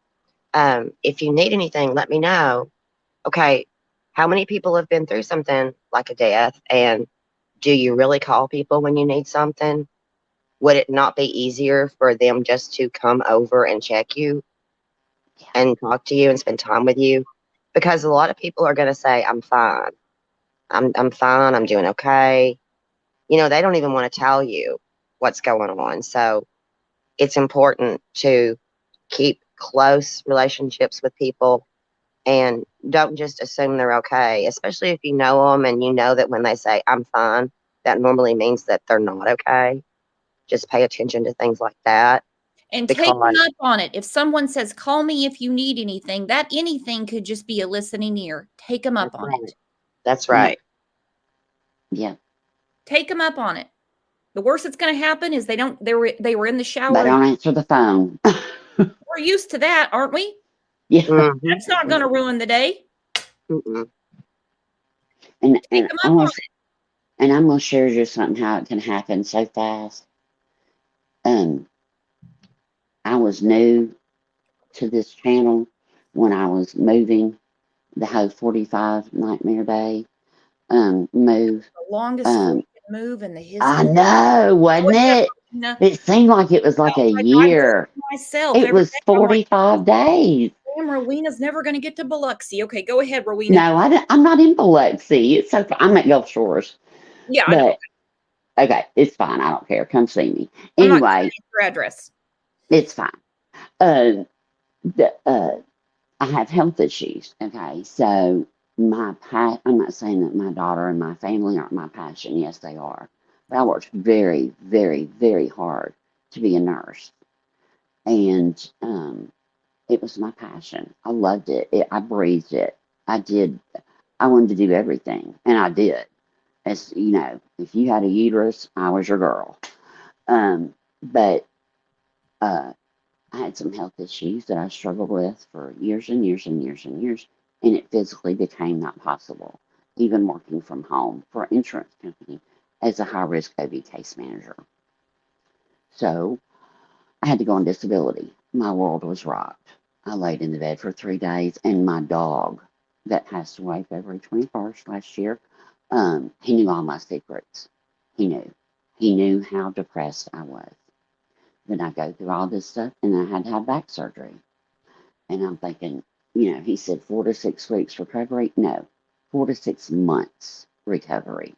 If you need anything, let me know. Okay, how many people have been through something like a death? And do you really call people when you need something? Would it not be easier for them just to come over and check you and talk to you and spend time with you? Because a lot of people are going to say, I'm fine. I'm fine. I'm doing okay. They don't even want to tell you what's going on. So it's important to keep close relationships with people and don't just assume they're okay, especially if you know them and you know that when they say, I'm fine, that normally means that they're not okay. Just pay attention to things like that and take them because up on it. If someone says, call me if you need anything, that anything could just be a listening ear. Take them up that's on right. it. That's Yeah, right. yeah. Take them up on it. The worst that's going to happen is they were in the They shower and don't answer the phone. we're used to that, aren't we? Yeah. Mm-hmm. That's not going to ruin the day. Mm-mm. And Take and them I up on was and I'm gonna share just something how it can happen so fast. Um, I was new to this channel when I was moving the whole 45 nightmare day move. the longest Um, freaking move in the I history. know, Go wasn't ahead, it? Rowena. It seemed like it was like a I go year. through myself It every was day. I'm like, 45 days. damn, Rowena's never going to get to Biloxi. Okay, go ahead, Rowena. No, I'm not in Biloxi. It's so I'm at Gulf Shores, Yeah, I know. but okay, it's fine. I don't care. Come see me. I'm not giving Anyway, you your address. it's fine. Uh, the, I have health issues. Okay, so I'm not saying that my daughter and my family aren't my passion. Yes, they are. But I worked very, very, very hard to be a nurse, and it was my passion. I loved it. I breathed it. I did. I wanted to do everything, and I did. As you know, if you had a uterus, I was your girl. But uh, I had some health issues that I struggled with for years and years and years and years, and it physically became not possible, even working from home for an insurance company as a high risk OB case manager. So I had to go on disability. My world was rocked. I laid in the bed for 3 days, and my dog that passed away February 21st last year, he knew all my secrets. He knew. He knew how depressed I was. Then I go through all this stuff, and I had to have back surgery. And I'm thinking, he said 4 to 6 weeks recovery. No, 4 to 6 months recovery.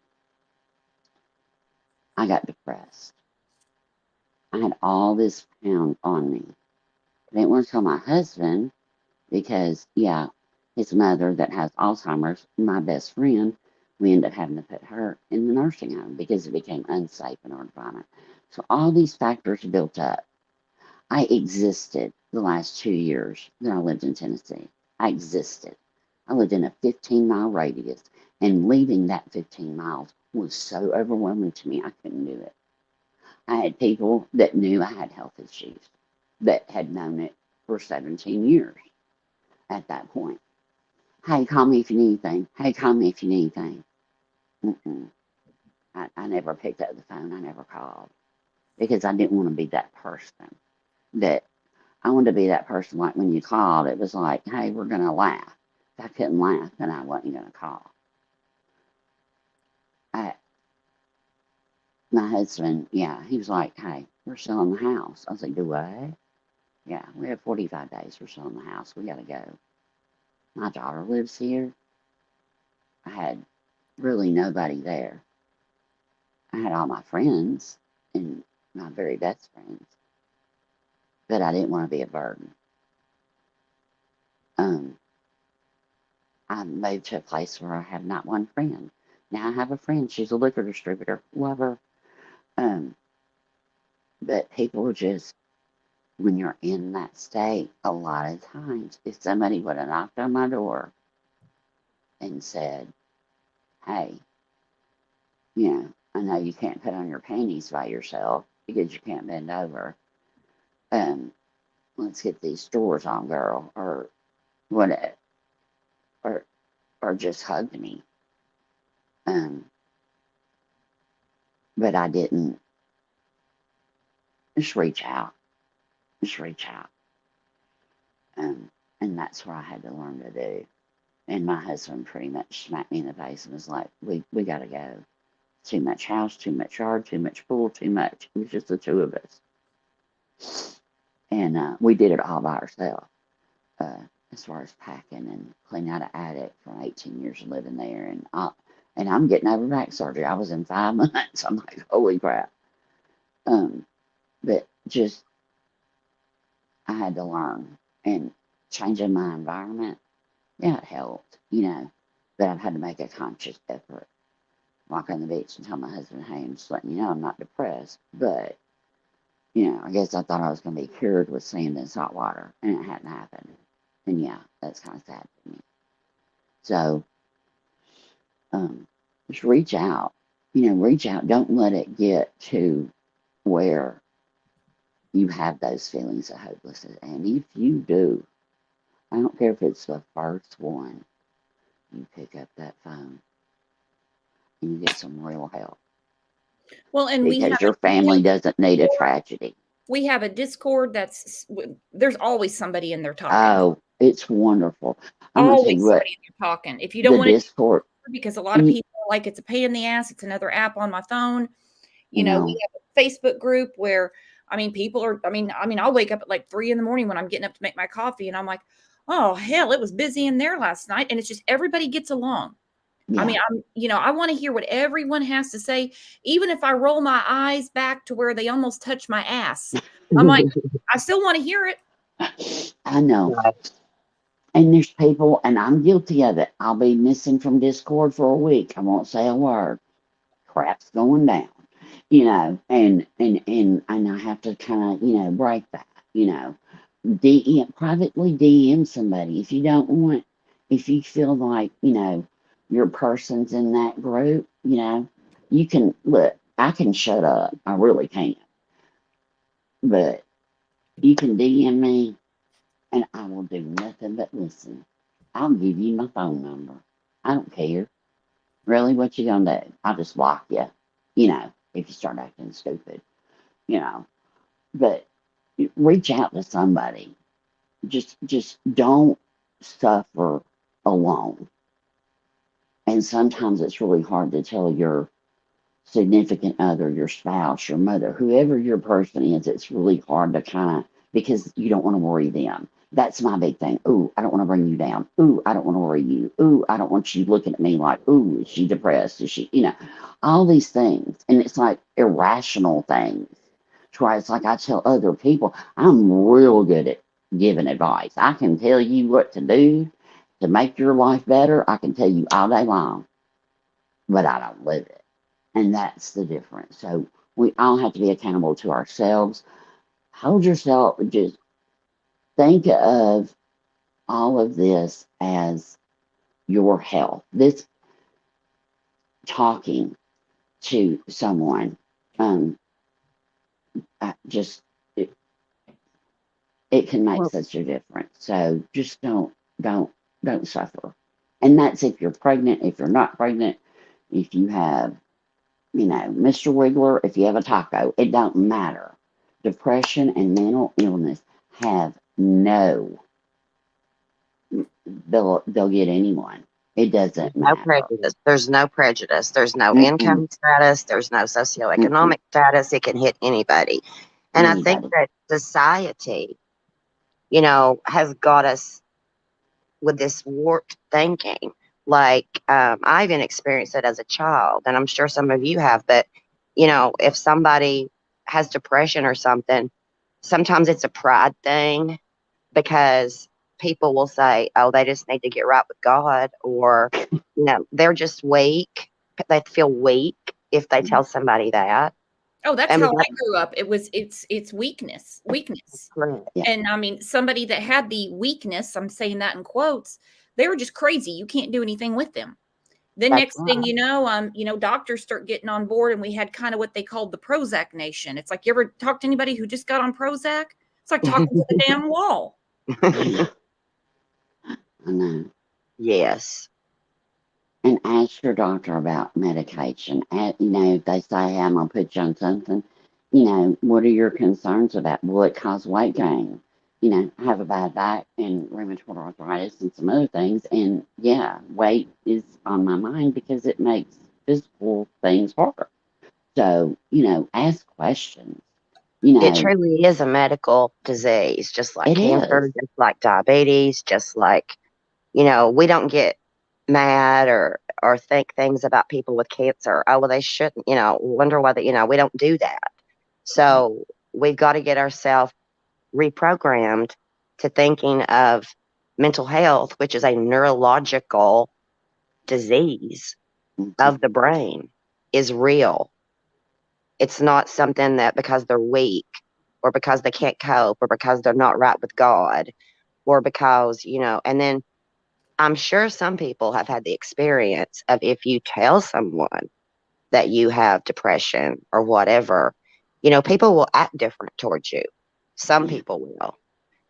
I got depressed. I had all this pound on me. I didn't want to tell my husband because, his mother that has Alzheimer's, my best friend, we ended up having to put her in the nursing home because it became unsafe in our environment. So all these factors built up. I existed the last 2 years that I lived in Tennessee. I existed. I lived in a 15-mile radius, and leaving that 15 miles was so overwhelming to me, I couldn't do it. I had people that knew I had health issues that had known it for 17 years at that point. Hey, call me if you need anything. Hey, call me if you need anything. I never picked up the phone. I never called because I didn't want to be that person. That I wanted to be that person like when you called, it was like, hey, we're going to laugh. If I couldn't laugh, then I wasn't going to call. My husband, he was like, hey, we're selling the house. I was like, do what? Yeah, we have 45 days. We're selling the house. We got to go. My daughter lives here. I had really nobody there. I had all my friends and my very best friends, but I didn't want to be a burden. I moved to a place where I have not one friend. Now I have a friend. She's a liquor distributor. Love her. But people just, when you're in that state, a lot of times, if somebody would have knocked on my door and said, hey, I know you can't put on your panties by yourself because you can't bend over. Let's get these drawers on, girl, or whatever, or just hugged me. But I didn't. Just reach out. Just reach out. And that's what I had to learn to do. And my husband pretty much smacked me in the face and was like, we got to go. Too much house, too much yard, too much pool, too much. It was just the two of us. And we did it all by ourselves. As far as packing and cleaning out an attic from 18 years of living there. And I'm getting over back surgery. I was in 5 months. I'm like, holy crap. But just, I had to learn. And changing my environment, it helped, But I've had to make a conscious effort. Walk on the beach and tell my husband, hey, I'm just letting you know I'm not depressed. But, I guess I thought I was going to be cured with sand and salt water. And it hadn't happened. And that's kind of sad for me. So, just reach out. Reach out. Don't let it get to where you have those feelings of hopelessness. And if you do, I don't care if it's the first one, you pick up that phone and you get some real help. Well, and because your family doesn't need a tragedy. We have a Discord there's always somebody in there talking. Oh, it's wonderful. I'm always gonna tell you somebody in there talking. If you don't want to Discord, because a lot of people are like, it's a pain in the ass. It's another app on my phone. We have a Facebook group where, people are, I'll wake up at like 3 a.m. when I'm getting up to make my coffee. And I'm like, oh, hell, it was busy in there last night. And it's just, everybody gets along. Yeah. I want to hear what everyone has to say. Even if I roll my eyes back to where they almost touch my ass, I'm like, I still want to hear it. I know. And there's people, and I'm guilty of it. I'll be missing from Discord for a week. I won't say a word. Crap's going down, and I have to kind of, break that, privately DM somebody if you don't want, if you feel like, your person's in that group, you can look. I can shut up. I really can. But you can DM me, and I will do nothing but listen. I'll give you my phone number. I don't care. Really, what you gonna do? I'll just block you, if you start acting stupid, But, reach out to somebody. Just don't suffer alone. And sometimes it's really hard to tell your significant other, your spouse, your mother, whoever your person is. It's really hard to kind of, because you don't want to worry them. That's my big thing. Ooh, I don't want to bring you down. Ooh, I don't want to worry you. Ooh, I don't want you looking at me like, ooh, is she depressed? Is she, all these things. And it's like irrational things. To where it's like I tell other people, I'm real good at giving advice. I can tell you what to do to make your life better. I can tell you all day long, but I don't live it. And that's the difference. So we all have to be accountable to ourselves. Hold yourself, just think of all of this as your health. This talking to someone, just it can make such a difference. So just don't suffer. And that's if you're pregnant, if you're not pregnant, if you have, Mr. Wiggler, if you have a taco, it don't matter. Depression and mental illness have they'll get anyone. It doesn't No matter. prejudice. There's no prejudice. There's no Mm-mm. income status. There's no socioeconomic status. It can hit anybody. And I think that society, has got us with this warped thinking. Like, I even experienced it as a child, and I'm sure some of you have, but, if somebody has depression or something, sometimes it's a pride thing because people will say, oh, they just need to get right with God, or, they're just weak. They feel weak if they tell somebody that. Oh, that's And how I grew up. It's weakness. Yeah. And I mean, somebody that had the weakness, I'm saying that in quotes, they were just crazy. You can't do anything with them. Then That's next thing you know, doctors start getting on board, and we had kind of what they called the Prozac nation. It's like, you ever talk to anybody who just got on Prozac? It's like talking to the damn wall. I know. Yes. And ask your doctor about medication. If they say, hey, I'm going to put you on something, what are your concerns about? Will it cause weight gain? I have a bad back and rheumatoid arthritis and some other things. And yeah, weight is on my mind because it makes physical things harder. So, ask questions. It truly is a medical disease, just like cancer, just like diabetes, just like, we don't get mad or think things about people with cancer. Oh, well, they shouldn't, wonder whether, we don't do that. So we've got to get ourselves reprogrammed to thinking of mental health, which is a neurological disease of the brain, is real. It's not something that because they're weak or because they can't cope or because they're not right with God or because, and then I'm sure some people have had the experience of if you tell someone that you have depression or whatever, people will act different towards you. Some people will.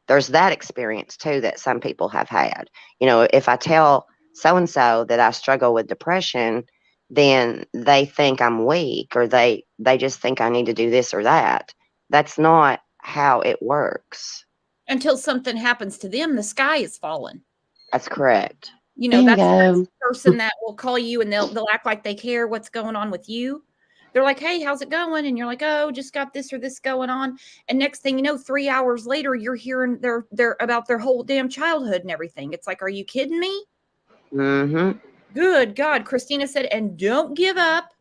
There's that experience too that some people have had. If I tell so-and-so that I struggle with depression, then they think I'm weak or they just think I need to do this or that. That's not how it works. Until something happens to them, the sky is falling. That's correct. That's the person that will call you and they'll act like they care what's going on with you. They're like, hey, how's it going? And you're like, oh, just got this or this going on. And next thing you know, 3 hours later, you're hearing they're about their whole damn childhood and everything. It's like, are you kidding me? Mm-hmm. Good God. Christina said, and don't give up.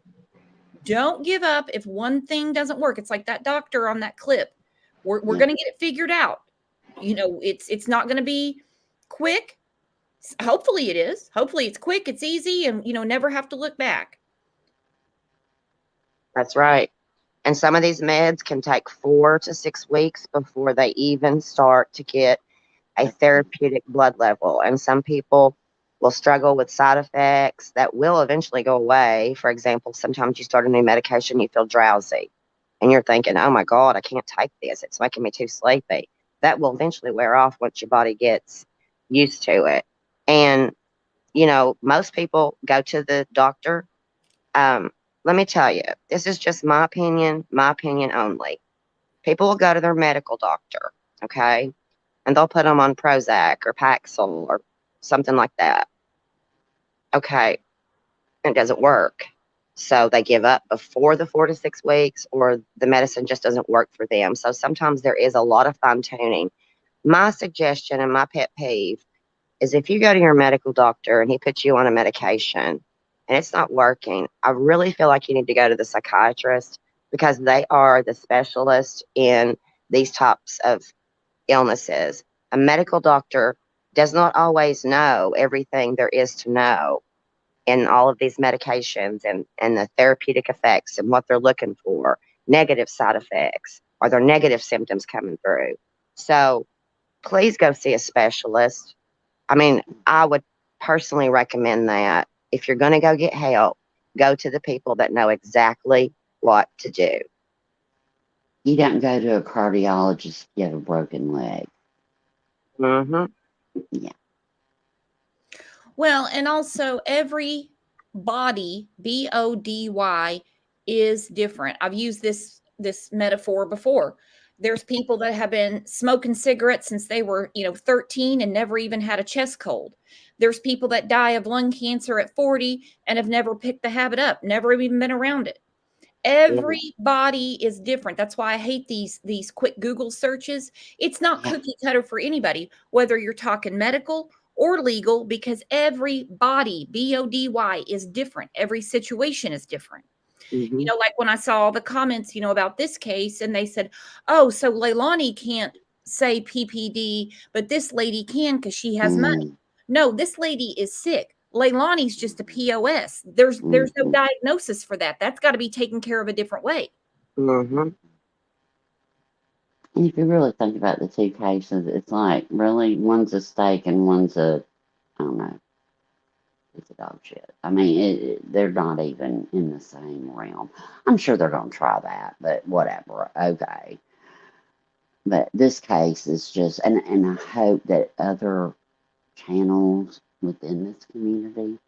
Don't give up if one thing doesn't work. It's like that doctor on that clip. We're going to get it figured out. It's not going to be quick. Hopefully it is. Hopefully it's quick, it's easy, and never have to look back. That's right. And some of these meds can take 4 to 6 weeks before they even start to get a therapeutic blood level. And some people will struggle with side effects that will eventually go away. For example, sometimes you start a new medication, you feel drowsy, and you're thinking, oh my God, I can't take this. It's making me too sleepy. That will eventually wear off once your body gets used to it. And, most people go to the doctor. Let me tell you, this is just my opinion only. People will go to their medical doctor, okay, and they'll put them on Prozac or Paxil or something like that. Okay, it doesn't work. So they give up before the 4 to 6 weeks, or the medicine just doesn't work for them. So sometimes there is a lot of fine tuning. My suggestion and my pet peeve is if you go to your medical doctor and he puts you on a medication and it's not working, I really feel like you need to go to the psychiatrist, because they are the specialist in these types of illnesses. A medical doctor does not always know everything there is to know in all of these medications and the therapeutic effects and what they're looking for, negative side effects. Are there negative symptoms coming through? So please go see a specialist. I mean, I would personally recommend that. If you're going to go get help, go to the people that know exactly what to do. You don't go to a cardiologist to get a broken leg. Mm-hmm. Yeah. Well, and also every body, body, is different. I've used this metaphor before. There's people that have been smoking cigarettes since they were, 13 and never even had a chest cold. There's people that die of lung cancer at 40 and have never picked the habit up, never even been around it. Every body is different. That's why I hate these quick Google searches. It's not cookie cutter for anybody, whether you're talking medical or legal, because every body, body, is different. Every situation is different. Mm-hmm. Like when I saw all the comments, about this case, and they said, oh, so Leilani can't say PPD, but this lady can because she has money. No, this lady is sick. Leilani's just a POS. There's no diagnosis for that. That's got to be taken care of a different way. Mm-hmm. And if you really think about the two cases, it's like, really, one's a steak and one's I don't know, it's a dog shit. I mean, they're not even in the same realm. I'm sure they're going to try that, but whatever. Okay. But this case is just, and I hope that other channels within this community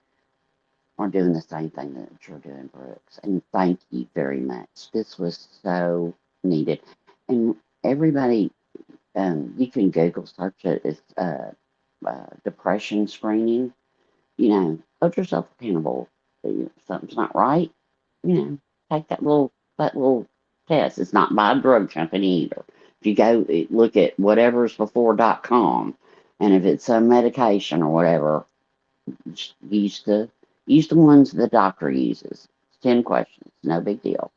are doing the same thing that you're doing, Brooks. And thank you very much. This was so needed. And everybody, you can Google search it. It's depression screening. Hold yourself accountable. If something's not right, take that little test. It's not by a drug company either. If you go look at whateversbefore.com, and if it's some medication or whatever, use the ones the doctor uses. 10 questions, no big deal.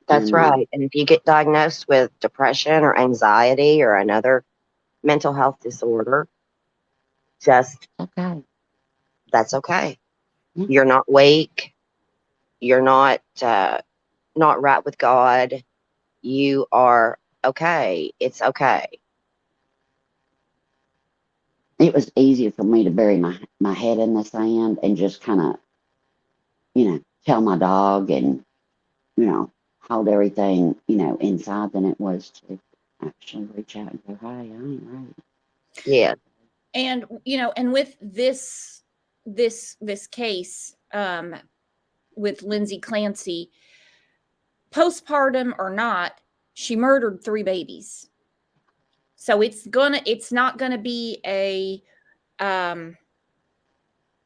That's right. And if you get diagnosed with depression or anxiety or another mental health disorder, just okay. That's okay. You're not weak. You're not right with God. You are okay. It's okay. It was easier for me to bury my head in the sand and just kind of, tell my dog and, hold everything, inside than it was to actually reach out and go, hi, I ain't right. Yeah. And, and with this case, with Lindsay Clancy, postpartum or not, she murdered 3 babies. So it's not gonna be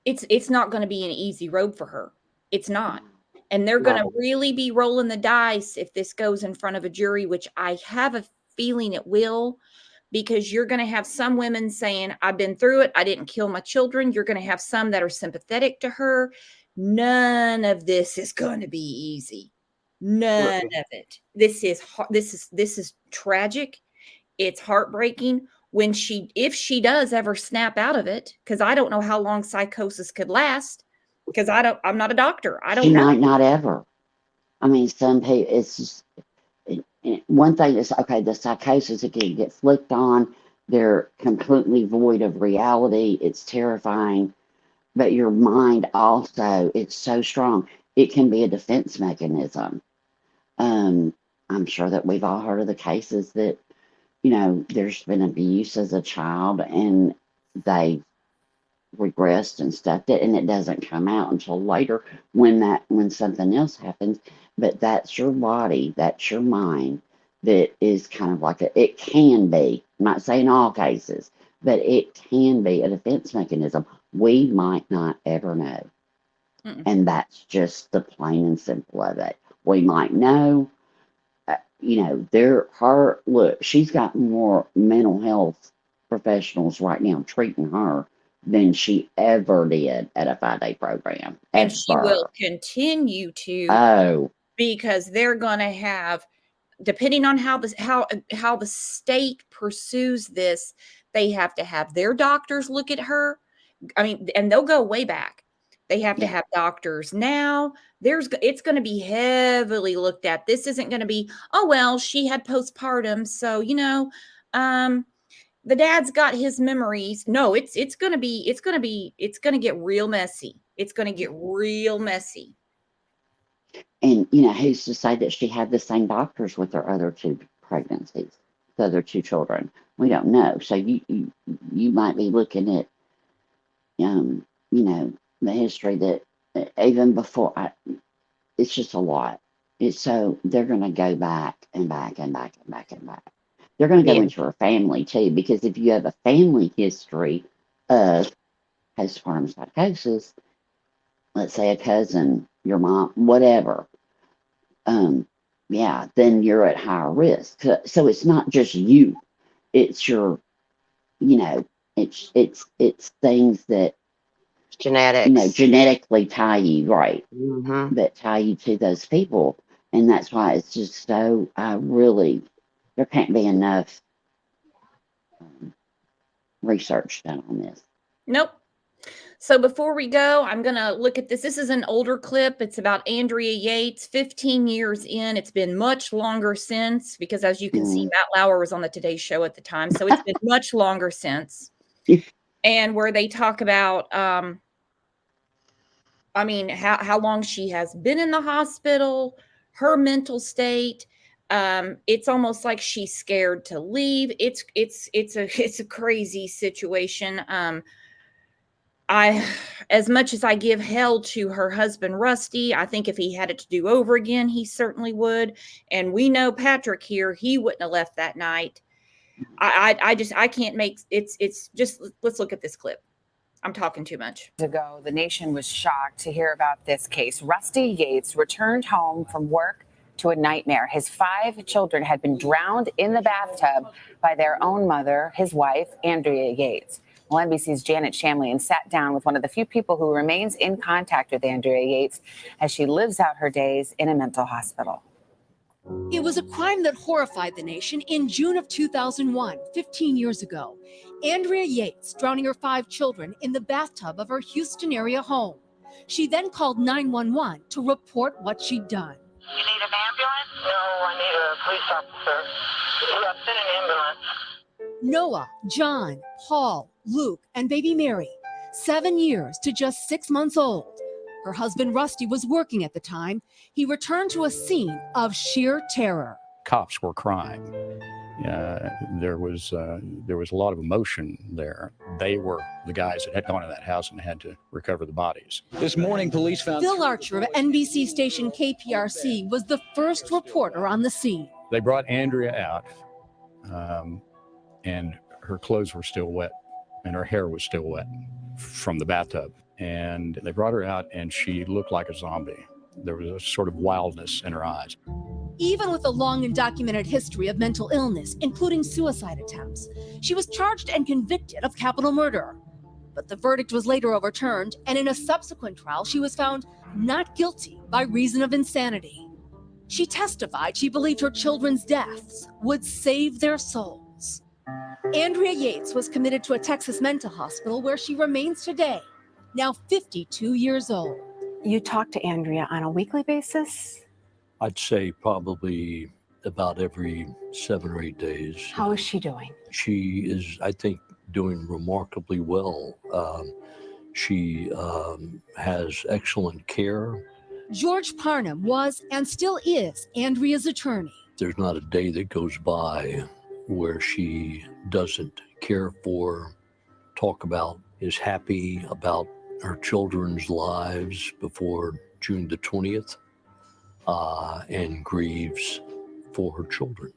it's not gonna be an easy road for her. It's not. And they're gonna really be rolling the dice if this goes in front of a jury, which I have a feeling it will, because you're going to have some women saying, I've been through it. I didn't kill my children. You're going to have some that are sympathetic to her. None of this is going to be easy. None of it. This is tragic. It's heartbreaking if she does ever snap out of it, because I don't know how long psychosis could last, because I'm not a doctor. I don't know. She might not ever. I mean, some people, it's just, one thing is, okay, the psychosis again get flicked on. They're completely void of reality. It's terrifying. But your mind also, it's so strong. It can be a defense mechanism. I'm sure that we've all heard of the cases that, there's been abuse as a child and they regressed and stuffed it, and it doesn't come out until later when something else happens. But that's your body, that's your mind, that is kind of like it can be, I'm not saying all cases, but it can be a defense mechanism. We might not ever know. Mm-mm. And that's just the plain and simple of it. We might know, look, she's got more mental health professionals right now treating her than she ever did at a 5-day program. And she will Ever. continue to, Oh, because they're going to have, depending on how the state pursues this, they have to have their doctors look at her. I mean, and they'll go way back. They have to yeah. have doctors now. It's going to be heavily looked at. This isn't going to be, oh well, she had postpartum, so the dad's got his memories. No, it's going to get real messy. It's going to get real messy. And, who's to say that she had the same doctors with her other 2 pregnancies, the other 2 children? We don't know. So you might be looking at, the history that even before, it's just a lot. So they're going to go back and back and back and back and back. They're going to go Yeah. into her family too, because if you have a family history of postpartum psychosis, let's say a cousin, your mom, whatever, then you're at higher risk. So it's not just you; it's your, it's things that Genetics. genetically tie you, right? Mm-hmm. That tie you to those people, and that's why it's just so. There can't be enough research done on this. Nope. So before we go, I'm going to look at this. This is an older clip. It's about Andrea Yates, 15 years in. It's been much longer since, because as you can see, Matt Lauer was on the Today Show at the time. So it's been much longer since. And where they talk about, how long she has been in the hospital, her mental state. It's almost like she's scared to leave. It's a crazy situation. As much as I give hell to her husband, Rusty, I think if he had it to do over again, he certainly would. And we know Patrick here, he wouldn't have left that night. I can't make it's just, let's look at this clip. I'm talking too much. Ago, the nation was shocked to hear about this case. Rusty Yates returned home from work to a nightmare. His 5 children had been drowned in the bathtub by their own mother, his wife, Andrea Yates. Well, NBC's Janet Shamlian sat down with one of the few people who remains in contact with Andrea Yates as she lives out her days in a mental hospital. It was a crime that horrified the nation in June of 2001, 15 years ago. Andrea Yates drowning her 5 children in the bathtub of her Houston area home. She then called 911 to report what she'd done. You need an ambulance? No, I need a police officer. You have sent an ambulance. Noah, John, Paul, Luke, and baby Mary, 7 years to just 6 months old. Her husband Rusty was working at the time. He returned to a scene of sheer terror. Cops were crying. There was a lot of emotion there. They were the guys that had gone to that house and had to recover the bodies. This morning, police found Phil Archer of NBC station KPRC was the first reporter on the scene. They brought Andrea out, and her clothes were still wet, and her hair was still wet from the bathtub. And they brought her out, and she looked like a zombie. There was a sort of wildness in her eyes. Even with a long and documented history of mental illness, including suicide attempts, she was charged and convicted of capital murder. But the verdict was later overturned, and in a subsequent trial, she was found not guilty by reason of insanity. She testified she believed her children's deaths would save their souls. Andrea Yates was committed to a Texas mental hospital where she remains today, now 52 years old. You talk to Andrea on a weekly basis? I'd say probably about every 7 or 8 days. How is she doing? She is, I think, doing remarkably well. She has excellent care. George Parnham was and still is Andrea's attorney. There's not a day that goes by where she doesn't care for, talk about, is happy about her children's lives before June the 20th, and grieves for her children.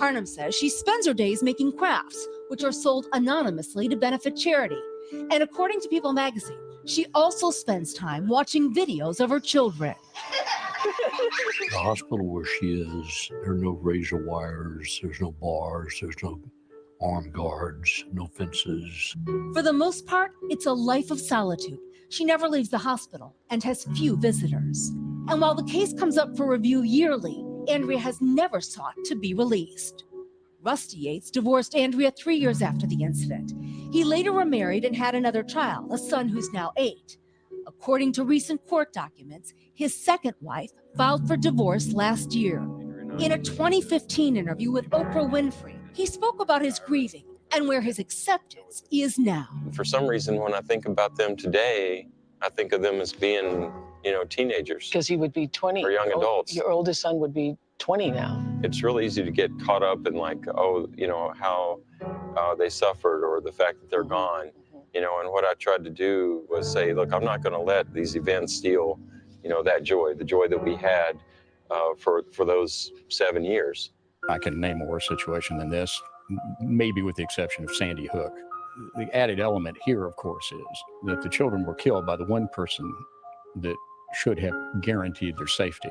Parnham says she spends her days making crafts, which are sold anonymously to benefit charity. And according to People magazine, she also spends time watching videos of her children. The hospital where she is, there are no razor wires, there's no bars, there's no armed guards, no fences. For the most part, it's a life of solitude. She never leaves the hospital and has few visitors. And while the case comes up for review yearly, Andrea has never sought to be released. Rusty Yates divorced Andrea 3 years after the incident. He later remarried and had another child, a son who's now 8. According to recent court documents, his second wife filed for divorce last year. In a 2015 interview with Oprah Winfrey, he spoke about his grieving and where his acceptance is now. For some reason, when I think about them today, I think of them as being, teenagers. Because he would be 20. Or young adults. Your oldest son would be 20 now. It's really easy to get caught up in how they suffered or the fact that they're gone. And what I tried to do was say, look, I'm not going to let these events steal, that joy, the joy that we had for those 7 years. I can name a worse situation than this, maybe with the exception of Sandy Hook. The added element here, of course, is that the children were killed by the one person that should have guaranteed their safety.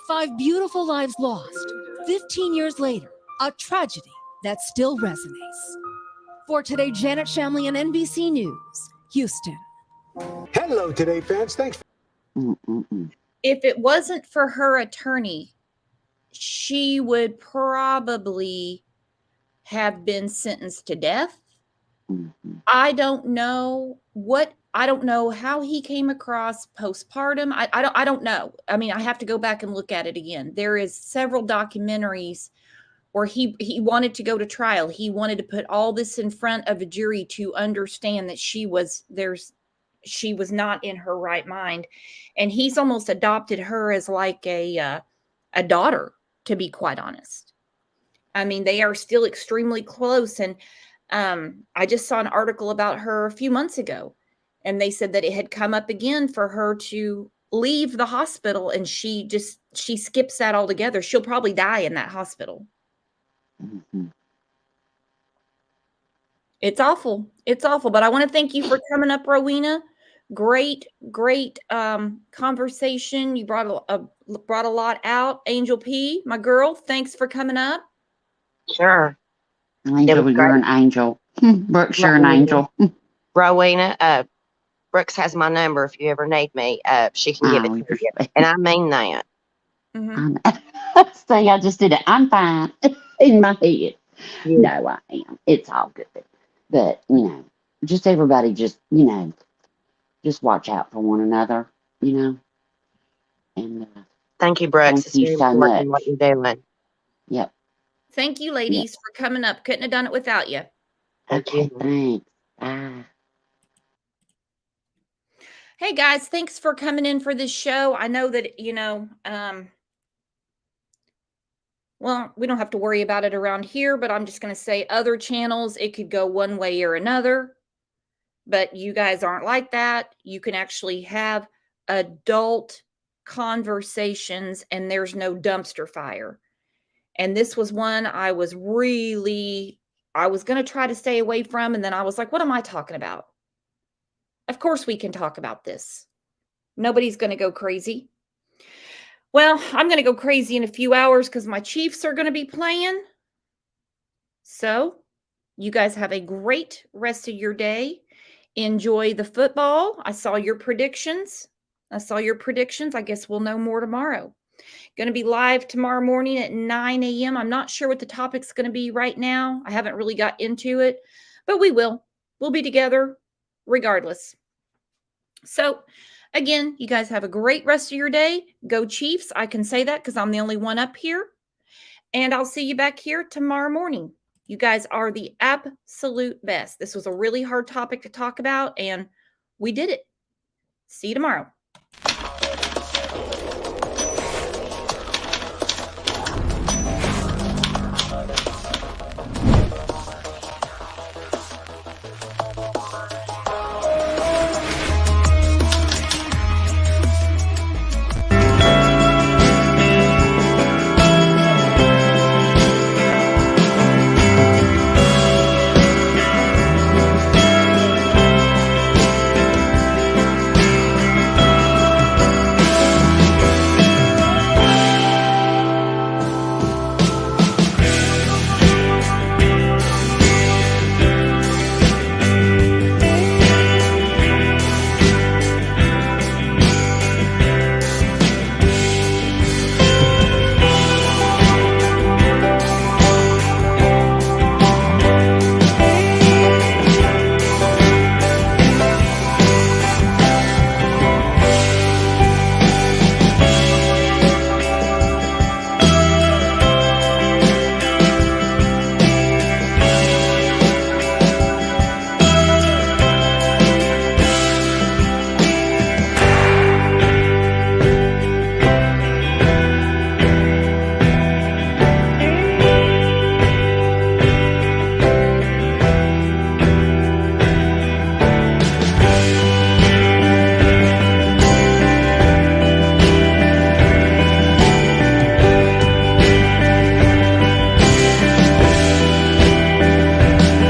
5 beautiful lives lost. 15 years later, a tragedy that still resonates. For Today, Janet Shamley and NBC News, Houston. Hello, Today fans. Thanks. If it wasn't for her attorney, she would probably have been sentenced to death. I don't know how he came across postpartum. I don't know. I mean, I have to go back and look at it again. There is several documentaries where he wanted to go to trial. He wanted to put all this in front of a jury to understand that she was not in her right mind. And he's almost adopted her as like a daughter, to be quite honest. I mean, they are still extremely close. And I just saw an article about her a few months ago, and they said that it had come up again for her to leave the hospital, and she skips that altogether. She'll probably die in that hospital. It's awful. It's awful. But I want to thank you for coming up, Rowena. Great conversation. You brought a lot out. Angel P, my girl, thanks for coming up. Sure. Angel, you're an angel. Brooks, you're an angel. Rowena, Brooks has my number if you ever need me. She can give it to you. And I mean that. See, I just did it. I'm fine in my head. No, I am. It's all good. But, just everybody just watch out for one another, And thank you, Brooks. Thank you so much. What you're doing. Yep. Thank you, ladies, for coming up. Couldn't have done it without you. Okay, thanks. Bye. Hey, guys, thanks for coming in for this show. I know that, well, we don't have to worry about it around here, but I'm just going to say other channels, it could go one way or another. But you guys aren't like that. You can actually have adult conversations, and there's no dumpster fire. And this was one I was going to try to stay away from. And then I was like, what am I talking about? Of course we can talk about this. Nobody's going to go crazy. Well, I'm going to go crazy in a few hours because my Chiefs are going to be playing. So you guys have a great rest of your day. Enjoy the football. I saw your predictions. I guess we'll know more tomorrow. Going to be live tomorrow morning at 9 a.m. I'm not sure what the topic's going to be right now. I haven't really got into it, but we will. We'll be together regardless. So, again, you guys have a great rest of your day. Go Chiefs. I can say that because I'm the only one up here. And I'll see you back here tomorrow morning. You guys are the absolute best. This was a really hard topic to talk about, and we did it. See you tomorrow.